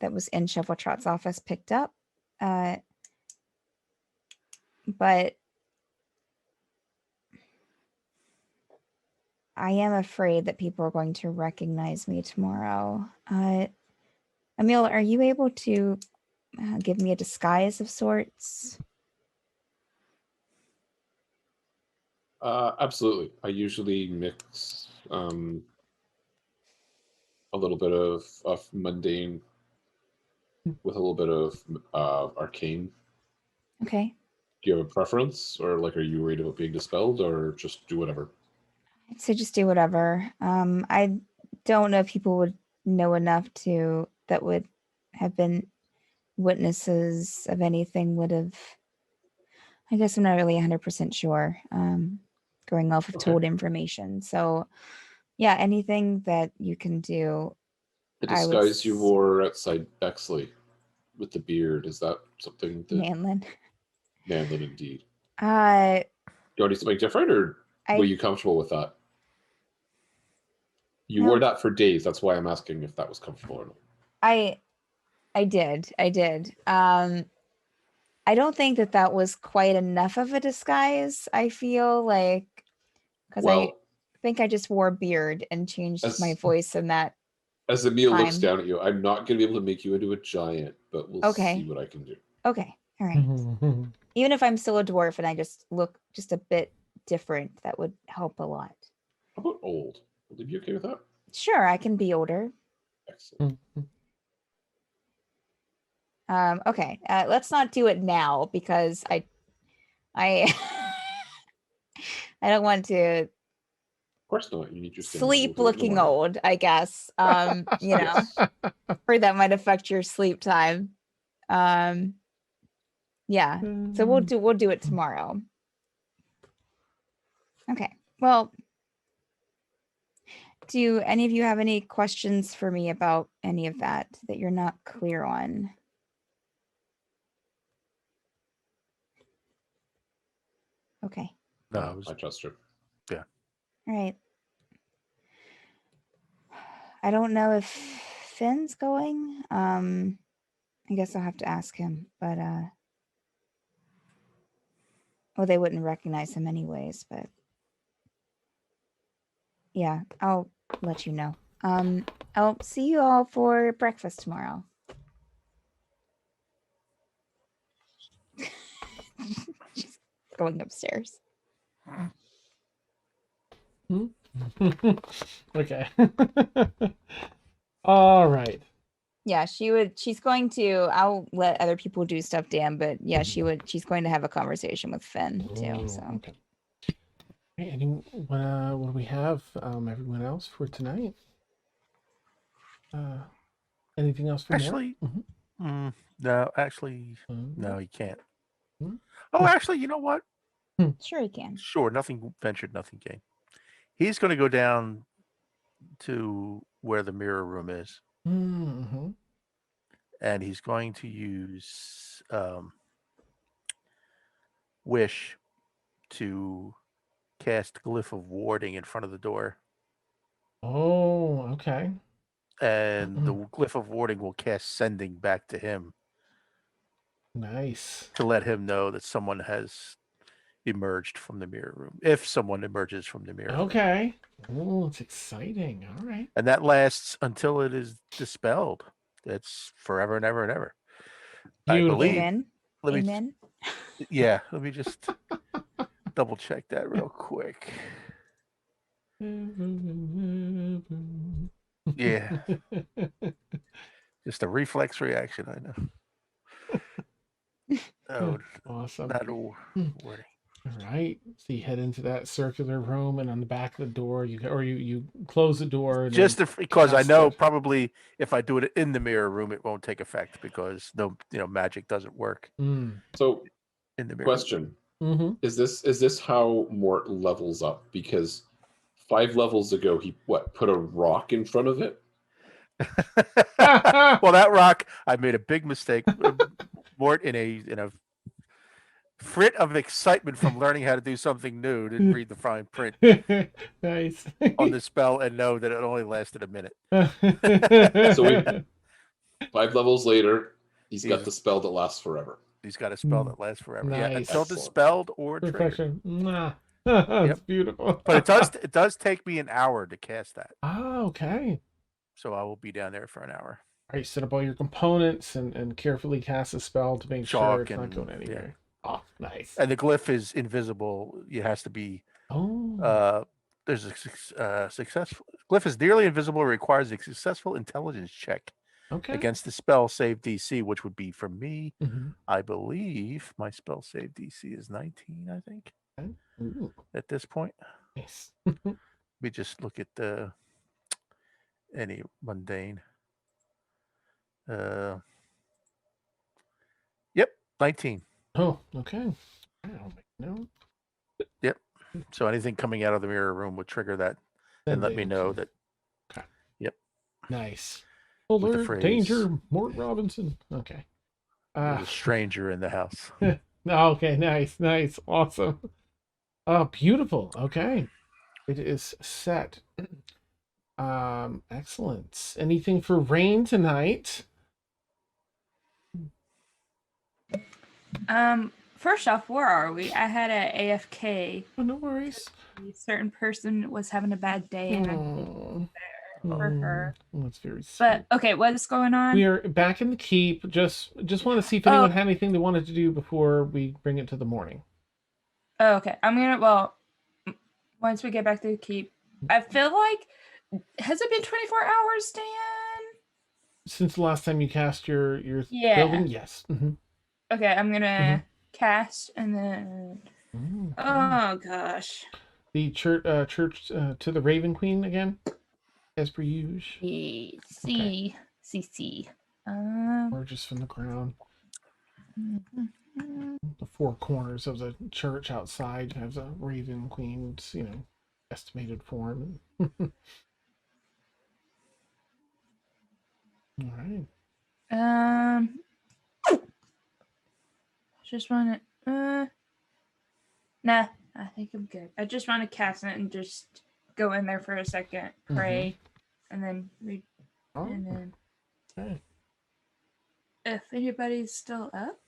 that was in Shuffletrot's office picked up. But I am afraid that people are going to recognize me tomorrow. Emil, are you able to give me a disguise of sorts? Absolutely. I usually mix a little bit of mundane with a little bit of arcane. Okay. Do you have a preference, or like, are you worried about being dispelled, or just do whatever? So just do whatever. I don't know if people would know enough that would have been witnesses of anything would have. I guess I'm not really 100% sure. Going off of Okay. told information. So yeah, anything that you can do. The I would disguise you wore outside Bexley with the beard, is that something that Manlin. Manlin indeed? Uh, Do you want to do something different, or were you comfortable with that? You wore that for days. That's why I'm asking if that was comfortable or not. I did. I don't think that was quite enough of a disguise. I feel like because I think I just wore a beard and changed my voice in that. As Emil looks time. down at you, I'm not going to be able to make you into a giant, but we'll see what I can do. Okay. All right. Even if I'm still a dwarf and I just look just a bit different, that would help a lot. How about old? Will you be okay with that? Sure, I can be older. Excellent. Okay. Let's not do it now because I I don't want to. Of course not. You need your sleep looking old, I guess. You know, or that might affect your sleep time. Yeah. So we'll do it tomorrow. Okay. Well, do any of you have any questions for me about any of that you're not clear on? Okay. No, I trust her. Yeah. All right. I don't know if Finn's going. I guess I'll have to ask him, but well, they wouldn't recognize him anyways, but yeah, I'll let you know. I'll see you all for breakfast tomorrow. She's going upstairs. Okay. All right. Yeah, she's going to, I'll let other people do stuff, Dan, but yeah, she's going to have a conversation with Finn too. So Okay. Hey, what do we have? Everyone else for tonight? Anything else for actually? No, actually, no, you can't. Oh, actually, you know what? Sure, he can. Sure, nothing ventured, nothing gained. He's going to go down to where the mirror room is, and he's going to use Wish to cast Glyph of Warding in front of the door. Oh, okay. And the Glyph of Warding will cast Sending back to him. Nice. To let him know that someone has emerged from the mirror room. If someone emerges from the mirror room. Okay. Oh, it's exciting. All right. And that lasts until it is dispelled. It's forever and ever and ever. Beautiful. I believe. Amen. Yeah, let me just double check that real quick. Yeah. Just a reflex reaction, I know. Oh, Awesome. that'll Hmm. worry. All right. So you head into that circular room, and on the back of the door, you close the door. And Just then because I cast know it. probably if I do it in the mirror room, it won't take effect because magic doesn't work So, in the mirror. question: Mm-hmm. Is this how Mort levels up? Because 5 levels ago, he put a rock in front of it? Well, that rock, I made a big mistake. Mort in a frit of excitement from learning how to do something new, didn't read the fine print Nice. on the spell and know that it only lasted a minute. So 5 levels later, he's got the spell that lasts forever. He's got a spell that lasts forever. Yeah, Nice. until Excellent. dispelled or triggered. Perfection. Nah. That's beautiful. But it does take me an hour to cast that. Oh, okay. So I will be down there for an hour. All right, set up all your components and carefully cast a spell to make sure it's not going anywhere. Oh, nice. And the glyph is invisible. It has to be. There's a successful glyph is nearly invisible. Requires a successful intelligence check against the spell save DC, which would be for me. I believe my spell save DC is 19. I think at this point. Nice. We just look at any mundane. Yep, 19. Oh, okay. I'll make a note. Yep. So anything coming out of the mirror room would trigger that and let me know that. Okay. Yep. Nice. Alert, danger, Mort Robinson. Okay. There's a stranger in the house. Okay, nice, awesome. Oh, beautiful. Okay. It is set. Excellent. Anything for rain tonight? First off, where are we? I had a AFK. Oh, no worries. A certain person was having a bad day, and I'm there for her. That's very sweet. But okay, what is going on? We are back in the keep. Just want to see if anyone had anything they wanted to do before we bring it to the morning. Oh, okay. Once we get back to the keep, I feel like, has it been 24 hours, Dan? Since the last time you cast your building? Yes. Okay, I'm gonna cast and then. Oh gosh. The church to the Raven Queen again, as per usual. C. Or just from the ground. The 4 corners of the church outside has a Raven Queen's, estimated form. All right. Just want to. Nah, I think I'm good. I just want to cast it and just go in there for a second, pray, and then read, and then. Okay. If anybody's still up,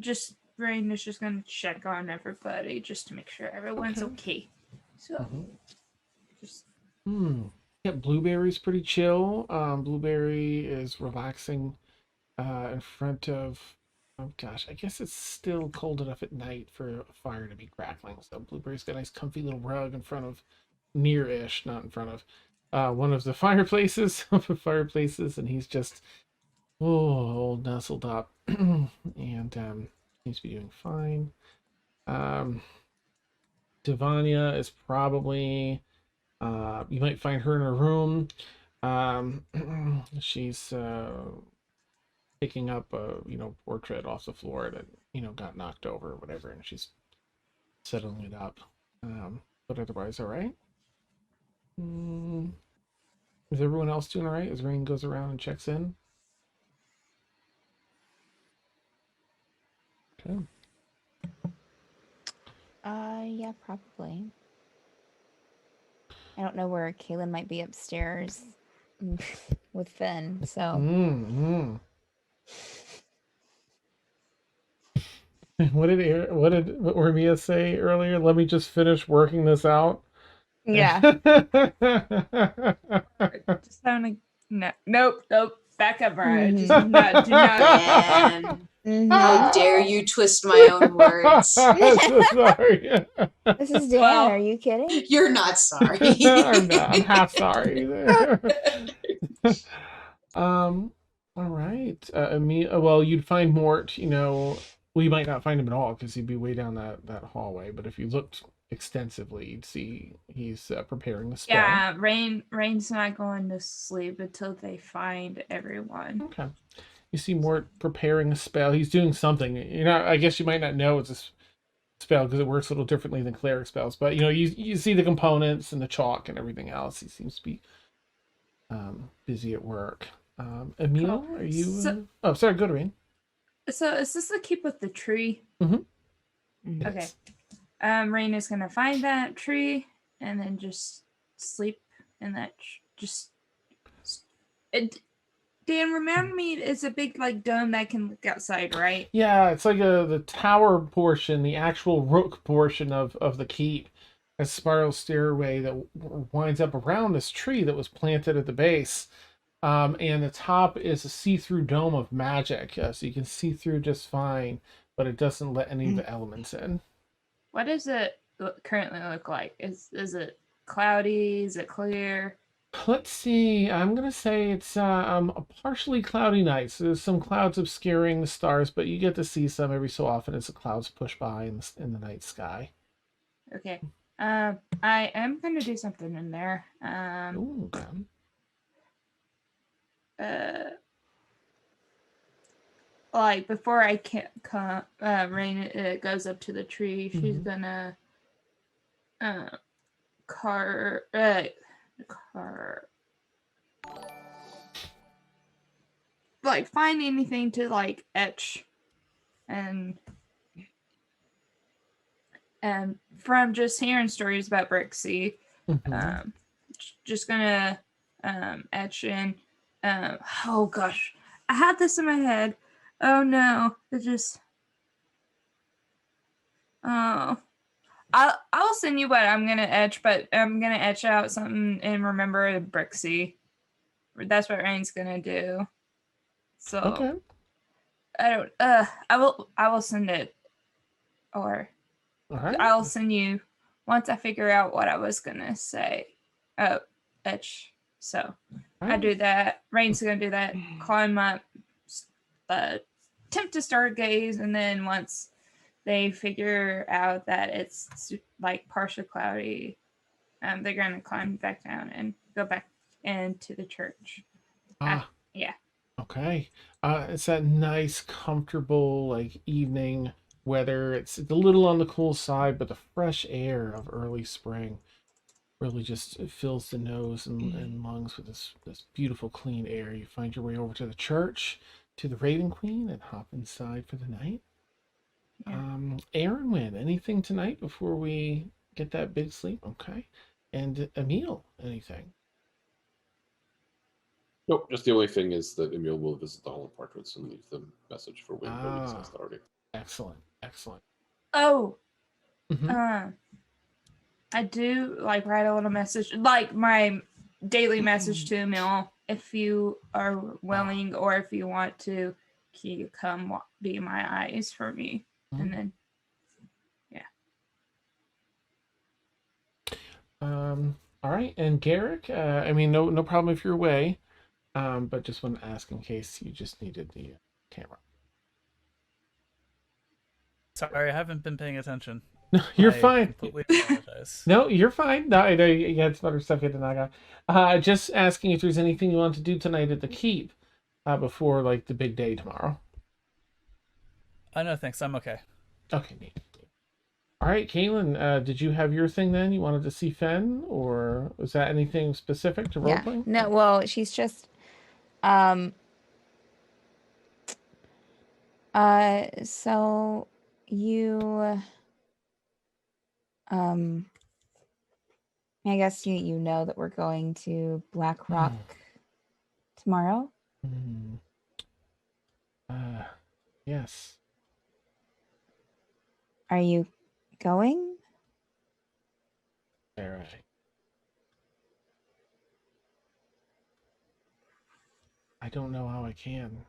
just Rain is just gonna check on everybody just to make sure everyone's okay. So, just. Yeah, Blueberry's pretty chill. Blueberry is relaxing in front of. Oh gosh, I guess it's still cold enough at night for a fire to be crackling. So Blueberry's got a nice comfy little rug in front of, near-ish, not in front of, one of the fireplaces, and he's just, all nestled up, and seems to be doing fine. Devania is probably, you might find her in her room. She's picking up a portrait off the floor that got knocked over or whatever, and she's settling it up. But otherwise, all right. Is everyone else doing all right as Rain goes around and checks in? Okay. Yeah, probably. I don't know where Kaylin might be upstairs with Finn, so. What did Ormia say earlier? Let me just finish working this out. Yeah. Just having nope. Back up, Mariah. Just do not. How dare you twist my own words? I'm so sorry. This is Dan. Are you kidding? You're not sorry. I'm not. I'm half sorry. All All right. Well, you'd find Mort, well, you might not find him at all because he'd be way down that hallway. But if you looked extensively, you'd see he's preparing the spell. Yeah, Rain's not going to sleep until they find everyone. Okay. You see Mort preparing a spell. He's doing something. I guess you might not know it's a spell because it works a little differently than cleric spells. But you see the components and the chalk and everything else. He seems to be busy at work. Emil, Cool. are you? So- Oh, sorry. Go to Rain. So is this the keep with the tree? Mm-hmm. Okay. Rain is gonna find that tree and then just sleep in that. Dan, remember me? It's a big dome that can look outside, right? Yeah, it's like the tower portion, the actual rook portion of the keep, a spiral stairway that winds up around this tree that was planted at the base. And the top is a see-through dome of magic, so you can see through just fine, but it doesn't let any of the elements in. What does it currently look like? Is it cloudy? Is it clear? Let's see. I'm gonna say it's a partially cloudy night. So there's some clouds obscuring the stars, but you get to see some every so often as the clouds push by in the night sky. Okay. I am gonna do something in there. Ooh, okay. Before I can't come, Rain goes up to the tree. She's Mhm. gonna car find anything to etch and from just hearing stories about Brixie, Mhm. just gonna etch in oh gosh, I had this in my head. Oh no, it just oh I'll send you what I'm gonna etch, but I'm gonna etch out something and remember Brixie. That's what Rain's gonna do. So Okay. I will send it, or All right. I'll send you once I figure out what I was gonna say. Oh, etch. So I do that. Rain's gonna do that. Climb up, attempt to stargaze, and then once they figure out that it's partially cloudy, they're gonna climb back down and go back into the church. Yeah. Okay. It's that nice, comfortable, evening weather. It's a little on the cool side, but the fresh air of early spring really just fills the nose and lungs with this beautiful, clean air. You find your way over to the church, to the Raven Queen, and hop inside for the night. Yeah. Aaron, anything tonight before we get that big sleep? Okay. And Emil, anything? Nope, just the only thing is that Emil will visit the Hall of Portraits and leave the message for Wayne, but we discussed that already. Excellent. Oh, Mhm. I do write a little message, my daily message to Emil. If you are willing, or if you want to, can you come be my eyes for me? And then, All right. And Garrick, no problem if you're away, but just want to ask in case you just needed the camera. Sorry, I haven't been paying attention. No, you're I fine. completely apologize. No, you're fine. No, I know you had some other stuff you had to knock out. Just asking if there's anything you want to do tonight at the keep, before the big day tomorrow. No, thanks. I'm okay. Okay, neat. All right, Caitlin, did you have your thing then? You wanted to see Fen, or was that anything specific to Yeah. roleplaying? No, well, she's just so you I guess you know that we're going to Blackrock tomorrow. Yes. Are you going? All right. I don't know how I can.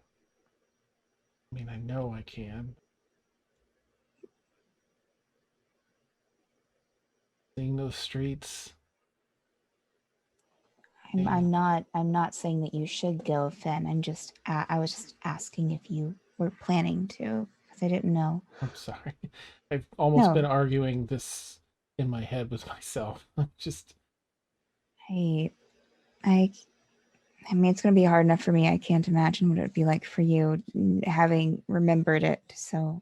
I know I can. Seeing those streets. I'm not saying that you should go, Fen. I was just asking if you were planning to, because I didn't know. I'm sorry. I've almost No. been arguing this in my head with myself. I'm just I mean, it's going to be hard enough for me. I can't imagine what it would be like for you having remembered it. So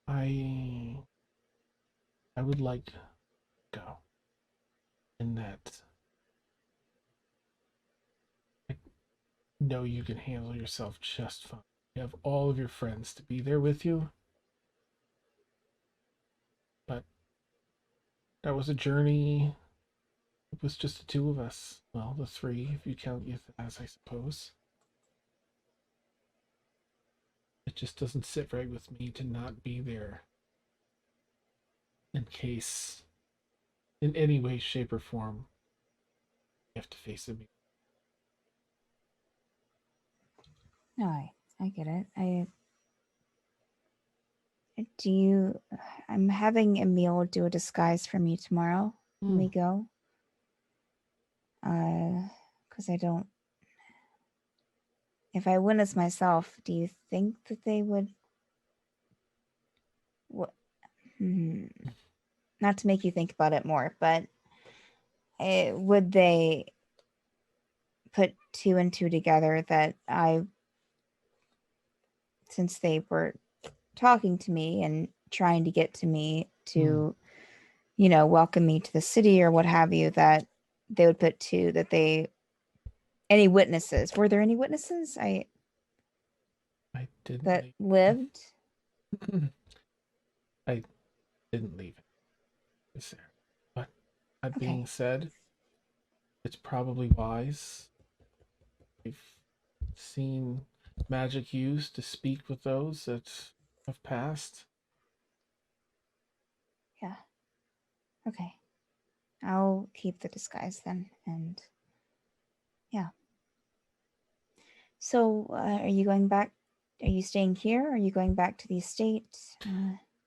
I would like to go. In that I know you can handle yourself just fine. You have all of your friends to be there with you. But that was a journey. It was just the two of us. Well, the three, if you count Ythazz, I suppose. It just doesn't sit right with me to not be there. In case, in any way, shape, or form, you have to face it. no, I get it. I'm having Emil do a disguise for me tomorrow when we go. Because I don't. If I win as myself, do you think that they would? What? Not to make you think about it more, but would they put two and two together that since they were talking to me and trying to get to me to, welcome me to the city or what have you, that they would put two, any witnesses? Were there any witnesses? I didn't that leave. lived? I didn't leave it. Is there? But that Okay. being said, it's probably wise. We've seen magic used to speak with those that have passed. Yeah. Okay. I'll keep the disguise then. And yeah. So are you going back? Are you staying here? Are you going back to the estate?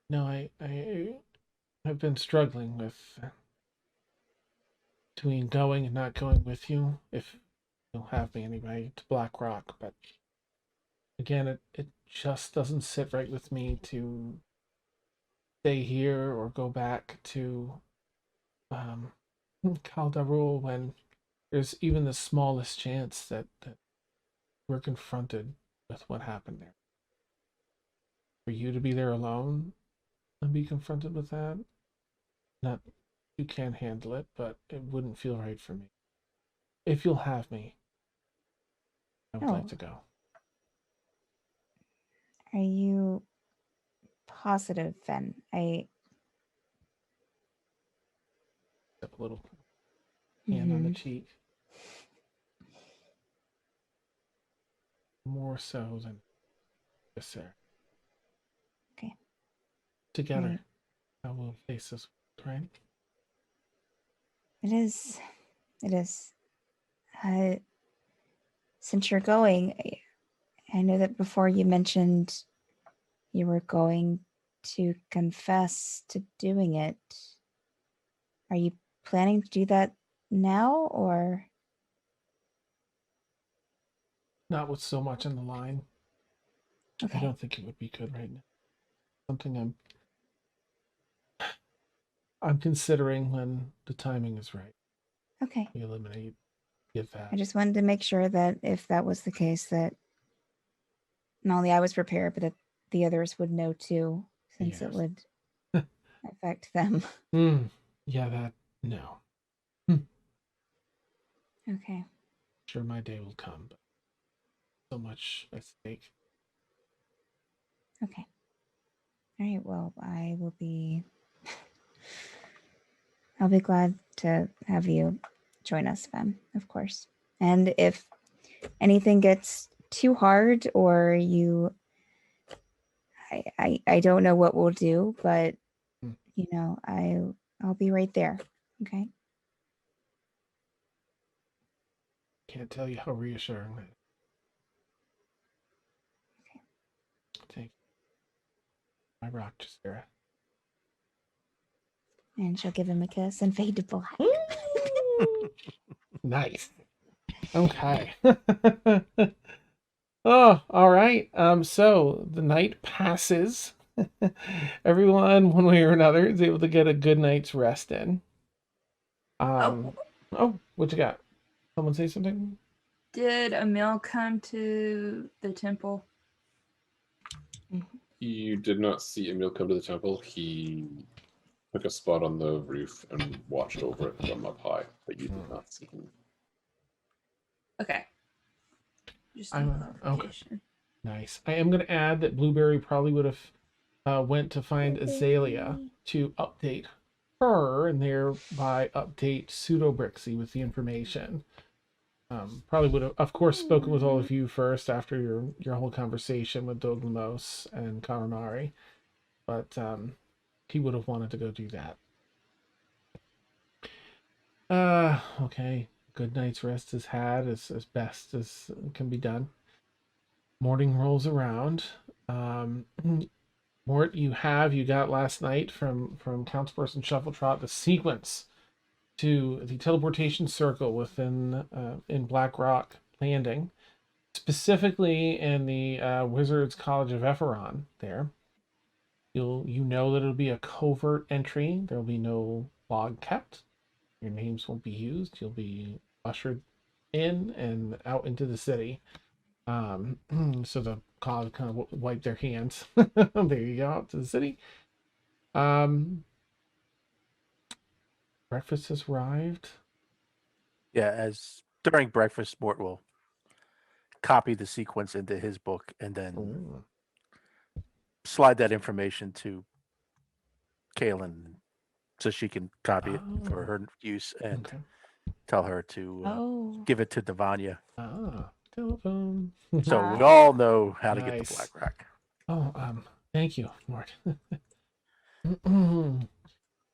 No, I've been struggling with between going and not going with you, if you'll have me anyway, to Blackrock. But again, it just doesn't sit right with me to stay here or go back to Caldarul when there's even the smallest chance that we're confronted with what happened there. For you to be there alone and be confronted with that, not you can't handle it, but it wouldn't feel right for me. If you'll have me, I would like to go. Are you positive, Fen? A little hand on the cheek. More so than necessary. Okay. Together, Right. I will face this, right? It is. It is. Since you're going, I know that before you mentioned you were going to confess to doing it. Are you planning to do that now, or? Not with so much on the line. Okay. I don't think it would be good right now. Something I'm considering when the timing is right. Okay. We eliminate Ythazz. I just wanted to make sure that if that was the case, that not only I was prepared, but that the others would know too, since it would affect them. Yeah, that no. Okay. Sure, my day will come, but so much at stake. Okay. All right. Well, I'll be glad to have you join us, Fem, of course. And if anything gets too hard or I don't know what we'll do, but I'll be right there. Okay. Can't tell you how reassuring that is. Okay. Take my rock to Sarah. And she'll give him a kiss and fade to black. Nice. Okay. Oh, all right. So the night passes. Everyone, one way or another, is able to get a good night's rest in. Oh, what you got? Someone say something? Did Emil come to the temple? You did not see Emil come to the temple. He took a spot on the roof and watched over it from up high, but you did not see him. Okay. Just I'm- need clarification. Nice. I am going to add that Blueberry probably would have went to find Azalea to update her and thereby update Pseudo Brixie with the information. Probably would have, of course, spoken with all of you first after your whole conversation with Doglamos and Karamari, but he would have wanted to go do that. Okay. Good night's rest is had as best as can be done. Morning rolls around. Mort, you got last night from Councilperson Shuffletrot the sequence to the Teleportation Circle within in Blackrock Landing, specifically in the Wizards College of Epheron. There, you know that it'll be a covert entry. There'll be no log kept. Your names won't be used. You'll be ushered in and out into the city. So the COG kind of wipe their hands. There you go, out to the city. Breakfast has arrived. Yeah, as during breakfast, Mort will copy the sequence into his book and then slide that information to Kaylin so she can copy it for her use and tell her to give it to Devanya. Telephone. So we all know how to get Nice. the Blackrock. Oh, thank you, Mort.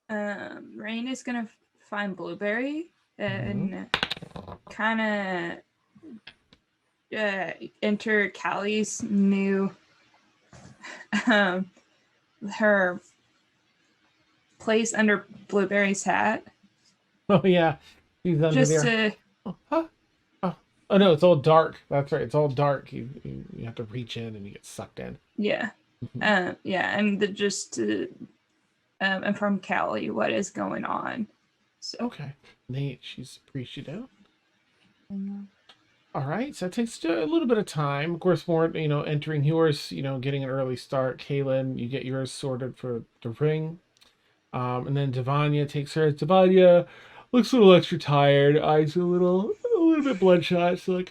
Rain is gonna find Blueberry and kind of enter Callie's new her place under Blueberry's hat. Oh yeah, he's under Just there. to Oh no, it's all dark. That's right, it's all dark. You have to reach in and you get sucked in. yeah, and just to inform Callie what is going on. So Okay, Nate, she's appreciative. All right, so it takes a little bit of time. Of course, more, entering yours, getting an early start. Kaylin, you get yours sorted for the ring. And then Devanya takes hers. Devanya looks a little extra tired. Eyes a little bit bloodshot. She's like,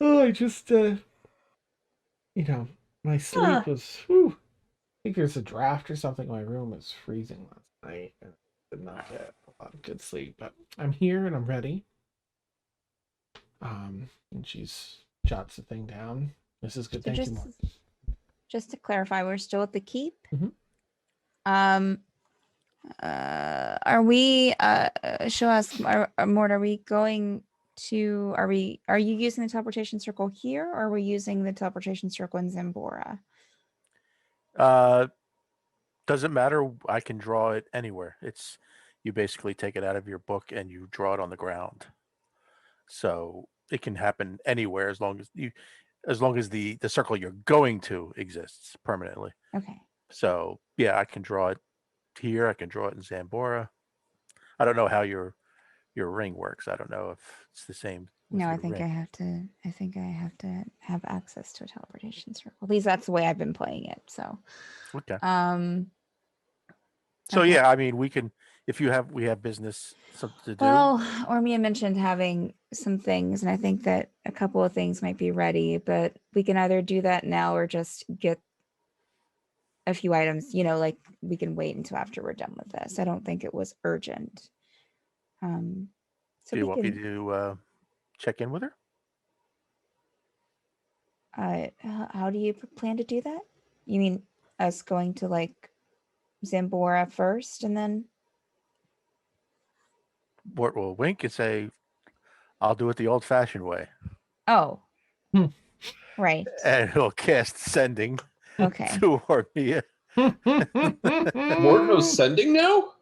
I just, my sleep was, I think there's a draft or something. My room was freezing last night. And I did not get a lot of good sleep, but I'm here and I'm ready. And she's jots the thing down. This is good. So Thank you, Mort. just to clarify, we're still at the keep. Are we show us Mort, are we going to are you using the teleportation circle here, or are we using the teleportation circle in Xanbora? Doesn't matter. I can draw it anywhere. It's you basically take it out of your book and you draw it on the ground. So it can happen anywhere as long as the circle you're going to exists permanently. Okay. So yeah, I can draw it here. I can draw it in Xanbora. I don't know how your ring works. I don't know if it's the same. with No, I your think ring. I have to have access to a teleportation circle. At least that's the way I've been playing it. So Okay. So okay. yeah, I mean, we have business something to do. Well, Ormia mentioned having some things, and I think that a couple of things might be ready, but we can either do that now or just get a few items, like we can wait until after we're done with this. I don't think it was urgent. So do you want me to check in with her? How do you plan to do that? You mean us going to like Xanbora first and then? Mort will wink and say, "I'll do it the old-fashioned way." Oh, right. And he'll cast sending Okay. to Ormia. Mort knows sending now?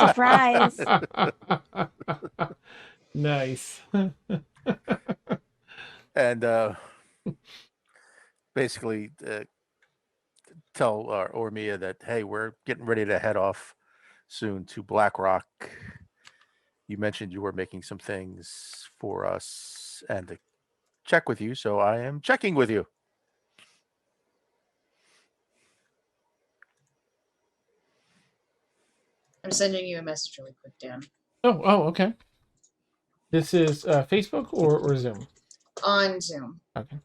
Surprise. Nice. And basically tell Ormia that, hey, we're getting ready to head off soon to Blackrock. You mentioned you were making some things for us and to check with you, so I am checking with you. I'm sending you a message really quick, Dan. Oh, okay. This is Facebook or Zoom? On Zoom. Okay.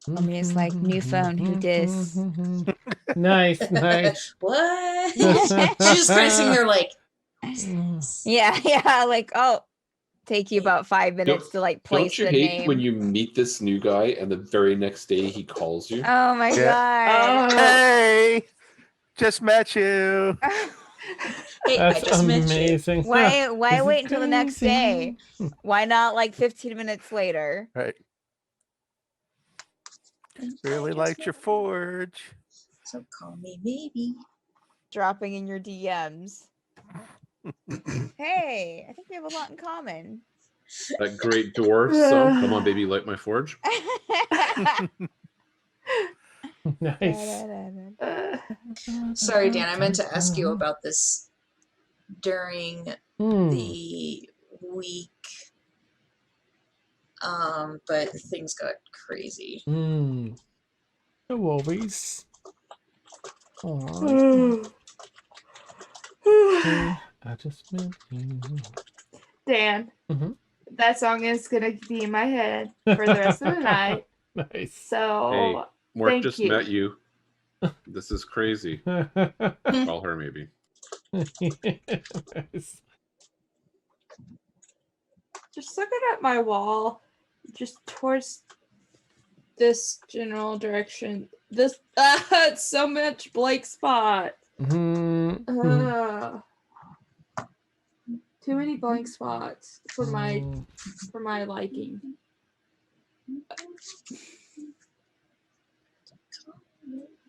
Ormia's like, new phone, who dis? Nice, nice. What? She's just kind of sitting there like, Yeah, like, oh, take you about 5 minutes to like place Don't you the hate name. when you meet this new guy and the very next day he calls you? Oh my Yeah. god. Hey, just met you. hey, That's I just met you. amazing. Why This wait is until the next day? crazy. Why not like 15 minutes later? Right. Really I just liked met your you. forge. So call me maybe. Dropping in your DMs. Hey, I think we have a lot in common. That great dwarf. So come on, baby, light my forge. Nice. Sorry, Dan. I meant to ask you about this during the week, but things got crazy. No worries. Alright. I just met you. Dan, Mhm. that song is gonna be in my head for the rest of the night. Nice. So Hey, Mort thank just you. met you. This is crazy. Call her, maybe. Nice. Just looking at my wall, just towards this general direction. This it's so much blank spot. Too many blank spots for my liking.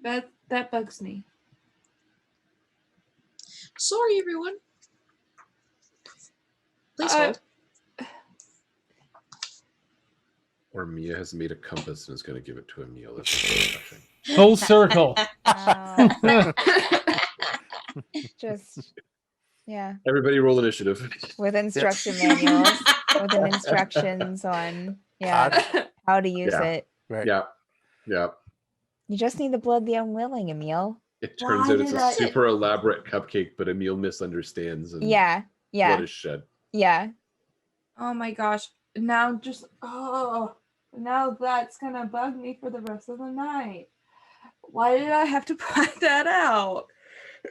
That bugs me. Sorry, everyone. Please hold. Or Mia has made a compass and is going to give it to Emil. That's so touching. Full circle. Just, yeah, Everybody roll initiative. with instruction manuals, with an instructions on, how to use Yeah. it. Right. Yeah. You just need to blood the unwilling, Emil. It turns Why out it's did a I- super elaborate cupcake, but Emil misunderstands and Yeah, blood is shed. yeah. Oh my gosh. Now that's gonna bug me for the rest of the night. Why did I have to point that out?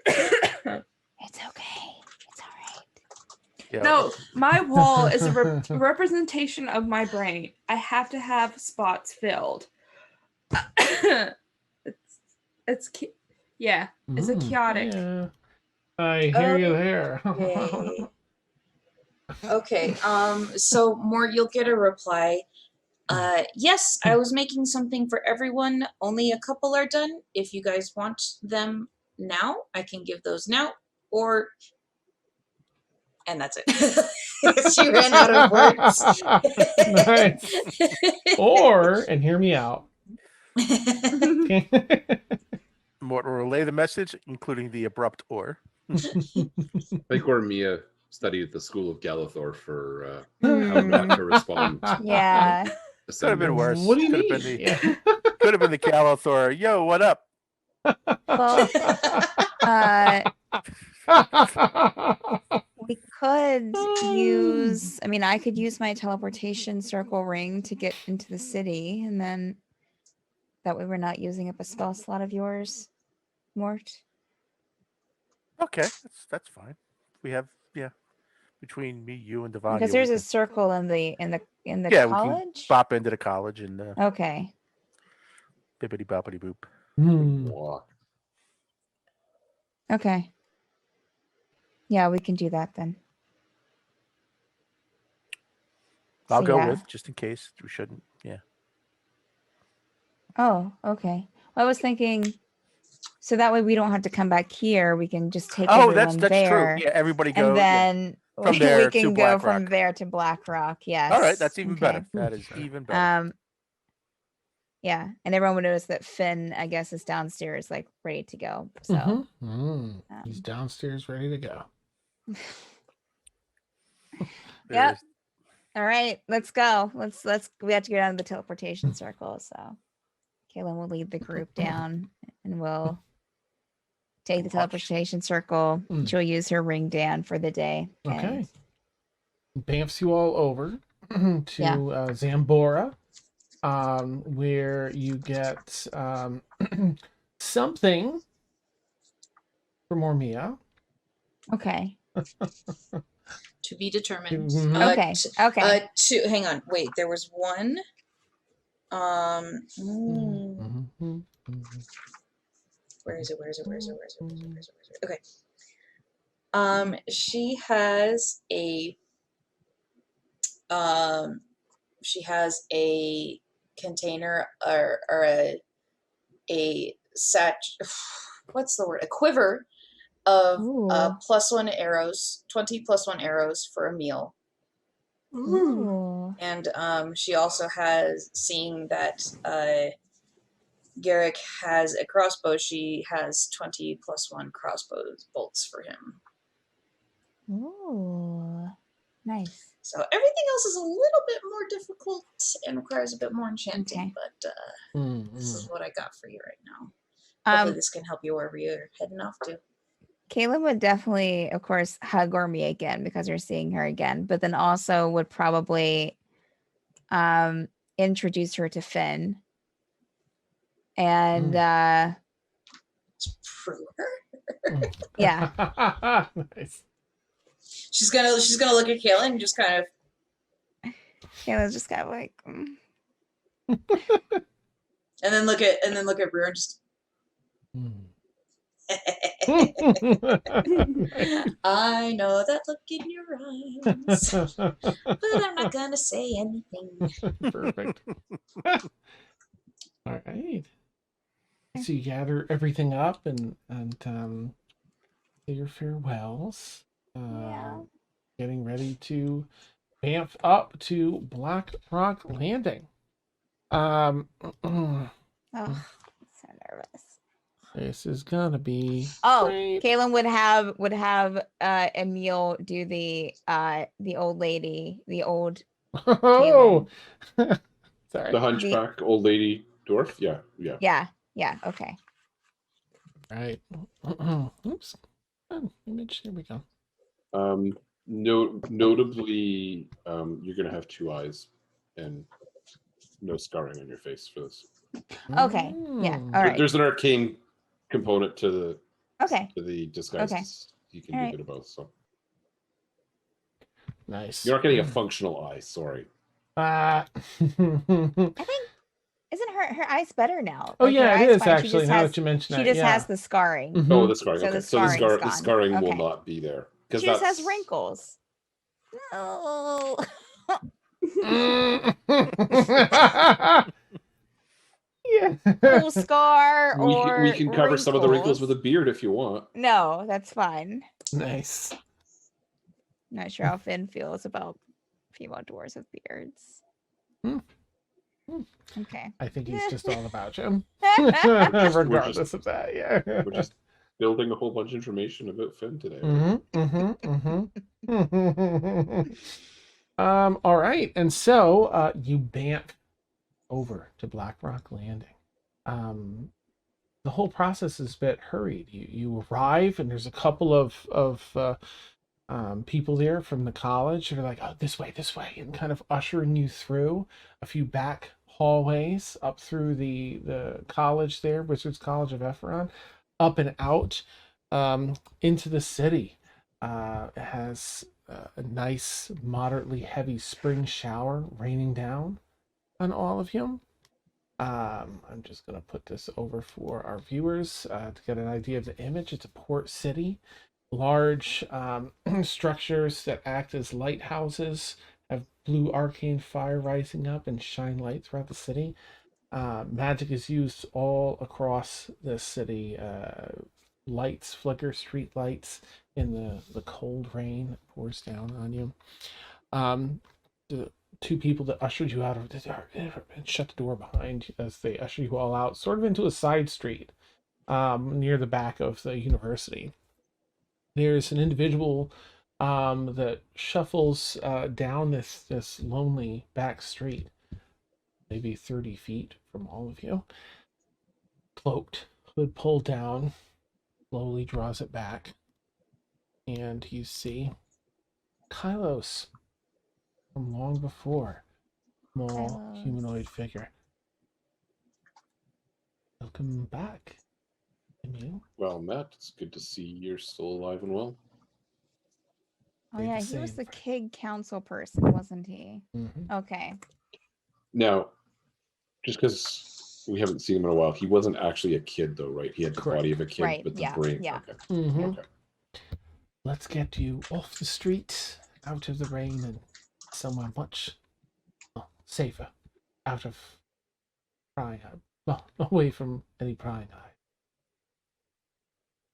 It's okay. It's all right. Yeah. No, my wall is a representation of my brain. I have to have spots filled. It's a chaotic. Yeah. I hear you there. Okay. Okay. So Mort, you'll get a reply. Yes, I was making something for everyone. Only a couple are done. If you guys want them now, I can give those now. And that's it. She ran out of words. Nice. Or, and hear me out. Mort will relay the message, including the abrupt or. I think Ormia studied at the School of Galathor for how not to respond. Yeah. Could have been worse. What do you Could mean? have been could have been the Galathor. Yo, what up? Well, we could use, I could use my teleportation circle ring to get into the city, and then that way we're not using up a spell slot of yours, Mort. Okay, that's fine. We have between me, you, and Devon. Because there's a circle in the we can college. bop into the college and Okay. bippity boppity boop. Walk. Okay. Yeah, we can do that then. I'll So, go yeah. with just in case we shouldn't. Yeah. Oh, okay. I was thinking So that way we don't have to come back here. We can just take Oh, everyone that's there. true. Yeah, everybody go. And Yeah. then From we there can to go from Blackrock. there to Blackrock. Yes. All right, that's even better. Okay. That is even better. Yeah, and everyone would notice that Finn, I guess, is downstairs, like ready to go. So He's downstairs ready to go. Yep. All right, let's go. Let's we have to go down to the teleportation circle. So Kaylin will lead the group down and we'll take the teleportation circle. She'll use her ring Dan for the day. Okay. Bamfs you all over to Xanbora, where you get something for Mormia. Okay. To be determined. Okay. Okay. Two. Hang on. Wait. There was one. Where is it? Okay. She has a container or a what's the word? A quiver of +1 arrows, 20 +1 arrows for a meal. Ooh. And she also has, seeing that Garrick has a crossbow, she has 20 +1 crossbow bolts for him. Ooh. Nice. So everything else is a little bit more difficult and requires a bit more enchanting, but this is what I got for you right now. Hopefully this can help you wherever you're heading off to. Kaylin would definitely, of course, hug Ormy again because we're seeing her again, but then also would probably introduce her to Finn and prove her. Yeah. Nice. She's gonna look at Kaylin and just kind of. Kaylin's just kind of like. and then look at Brewer and just. I know that look in your eyes, but I'm not gonna say anything. Perfect. All right. So you gather everything up and say your farewells. Getting ready to bamf up to Blackrock Landing. Oh, I'm so nervous. This is gonna be. Oh, great. Kaylin would have Emil do the old lady, the old. Oh, sorry. The hunchback old lady dwarf. Yeah. Yeah. Okay. Right. Oops. Image. Here we go. Notably, you're gonna have 2 eyes and no scarring on your face for this. Okay. Yeah. All right. There's an arcane component to the disguise. Okay. You can do a bit of both. So nice. You're not getting a functional eye. Sorry. I think isn't her eyes better now? Oh Like, yeah, her it eyes is fine. actually. Now that you mention She it, just yeah. has the scarring. Oh, the scarring. So Okay. the So the scarring's scarring gone. will Okay. not be there She just has wrinkles. No. Yeah. Full scar or we can cover some of the wrinkles with a beard if you want. No, that's fine. Nice. Not sure how Finn feels about female dwarves with beards. Okay. I think he's just all about you. Regardless of that, yeah. We're just building a whole bunch of information about Finn today. All right, and so you bamf over to Blackrock Landing. The whole process is a bit hurried. You arrive, and there's a couple of people there from the college that are like, "Oh, this way," and kind of ushering you through a few back hallways up through the college there, Wizards College of Epheron, up and out into the city. It has a nice, moderately heavy spring shower raining down on all of you. I'm just going to put this over for our viewers to get an idea of the image. It's a port city. Large structures that act as lighthouses have blue arcane fire rising up and shine light throughout the city. Magic is used all across the city. Lights flicker, street lights in the cold rain that pours down on you. The two people that ushered you out of the door and shut the door behind you as they usher you all out, sort of into a side street near the back of the university. There's an individual that shuffles down this lonely back street, maybe 30 feet from all of you. Cloaked, hood pulled down, slowly draws it back, and you see Kylos from long before. Small Kylos. humanoid figure. Welcome back, Emil. Well, Matt, it's good to see you're still alive and well. Oh Stay the yeah, he was same. the kid council person, wasn't he? Mm-hmm. Okay. Now, just because we haven't seen him in a while, he wasn't actually a kid, though, right? He had the Correct. body of a kid, Right, but the yeah, brain. yeah. Okay. Mm-hmm. Okay. Let's get you off the street, out of the rain, and somewhere much safer, out of prying eye. Well, away from any prying eye.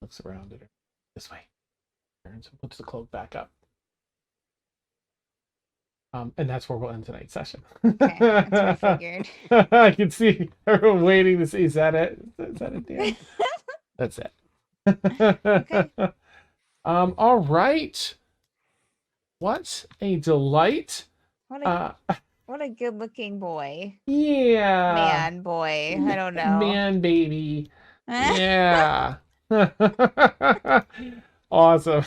Looks around at her. This way. Turns and puts the cloak back up. And that's where we'll end tonight's session. Okay, that's what I figured. I can see her waiting to see. Is that it? Is that it, Dan? That's it. Okay. All right. What a delight. What a good looking boy. Yeah. Man, boy. I don't know. Man, baby. Yeah. Awesome.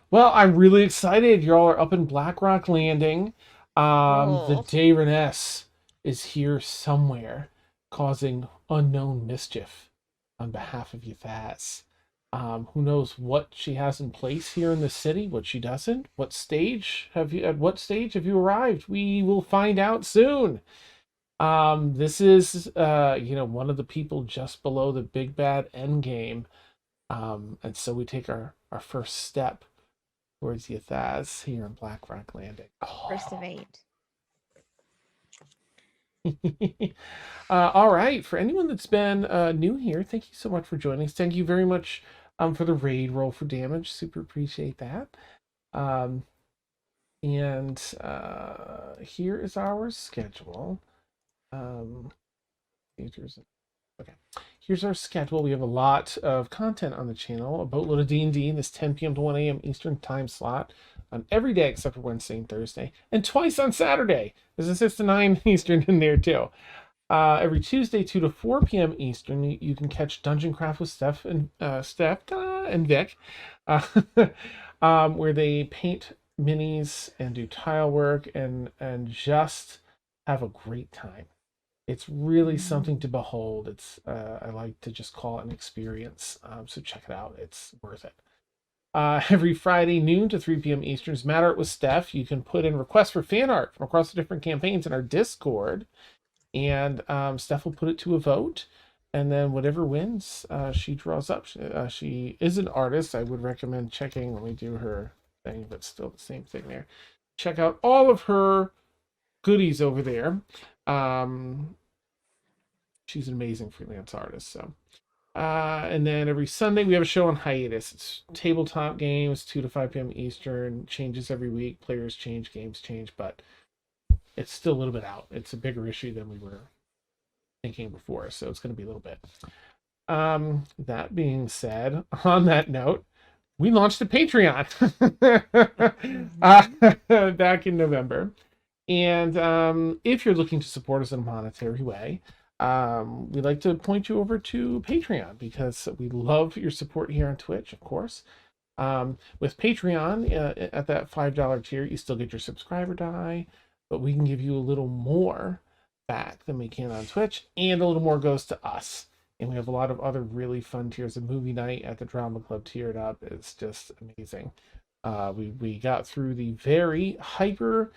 Well, I'm really excited. Y'all are up in Blackrock Landing. The Cool. Daeroness is here somewhere, causing unknown mischief on behalf of Ythazz. Who knows what she has in place here in the city, what she doesn't? At what stage have you arrived? We will find out soon. This is one of the people just below the big bad endgame. And so we take our first step towards Ythazz here in Blackrock Landing. First of 8. All right. For anyone that's been new here, thank you so much for joining us. Thank you very much for the raid roll for damage. Super appreciate that. And here is our schedule. Okay. Here's our schedule. We have a lot of content on the channel, a boatload of D&D in this 10 p.m. to 1 a.m. Eastern time slot on every day except for Wednesday and Thursday, and twice on Saturday. There's a 6 to 9 Eastern in there too. Every Tuesday, 2 to 4 p.m. Eastern, you can catch Dungeon Craft with Steph and Vic, where they paint minis and do tile work and just have a great time. It's really something to behold. It's I like to just call it an experience. So check it out. It's worth it. Every Friday noon to 3 p.m. Eastern is Matter It with Steph. You can put in requests for fan art from across the different campaigns in our Discord, and Steph will put it to a vote, and then whatever wins, she draws up. She is an artist. I would recommend checking. Let me do her thing, but still the same thing there. Check out all of her goodies over there. She's an amazing freelance artist. So, and then every Sunday we have a show on hiatus. It's tabletop games, 2 to 5 p.m. Eastern. Changes every week. Players change, games change, but it's still a little bit out. It's a bigger issue than we were thinking before, so it's going to be a little bit. That being said, on that note, we launched a Patreon back in November. And if you're looking to support us in a monetary way, we'd like to point you over to Patreon, because we love your support here on Twitch, of course. With Patreon, at that $5 tier, you still get your subscriber die, but we can give you a little more back than we can on Twitch, and a little more goes to us. And we have a lot of other really fun tiers. A movie night at the Drama Club tiered up. It's just amazing. We got through the very hyper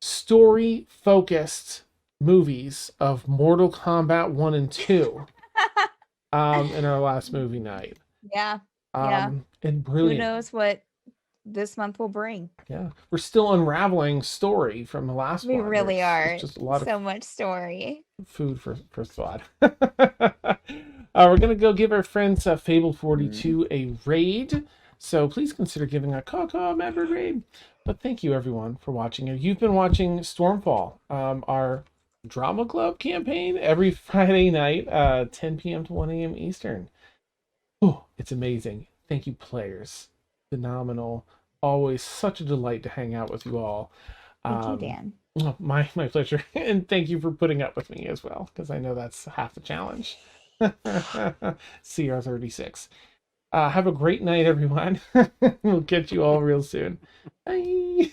story focused movies of Mortal Kombat 1 and 2 in our last movie night. Yeah. And brilliant. Who knows what this month will bring. Yeah, we're still unraveling story from the last We one. really There's are. just a lot So of much story. food for thought. We're gonna go give our friends Fable 42 a raid. So please consider giving a Caw member raid. But thank you everyone for watching. You've been watching Stormfall, our drama club campaign every Friday night, 10 p.m. to 1 a.m. Eastern. Oh, it's amazing. Thank you, players. Phenomenal. Always such a delight to hang out with you all. Thank you, Dan. Oh, my pleasure. And thank you for putting up with me as well, because I know that's half the challenge. CR36. Have a great night, everyone. We'll catch you all real soon. Bye.